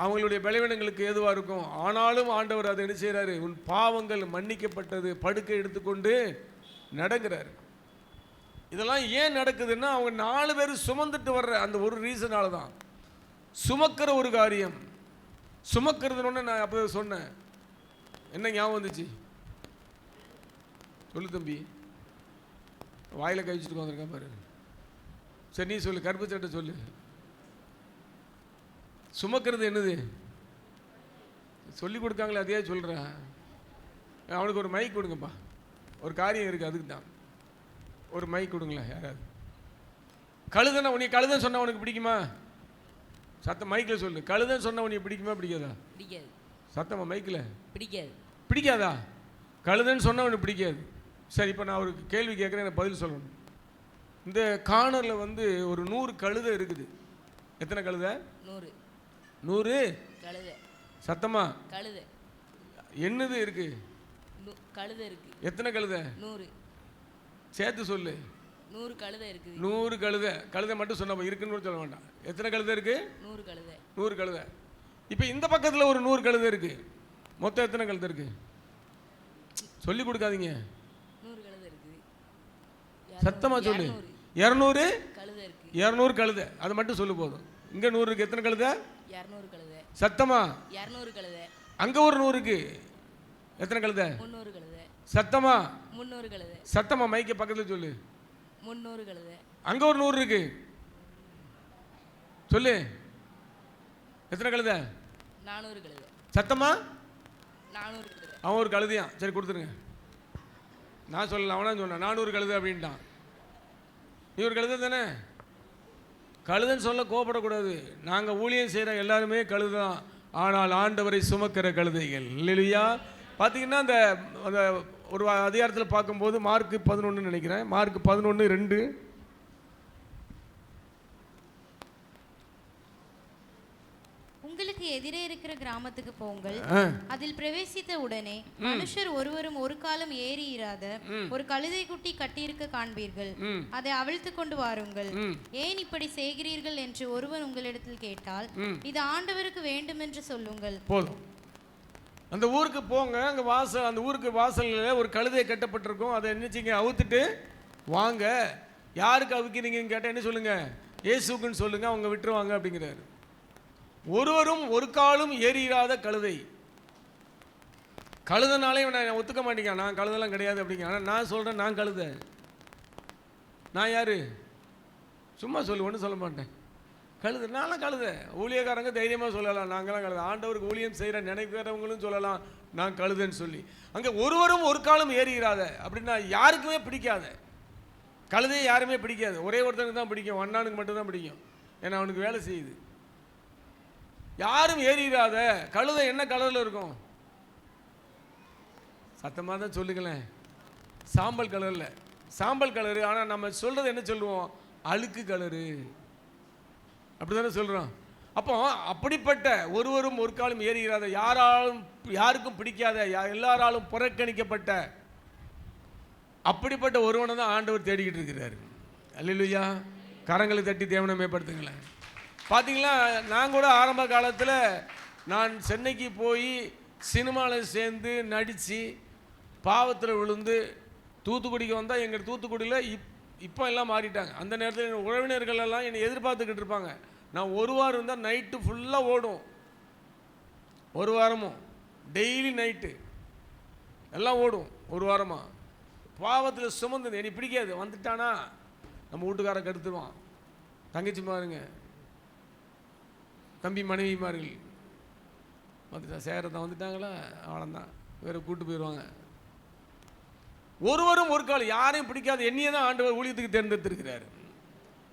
அவங்களுடைய பலவீனங்களுக்கு ஏதுவாக இருக்கும். ஆனாலும் ஆண்டவர் அதை என்ன செய்கிறாரு, உன் பாவங்கள் மன்னிக்கப்பட்டது, படுக்கை எடுத்துக்கொண்டு நடக்கிறார். இதெல்லாம் ஏன் நடக்குதுன்னா அவங்க 4 பேர் சுமந்துட்டு வர்ற அந்த ஒரு ரீசனால தான். சுமக்கிற ஒரு காரியம், சுமக்கிறதுன்னு நான் அப்போ சொன்னேன். என்ன ஞாபகம் வந்துச்சு சொல்லு தம்பி, வாயில கை வச்சுட்டு வந்திருக்கா பாரு. சரி நீ சொல்லு, கருப்பு சட்டை சொல்லு. சுமக்கிறது என்னது சொல்லி கொடுக்காங்களே அதையே சொல்கிறேன். அவனுக்கு ஒரு மைக் கொடுங்கப்பா, ஒரு காரியம் இருக்குது அதுக்கு தான். ஒரு மைக் கொடுங்களேன் யாராவது. கழுதனை உனக்கு கழுதன் சொன்ன உனக்கு பிடிக்குமா? சத்தம் மைக்கில் சொல்லு. கழுதன் சொன்ன உனக்கு பிடிக்குமா பிடிக்காதா? பிடிக்காது. சத்தமா மைக்கில். பிடிக்காது. பிடிக்காதா? கழுதன் சொன்ன உனக்கு பிடிக்காது. சரி, இப்போ நான் ஒரு கேள்வி கேட்குறேன், எனக்கு பதில் சொல்லணும். இந்த கார்னரில் வந்து ஒரு 100 கழுதை இருக்குது. எத்தனை கழுதை? 100. 100 கழுதை. சத்தமா கழுதை என்னது இருக்கு? கழுதை இருக்கு. எத்தனை கழுதை? 100. சேர்த்து சொல்லு. 100 கழுதை இருக்குது. 100 கழுதை. கழுதை மட்டும் சொன்ன இருக்குன்னு சொல்ல வேண்டாம். எத்தனை கழுதை இருக்கு? 100 கழுதை. 100 கழுதை. இப்போ இந்த பக்கத்தில் ஒரு 100 கழுதை இருக்கு. மொத்தம் எத்தனை கழுதை இருக்கு? சொல்லி கொடுக்காதீங்க, 100 கழுதை இருக்குது. சத்தமா சொல்லு. 200 கழுதை இருக்கு. 200 கழுதை, அது மட்டும் சொல்லு போதும். இங்க 100 இருக்கு. எத்தனை கழுதை? 200 கழுதை. சத்தமா. 200 கழுதை. அங்க ஒரு 100 இருக்கு. எத்தனை கழுதை? 300 கழுதை. சத்தமா. 300 கழுதை. சத்தமா மைக்க பக்கத்துல சொல்லு. 300 கழுதை. அங்க ஒரு 100 இருக்கு. சொல்லு. எத்தனை கழுதை? 400 கழுதை. சத்தமா. 400 கழுதை. அவன் ஒரு கழுதையான். சரி கொடுத்துருங்க. நான் சொல்லல, அவனா சொன்னான் 400 கழுதை அப்படின்ட்டான். நீ ஒரு கழுதை தானே? கழுதைன்னு சொல்ல கோபப்படக்கூடாது. நாங்கள் ஊழியம் செய்கிற எல்லாருமே கழுதை தான். ஆனால் ஆண்டவரை சுமக்கிற கழுதைகள் இல்லையா? பார்த்தீங்கன்னா அந்த ஒரு அதிகாரத்தில் பார்க்கும்போது மார்க் 11 நினைக்கிறேன். மார்க் 11:2. உங்களுக்கு எதிரே இருக்கிற கிராமத்துக்கு போங்கள், அதில் பிரவேசித்த உடனே மனுஷர் ஒருவரும் ஒரு காலம் ஏறி இராத ஒரு கழுதை குட்டி கட்டியிருக்க காண்பீர்கள். அதை அவிழ்த்து கொண்டு வாருங்கள். ஏன் இப்படி செய்கிறீர்கள் என்று ஒருவன் உங்களிடத்தில் கேட்டால் இது ஆண்டவருக்கு வேண்டும் என்று சொல்லுங்கள். போதும். அந்த ஊருக்கு போங்க. அங்கே வாசல், அந்த ஊருக்கு வாசலில் ஒரு கழுதை கட்டப்பட்டிருக்கும். அதை என்னச்சிங்க அவுத்துட்டு வாங்க. யாருக்கு அவுக்கிறீங்கன்னு கேட்டால் என்ன சொல்லுங்க? இயேசுக்குன்னு சொல்லுங்க, அவங்க விட்டுருவாங்க அப்படிங்கிறாரு. ஒருவரும் ஒரு காலும் ஏறிடாத கழுதை. கழுதனாலே நான் ஒத்துக்க மாட்டேங்க, நான் கழுதெல்லாம் கிடையாது அப்படிங்க. ஆனால் நான் சொல்கிறேன், நான் கழுதை. நான் யாரு? சும்மா சொல்லு, ஒன்றும் சொல்ல மாட்டேன். கழுதை. நான்லாம் கழுதை. ஊழியக்காரங்க தைரியமாக சொல்லலாம் நாங்களாம் கழுதை. ஆண்டவருக்கு ஊழியம் செய்கிற நினைக்கிறவங்களும் சொல்லலாம் நான் கழுதைன்னு சொல்லி. அங்கே ஒருவரும் ஒரு காலம் ஏறிடாத அப்படின்னா யாருக்குமே பிடிக்காத கழுதையை யாருமே பிடிக்காது. ஒரே ஒருத்தனுக்கு தான் பிடிக்கும், அண்ணானுக்கு மட்டும்தான் பிடிக்கும். ஏன்னா அவனுக்கு வேலை செய்யுது. யாரும் ஏறிடாத கழுதை என்ன கலரில் இருக்கும்? சத்தமாக தான் சொல்லுங்களேன். சாம்பல் கலரில். சாம்பல் கலரு. ஆனால் நம்ம சொல்கிறது என்ன சொல்லுவோம்? அழுக்கு கலரு. அப்படி தானே சொல்கிறோம். அப்போ அப்படிப்பட்ட ஒருவரும் ஒரு காலம் ஏறிடாத, யாருக்கும் பிடிக்காத, எல்லாராலும் புறக்கணிக்கப்பட்ட அப்படிப்பட்ட ஒருவனை தான் ஆண்டவர் தேடிக்கிட்டு இருக்கிறாரு. அல்லேலூயா. கரங்களை தட்டி தேவனை மேம்படுத்துங்களேன். பார்த்தீங்களா, நான் கூட ஆரம்ப காலத்தில் நான் சென்னைக்கு போய் சினிமாவில் சேர்ந்து நடித்து பாவத்தில் விழுந்து தூத்துக்குடிக்கு வந்தால் எங்கள் தூத்துக்குடியில் இப்போ எல்லாம் மாறிட்டாங்க. அந்த நேரத்தில் எங்கள் உறவினர்கள் எல்லாம் என்னை எதிர்பார்த்துக்கிட்டு இருப்பாங்க. நான் ஒரு வாரம் இருந்தால் நைட்டு ஃபுல்லாக ஓடும். ஒரு வாரமும் டெய்லி நைட்டு எல்லாம் ஓடும். ஒரு வாரமாக பாவத்தில் சுமந்தது எனக்கு பிடிக்காது. வந்துட்டானா நம்ம வீட்டுக்கார கெடுத்துருவான். தங்கச்சி பாருங்க, தம்பி மனைவிமார்கள் வந்துட்டா, சேரத்தை வந்துட்டாங்களா அவ்வளோதான், வேறு கூப்பிட்டு போயிடுவாங்க. ஒருவரும் ஒரு காலம் யாரையும் பிடிக்காது. என்னையே தான் ஆண்டவர் ஊழியத்துக்கு தேர்ந்தெடுத்திருக்கிறார்.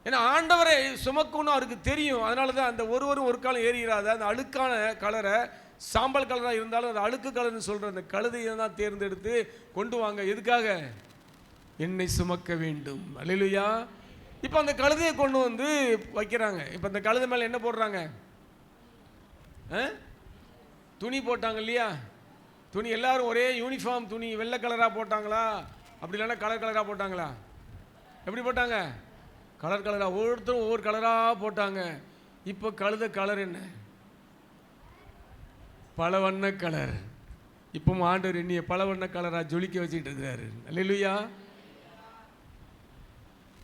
ஏன்னா ஆண்டவரை சுமக்கணும்னு அவருக்கு தெரியும். அதனால தான் அந்த ஒருவரும் ஒரு காலம் ஏறிடாத அந்த அழுக்கான கலரை, சாம்பல் கலராக இருந்தாலும் அந்த அழுக்கு கலர்னு சொல்கிற அந்த கழுதையை தான் தேர்ந்தெடுத்து கொண்டு வாங்க. எதுக்காக? என்னை சுமக்க வேண்டும். அல்லேலூயா. இப்போ அந்த கழுதையை கொண்டு வந்து வைக்கிறாங்க. இப்போ அந்த கழுதை மேலே என்ன போடுறாங்க? துணி போட்டாங்க இல்லையா? துணி எல்லாரும் ஒரே யூனிஃபார்ம் துணி வெள்ளை கலராக போட்டாங்களா? அப்படி இல்லைன்னா கலர் கலராக போட்டாங்களா? எப்படி போட்டாங்க? கலர் கலராக, ஒவ்வொருத்தரும் ஒவ்வொரு கலராக போட்டாங்க. இப்போ கழுத கலர் என்ன? பல வண்ண கலர். இப்போ ஆண்டவர் எண்ணிய பல வண்ண கலராக ஜொலிக்க வச்சுட்டு இருக்கிறாரு. அல்லேலூயா.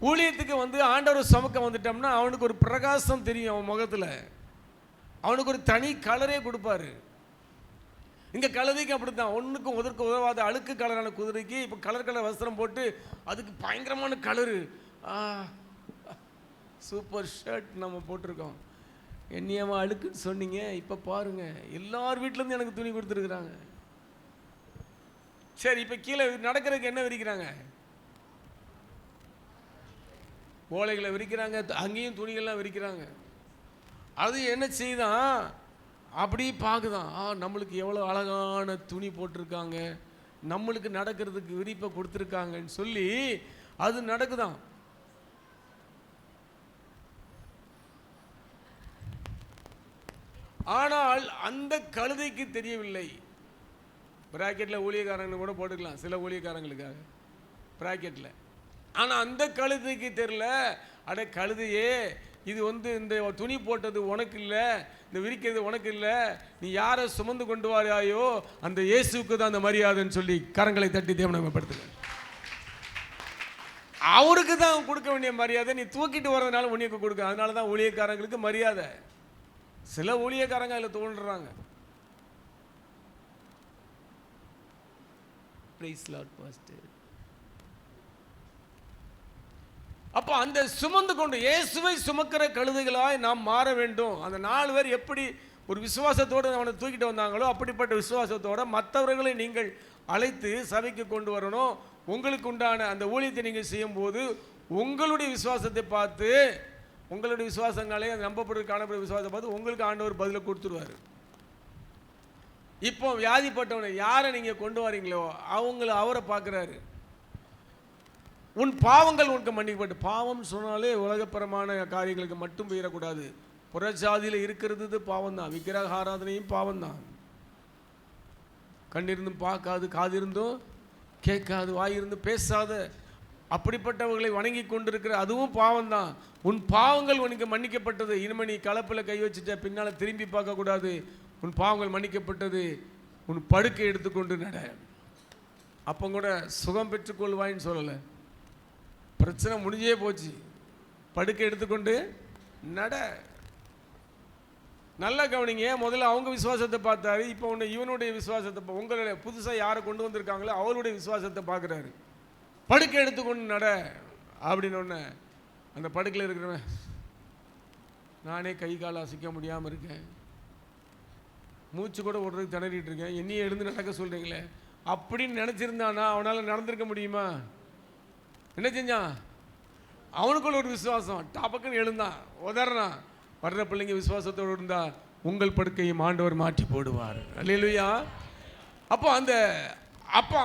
ஊழியத்துக்கு வந்து ஆண்டவர் சுமக்க வந்துட்டோம்னா அவனுக்கு ஒரு பிரகாசம் தெரியும் அவன் முகத்தில். அவனுக்கு ஒரு தனி கலரே கொடுப்பாரு. இங்கே கழுதைக்கு அப்படித்தான், ஒன்றுக்கும் உதற்கு உதவாத அழுக்கு கலரான குதிரைக்கு இப்போ கலர் கலர் வஸ்திரம் போட்டு அதுக்கு பயங்கரமான கலரு, சூப்பர் ஷர்ட் நம்ம போட்டிருக்கோம். என்னையம்மா அழுக்குன்னு சொன்னீங்க, இப்போ பாருங்க எல்லார் வீட்டிலேருந்து எனக்கு துணி கொடுத்துருக்குறாங்க. சரி, இப்போ கீழே நடக்கிறதுக்கு என்ன விரிக்கிறாங்க? ஓலைகளை விரிக்கிறாங்க, அங்கேயும் துணிகள்லாம் விரிக்கிறாங்க. அது என்ன செய்தான், அப்படி பார்க்குதான், நம்மளுக்கு எவ்வளோ அழகான துணி போட்டிருக்காங்க, நம்மளுக்கு நடக்கிறதுக்கு விரிப்பை கொடுத்துருக்காங்கன்னு சொல்லி அது நடக்குதான். ஆனால் அந்த கழுதைக்கு தெரியவில்லை. பிராக்கெட்டில் ஊழியக்காரங்க கூட போட்டுக்கலாம் சில ஊழியக்காரங்களுக்காக பிராக்கெட்டில். ஆனால் அந்த கழுதைக்கு தெரியல, அட கழுதையே, இது வந்து இந்த துணி போட்டது உனக்கு இல்லை, இந்த விரிக்கிறது உனக்கு இல்லை, நீ யாரை சுமந்து கொண்டு வராயோ அந்த இயேசுக்கு தான் அந்த மரியாதைன்னு சொல்லி கரங்களை தட்டி தேவனமைப்படுத்துங்க. அவருக்கு தான் கொடுக்க வேண்டிய மரியாதை, நீ தூக்கிட்டு வர்றதுனால உன்னைக்கு கொடுக்க. அதனால தான் ஊழியக்காரங்களுக்கு மரியாதை. சில ஊழியக்காரங்க அதில் தோன்றுறாங்க. அப்போ அந்த சுமந்து கொண்டு இயேசுவை சுமக்கிற கழுதைகளாய் நாம் மாற வேண்டும். அந்த 4 பேர் எப்படி ஒரு விசுவாசத்தோடு அவனை தூக்கிட்டு வந்தாங்களோ அப்படிப்பட்ட விசுவாசத்தோடு மற்றவர்களை நீங்கள் அழைத்து சபைக்கு கொண்டு வரணும். உங்களுக்கு உண்டான அந்த ஊழியத்தை நீங்கள் செய்யும்போது உங்களுடைய விசுவாசத்தை பார்த்து, உங்களுடைய விசுவாசங்களே நம்பப்படுறது காணப்படுற விசுவாசத்தை பார்த்து உங்களுக்கு ஆண்டவர் பதிலை கொடுத்துருவார். இப்போ வியாதிப்பட்டவனை யாரை நீங்கள் கொண்டு வரீங்களோ அவரை பார்க்குறாரு. உன் பாவங்கள் உனக்கு மன்னிக்கப்பட்டு, பாவம் சொன்னாலே உலகப்பரமான காரியங்களுக்கு மட்டும் போயிடக்கூடாது. புறஜாதியில் இருக்கிறது பாவம் தான். விக்கிரக ஆராதனையும் பாவம் தான். கண்ணிருந்தும் பார்க்காது, காதிருந்தும் கேட்காது, வாயிருந்தும் பேசாத அப்படிப்பட்டவர்களை வணங்கி கொண்டிருக்கிற அதுவும் பாவம் தான். உன் பாவங்கள் உனக்கு மன்னிக்கப்பட்டது. இனிமே நீ கலப்பில் கை வச்சுட்ட பின்னால் திரும்பி பார்க்கக்கூடாது. உன் பாவங்கள் மன்னிக்கப்பட்டது. உன் படுக்கை எடுத்துக்கொண்டு நட. அப்போ கூட சுகம் பெற்றுக்கொள்வாயின்னு சொல்லலை, பிரச்சனை முடிஞ்சே போச்சு. படுக்கை எடுத்துக்கொண்டு நட. நல்லா கவனிங்க. முதல்ல அவங்க விசுவாசத்தை பார்த்தாரு, இப்போ இவனுடைய விசுவாசத்தை, உங்களுடைய புதுசாக யாரை கொண்டு வந்திருக்காங்களோ அவருடைய விசுவாசத்தை பார்க்குறாரு. படுக்கை எடுத்துக்கொண்டு நட அப்படின்னு ஒன்று. அந்த படுக்கையில் இருக்கிறவன், நானே கை கால் அசைக்க முடியாமல் இருக்கேன், மூச்சு கூட விடுறதுக்கு திணறிட்டு இருக்கேன், என்னையே எழுந்து நடக்க சொல்கிறீங்களே அப்படின்னு நினச்சிருந்தானா அவனால் நடந்திருக்க முடியுமா? என்ன செஞ்சான்? அவனுக்குள்ள ஒரு விசுவாசம், டாபக்குன்னு எழுந்தான், உதறான். வர்ற பிள்ளைங்க விசுவாசத்தோடு இருந்தா உங்கள் படுக்கையும் ஆண்டவர் மாற்றி போடுவார். அல்லேலூயா. அப்போ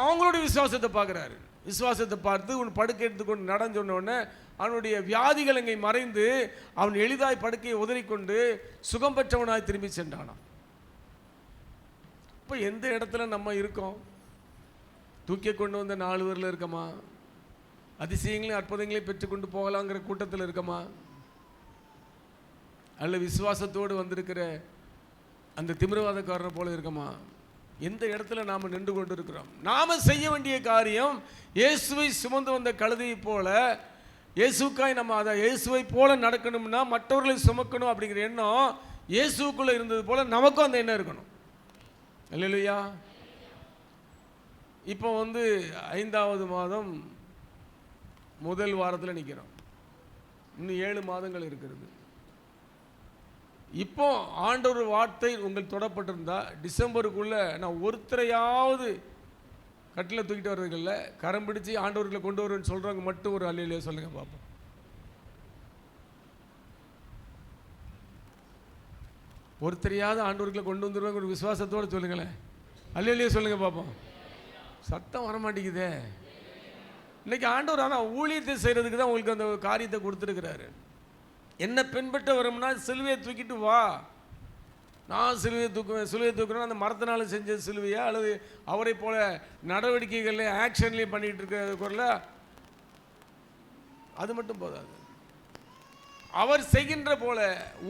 அவங்களுடைய விசுவாசத்தை பார்க்குறாரு. விசுவாசத்தை பார்த்து உன் படுக்கை எடுத்துக்கொண்டு நடந்து சொன்ன உடனே அவனுடைய வியாதிகள் அங்கே மறைந்து அவன் எளிதாய் படுக்கையை உதறிக்கொண்டு சுகம் பெற்றவனாய் திரும்பி சென்றானான். இப்போ எந்த இடத்துல நம்ம இருக்கோம்? தூக்கி கொண்டு வந்த 4 பேரில் இருக்கமா? அதிசயங்களையும் அற்புதங்களையும் பெற்றுக்கொண்டு போகலாங்கிற கூட்டத்தில் இருக்கமா? அல்ல விசுவாசத்தோடு வந்திருக்கிற அந்த திமிரவாதக்காரனை போல இருக்கமா? எந்த இடத்துல நாம் நின்று கொண்டு இருக்கிறோம்? நாம் செய்ய வேண்டிய காரியம் இயேசுவை சுமந்து வந்த கழுதையை போல, இயேசுக்காய் நம்ம அதை இயேசுவை போல நடக்கணும்னா மற்றவர்களை சுமக்கணும் அப்படிங்கிற எண்ணம் இயேசுக்குள்ளே இருந்தது போல நமக்கும் அந்த எண்ணம் இருக்கணும். அல்லேலூயா. இப்போ 5வது மாதம் முதல் வாரத்தில் நிற்கிறோம். இன்னும் 7 மாதங்கள் இருக்கிறது. இப்போ ஆண்டவர் வார்த்தை உங்கள் தொடப்பட்டிருந்தா டிசம்பருக்குள்ளே நான் ஒருத்தரையாவது கட்டில் தூக்கிட்டு வர்றதுக்குள்ள கரம் பிடிச்சி ஆண்டவர்களை கொண்டு வருவேன்னு சொல்கிறவங்க மட்டும் ஒரு அல்லேலூயா சொல்லுங்க பார்ப்போம். ஒருத்தரையாவது ஆண்டவர்களை கொண்டு வந்துடுவாங்க ஒரு விசுவாசத்தோடு சொல்லுங்களேன். அல்லேலூயா சொல்லுங்க பார்ப்போம். சத்தம் வரமாட்டேங்குதே. இன்னைக்கு ஆண்டவர் ஆனால் ஊழியத்தை செய்கிறதுக்கு தான் உங்களுக்கு அந்த காரியத்தை கொடுத்துருக்கிறாரு. என்ன பின்பற்ற வரும்னா சிலுவையை தூக்கிட்டு வா. நான் சிலுவையை தூக்குவேன், சிலுவையை தூக்குறேன், அந்த மரத்தினால செஞ்ச சிலுவையா அல்லது அவரை போல நடவடிக்கைகள்லையும் ஆக்ஷன்லையும் பண்ணிகிட்டு இருக்கிற குரல அது மட்டும் போதாது. அவர் செய்கின்ற போல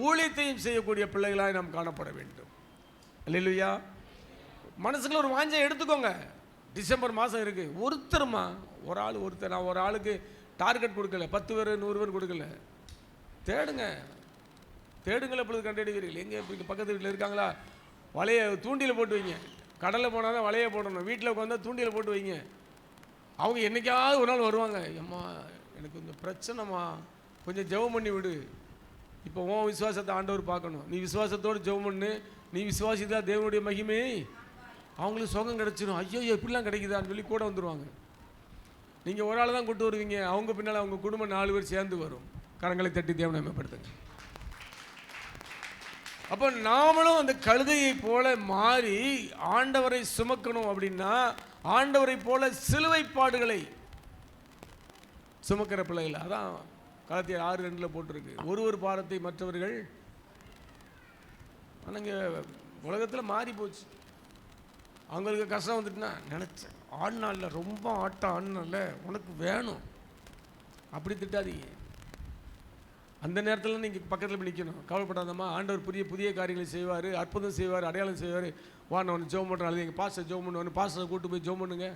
ஊழியத்தையும் செய்யக்கூடிய பிள்ளைகளாய் நாம் காணப்பட வேண்டும். அல்லேலூயா. மனசுக்குள்ள ஒரு வாஞ்சை எடுத்துக்கோங்க. டிசம்பர் மாதம் இருக்குது. ஒருத்தருமா ஒருத்தர் நான் ஒரு ஆளுக்கு டார்கெட் கொடுக்கல, 10 பேர் 100 பேர் கொடுக்கல. தேடுங்கள் எப்பொழுது கண்டறிவீர்கள். எங்கே இப்போ பக்கத்து வீட்டில் இருக்காங்களா, வலையை தூண்டியில் போட்டு வைங்க. கடலில் போனால் தான் வலையை போடணும், வீட்டில் உட்காந்தா தூண்டியில் போட்டு வைங்க. அவங்க என்றைக்காவது ஒரு நாள் வருவாங்க. அம்மா எனக்கு கொஞ்சம் பிரச்சனைம்மா, கொஞ்சம் ஜெபம் பண்ணி விடு. இப்போ உன் விசுவாசத்தை ஆண்டவர் பார்க்கணும். நீ விசுவாசத்தோடு ஜெபம் பண்ணு, நீ விசுவாசித்தா தேவனுடைய மகிமை அவங்களுக்கு சுகம் கிடச்சிடும். ஐயோ எப்படிலாம் கிடைக்குதான்னு சொல்லி கூட வந்துடுவாங்க. நீங்கள் ஒரு ஆள் தான் கூட்டு வருவீங்க, அவங்க பின்னால் அவங்க குடும்பம் 4 பேர் சேர்ந்து வரும். கரங்களை தட்டி தேவனை மேம்படுத்துங்க. அப்போ நாமளும் அந்த கழுதையை போல மாறி ஆண்டவரை சுமக்கணும். அப்படின்னா ஆண்டவரை போல சிலுவை பாடுகளை சுமக்கிற பிள்ளைகள். அதான் கலாத்தியர் 6:2 போட்டிருக்கு, ஒரு பாரத்தை மற்றவர்கள். ஆனால் இங்கே உலகத்தில் மாறி போச்சு. அவங்களுக்கு கஷ்டம் வந்துட்டுனா நினச்சேன் ஆடினால ரொம்ப ஆட்டம் ஆடினால உனக்கு வேணும் அப்படி திட்டாதீங்க. அந்த நேரத்தில் நீங்கள் பக்கத்தில் போய் நிற்கணும். கவலைப்படாதம்மா, ஆண்டவர் புதிய காரியங்களை செய்வார், அற்புதம் செய்வார், அடையாளம் செய்வார். நான் ஒன்று ஜெபம் பண்ணுறேன், அல்லது எங்கள் பாஸ்டர் ஜெபம் பண்ணுவார், பாஸ்டரை கூட்டு போய் ஜெபம் பண்ணுங்க.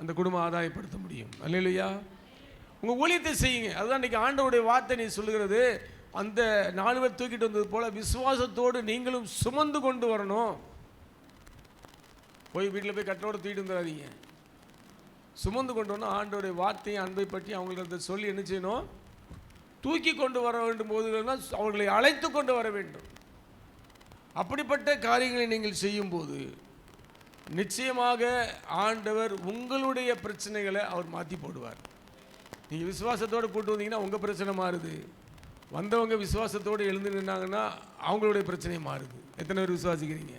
அந்த குடும்பம் ஆதாயப்படுத்த முடியும். அல்லேலூயா. உங்கள் ஊழியத்தை செய்யுங்க. அதுதான் இன்றைக்கி ஆண்டவருடைய வார்த்தை நீ சொல்லுகிறது. அந்த 4 பேர் தூக்கிட்டு வந்தது போல் விசுவாசத்தோடு நீங்களும் சுமந்து கொண்டு வரணும். போய் வீட்டில் போய் கட்டோடு தூக்கிட்டு வந்துடாதீங்க. சுமந்து கொண்டு வரணும். ஆண்டவருடைய வார்த்தையை அன்பை பற்றி அவங்களுக்கு அதை சொல்லி என்ன செய்யணும், தூக்கி கொண்டு வர வேண்டும். போது அவர்களை அழைத்து கொண்டு வர வேண்டும். அப்படிப்பட்ட காரியங்களை நீங்கள் செய்யும்போது நிச்சயமாக ஆண்டவர் உங்களுடைய பிரச்சனைகளை அவர் மாற்றி போடுவார். நீங்கள் விசுவாசத்தோடு கூட்டு வந்தீங்கன்னா உங்கள் பிரச்சனை மாறுது. வந்தவங்க விசுவாசத்தோடு எழுந்து நின்னாங்கன்னா அவங்களுடைய பிரச்சனை மாறுது. எத்தனை பேர் விசுவாசிக்கிறீங்க?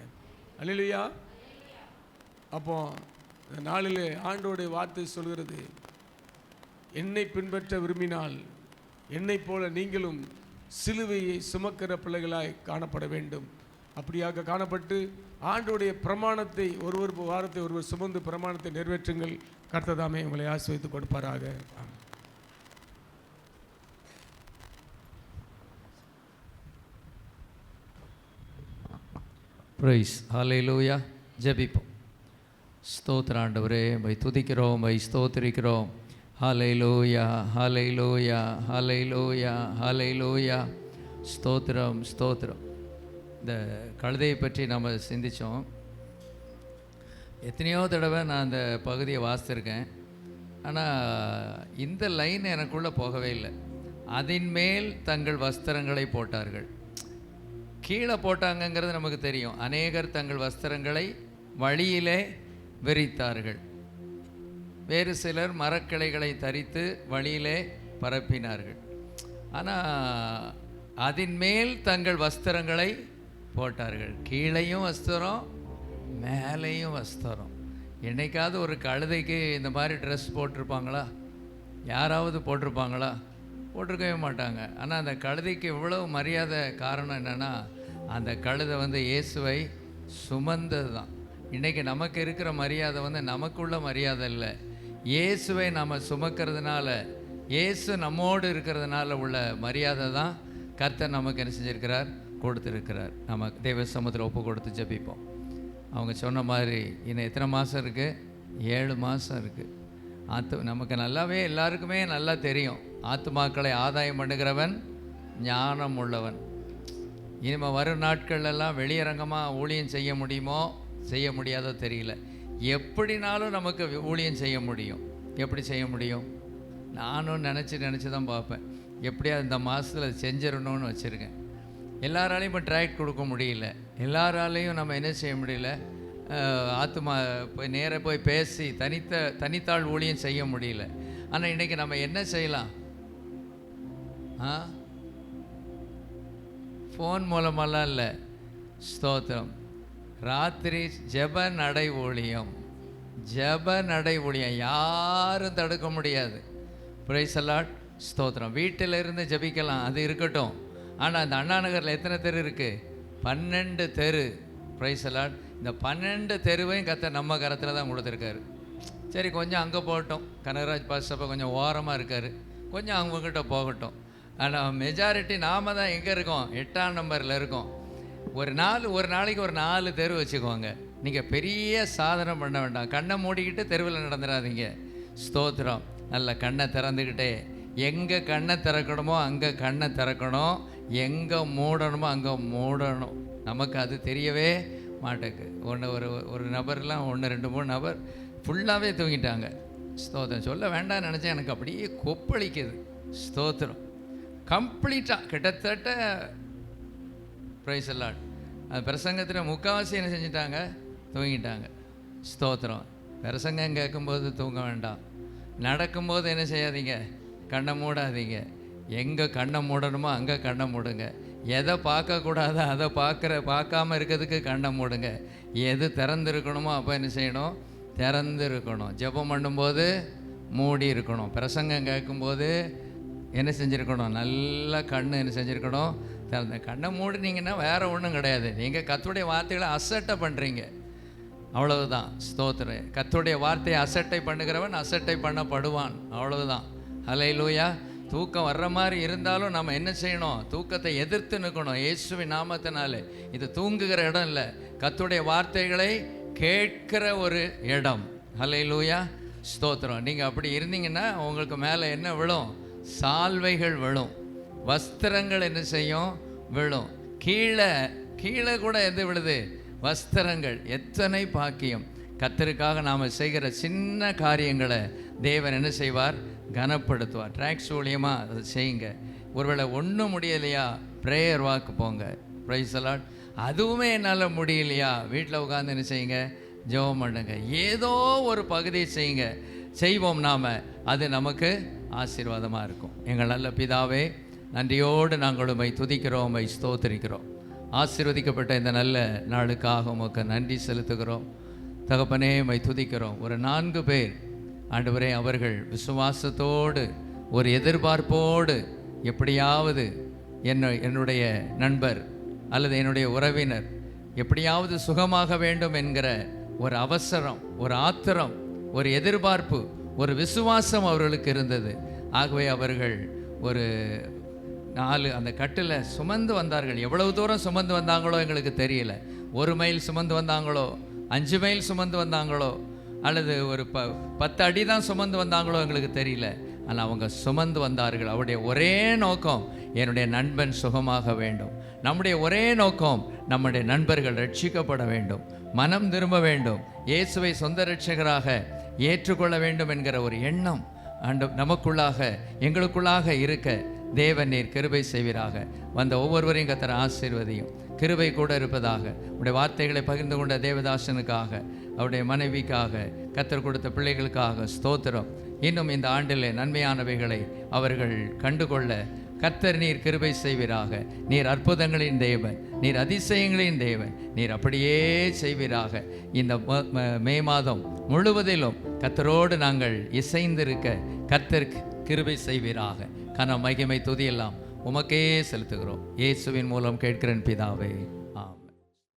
அல்லேலூயா. அப்போ இந்த நாளில் ஆண்டவருடைய வார்த்தை சொல்கிறது, என்னை பின்பற்ற விரும்பினால் என்னை போல நீங்களும் சிலுவையை சுமக்கிற பிள்ளைகளாய் காணப்பட வேண்டும். அப்படியாக காணப்பட்டு ஆண்டவருடைய பிரமாணத்தை ஒருவர் வாரத்தை ஒருவர் சுமந்து பிரமாணத்தை நிறைவேற்றுங்கள். கர்த்ததாமே உங்களை ஆசீர்வதித்து கொடுப்பாராக. பிரைஸ் ஹல்லேலூயா. ஜெபிப்போம். ஸ்தோத்திர ஆண்டவரே, மை துதிக்கிறோம், மை ஸ்தோத்திரிக்கிறோம். ஹல்லேலூயா, ஹல்லேலூயா, ஹல்லேலூயா, ஹல்லேலூயா. ஸ்தோத்திரம், ஸ்தோத்திரம். இந்த கழுதையை பற்றி நம்ம சிந்தித்தோம். எத்தனையோ தடவை நான் அந்த பகுதியை வாசித்திருக்கேன். ஆனால் இந்த லைன் எனக்குள்ளே போகவே இல்லை. அதன் மேல் தங்கள் வஸ்திரங்களை போட்டார்கள். கீழே போட்டாங்கங்கிறது நமக்கு தெரியும். அநேகர் தங்கள் வஸ்திரங்களை வழியிலே விரித்தார்கள். வேறு சிலர் மரக்கிளைகளை தரித்து வழியிலே பரப்பினார்கள். ஆனால் அதன் மேல் தங்கள் வஸ்திரங்களை போட்டார்கள். கீழையும் வஸ்திரம், மேலேயும் வஸ்திரம். என்னைக்காவது ஒரு கழுதைக்கு இந்த மாதிரி ட்ரெஸ் போட்டிருப்பாங்களா? யாராவது போட்டிருப்பாங்களா? போட்டிருக்கவே மாட்டாங்க. ஆனால் அந்த கழுதைக்கு இவ்வளவு மரியாதை. காரணம் என்னென்னா, அந்த கழுதை இயேசுவை சுமந்தது தான். இன்றைக்கி நமக்கு இருக்கிற மரியாதை நமக்குள்ள மரியாதை இல்லை. இயேசுவை நம்ம சுமக்கிறதுனால, இயேசு நம்மோடு இருக்கிறதுனால உள்ள மரியாதை தான் கர்த்தர் நமக்கு என்ன செஞ்சிருக்கிறார், கொடுத்துருக்கிறார். நம்ம தெய்வ சமூகத்தில் ஒப்பு கொடுத்து ஜெபிப்போம். அவங்க சொன்ன மாதிரி இன்னும் எத்தனை மாதம் இருக்குது? 7 மாதம் இருக்குது. நமக்கு நல்லாவே எல்லாருக்குமே நல்லா தெரியும், ஆத்துமாக்களை ஆதாயம் பண்ணுகிறவன் ஞானம் உள்ளவன். இனிமேல் வரும் நாட்கள்லாம் வெளியரங்கமாக ஊழியம் செய்ய முடியுமோ செய்ய முடியாதோ தெரியல. எப்படினாலும் நமக்கு ஊழியம் செய்ய முடியும். எப்படி செய்ய முடியும்? நானும் நினச்சி தான் பார்ப்பேன், எப்படியா இந்த மாதத்தில் செஞ்சிடணும்னு வச்சுருக்கேன். எல்லாராலையும் இப்போ ட்ராக்ட் கொடுக்க முடியல. எல்லாராலையும் நம்ம என்ன செய்ய முடியல, ஆத்துமா போய் நேராக போய் பேசி தனித்தாள் ஊழியம் செய்ய முடியல. ஆனால் இன்றைக்கி நம்ம என்ன செய்யலாம்? ஃபோன் மூலமெல்லாம் இல்லை, ஸ்தோத்திரம், ராத்திரி ஜெப நடை ஊழியம் யாரும் தடுக்க முடியாது. Price the Lord. ஸ்தோத்திரம். வீட்டில் இருந்து ஜெபிக்கலாம், அது இருக்கட்டும். ஆனால் அந்த அண்ணா நகரில் எத்தனை தெரு இருக்குது? 12 தெரு பிரைஸ் எல்லாம். இந்த 12 தெருவையும் கர்த்தர் நம்ம கரத்தில் தான் கொடுத்துருக்காரு. சரி, கொஞ்சம் அங்கே போகட்டும், கனகராஜ் பாஸ்டப்போ கொஞ்சம் ஓரமாக இருக்கார், கொஞ்சம் அவங்கக்கிட்ட போகட்டும். ஆனால் மெஜாரிட்டி நாம் தான் எங்கே இருக்கோம்? 8ஆம் நம்பரில் இருக்கோம். ஒரு நாளைக்கு ஒரு 4 தெரு வச்சுக்கோங்க. நீங்கள் பெரிய சாதனை பண்ண வேண்டாம். கண்ணை மூடிக்கிட்டு தெருவில் நடந்துடாதீங்க. ஸ்தோத்திரம். நல்ல கண்ணை திறந்துக்கிட்டே, எங்கே கண்ணை திறக்கணுமோ அங்கே கண்ணை திறக்கணும், எங்கே மூடணுமோ அங்கே மூடணும். நமக்கு அது தெரியவே மாட்டேக்கு. ஒரு நபர்லாம் 1 2 3 நபர் ஃபுல்லாகவே தூங்கிட்டாங்க. ஸ்தோத்திரம். சொல்ல வேண்டாம்னு நினச்சேன், எனக்கு அப்படியே கொப்பளிக்குது. ஸ்தோத்திரம். கம்ப்ளீட்டாக கிட்டத்தட்ட பிரைஸ் எல்லாம் அது பிரசங்கத்தில் முக்கால்வாசி என்ன செஞ்சிட்டாங்க? தூங்கிட்டாங்க. ஸ்தோத்திரம். பிரசங்கம் கேட்கும்போது தூங்க வேண்டாம். நடக்கும்போது என்ன செய்யாதீங்க? கண்ணை மூடாதீங்க. எங்கே கண்ணை மூடணுமோ அங்கே கண்ணை மூடுங்க. எதை பார்க்கக்கூடாதோ அதை பார்க்காம இருக்கிறதுக்கு கண்ணை மூடுங்க. எது திறந்துருக்கணுமோ அப்போ என்ன செய்யணும்? திறந்து இருக்கணும். ஜெபம் பண்ணும்போது மூடி இருக்கணும். பிரசங்கம் கேட்கும்போது என்ன செஞ்சுருக்கணும்? நல்லா கண்ணு என்ன செஞ்சுருக்கணும்? திறந்த. கண்ணை மூடினீங்கன்னா வேறு ஒன்றும் கிடையாது. நீங்கள் கர்த்தருடைய வார்த்தைகளை அசட்டை பண்ணுறீங்க, அவ்வளவுதான். ஸ்தோத்திரம். கர்த்தருடைய வார்த்தையை அசட்டை பண்ணுகிறவன் அசட்டை பண்ணப்படுவான், அவ்வளவுதான். ஹல்லேலூயா. தூக்கம் வர்ற மாதிரி இருந்தாலும் நம்ம என்ன செய்யணும்? தூக்கத்தை எதிர்த்து நிற்கணும் இயேசுவின் நாமத்தினாலே. இது தூங்குகிற இடம் இல்லை, கர்த்தருடைய வார்த்தைகளை கேட்கிற ஒரு இடம். ஹல்லேலூயா. ஸ்தோத்திரம். நீங்கள் அப்படி இருந்தீங்கன்னா உங்களுக்கு மேலே என்ன விழும்? சால்வைகள் விழும், வஸ்திரங்கள் என்ன செய்யும்? விழும். கீழே கூட எது விழுது? வஸ்திரங்கள். எத்தனை பாக்கியம்! கர்த்தருக்காக நாம் செய்கிற சின்ன காரியங்களை தேவன் என்ன செய்வார்? கனப்படுத்துவார். ட்ராக்ஸ் மூலியமாக அதை செய்யுங்க. ஒருவேளை ஒன்றும் முடியலையா, ப்ரேயர் வாக்கு போங்க. Prize allot. அதுவுமே என்னால் முடியலையா, வீட்டில் உட்காந்து என்ன செய்யுங்க? ஜெபம் பண்ணுங்க. ஏதோ ஒரு பகுதியை செய்யுங்க. செய்வோம் நாம், அது நமக்கு ஆசீர்வாதமாக இருக்கும். எங்கள் நல்ல பிதாவே, நன்றியோடு நாங்கள் உம்மை துதிக்கிறோம், உம்மை ஸ்தோத்திரிக்கிறோம். ஆசீர்வதிக்கப்பட்ட இந்த நல்ல நாளுக்காக உமக்கு நன்றி செலுத்துகிறோம். தகப்பனே, உம்மை துதிக்கிறோம். ஒரு 4 பேர் ஆண்டவரே, அவர்கள் விசுவாசத்தோடு ஒரு எதிர்பார்ப்போடு எப்படியாவது என்னுடைய நண்பர் அல்லது என்னுடைய உறவினர் எப்படியாவது சுகமாக வேண்டும் என்கிற ஒரு அவசரம், ஒரு ஆத்திரம், ஒரு எதிர்பார்ப்பு, ஒரு விசுவாசம் அவர்களுக்கு இருந்தது. ஆகவே அவர்கள் ஒரு 4 அந்த கட்டில் சுமந்து வந்தார்கள். எவ்வளவு தூரம் சுமந்து வந்தாங்களோ எங்களுக்கு தெரியல. 1 மைல் சுமந்து வந்தாங்களோ, 5 மைல் சுமந்து வந்தாங்களோ, அல்லது ஒரு 10 அடி தான் சுமந்து வந்தாங்களோ எங்களுக்கு தெரியல. ஆனால் அவங்க சுமந்து வந்தார்கள். அவருடைய ஒரே நோக்கம், என்னுடைய நண்பன் சுகமாக வேண்டும். நம்முடைய ஒரே நோக்கம், நம்முடைய நண்பர்கள் ரட்சிக்கப்பட வேண்டும், மனம் திரும்ப வேண்டும், இயேசுவை சொந்த ரட்சகராக ஏற்றுக்கொள்ள வேண்டும் என்கிற ஒரு எண்ணம் நமக்குள்ளாக எங்களுக்குள்ளாக இருக்க தேவன் நீர் கிருபை செய்வீராக. வந்த ஒவ்வொருவரையும் கர்த்தர் ஆசீர்வதியும். கிருபை கூட இருப்பதாக. உடைய வார்த்தைகளை பகிர்ந்து கொண்ட தேவதாசனுக்காக, அவருடைய மனைவிக்காக, கர்த்தர் கொடுத்த பிள்ளைகளுக்காக ஸ்தோத்திரம். இன்னும் இந்த ஆண்டிலே நன்மையானவைகளை அவர்கள் கண்டுகொள்ள கர்த்தர் நீர் கிருபை செய்வீராக. நீர் அற்புதங்களின் தேவன், நீர் அதிசயங்களின் தேவன், நீர் அப்படியே செய்வீராக. இந்த மே மாதம் முழுவதிலும் கர்த்தரோடு நாங்கள் இசைந்திருக்க கர்த்தர் கிருபை செய்வீராக. கன மகிமை துதியெல்லாம் உமக்கே செலுத்துகிறோம். இயேசுவின் மூலம் கேட்கிறேன் பிதாவே.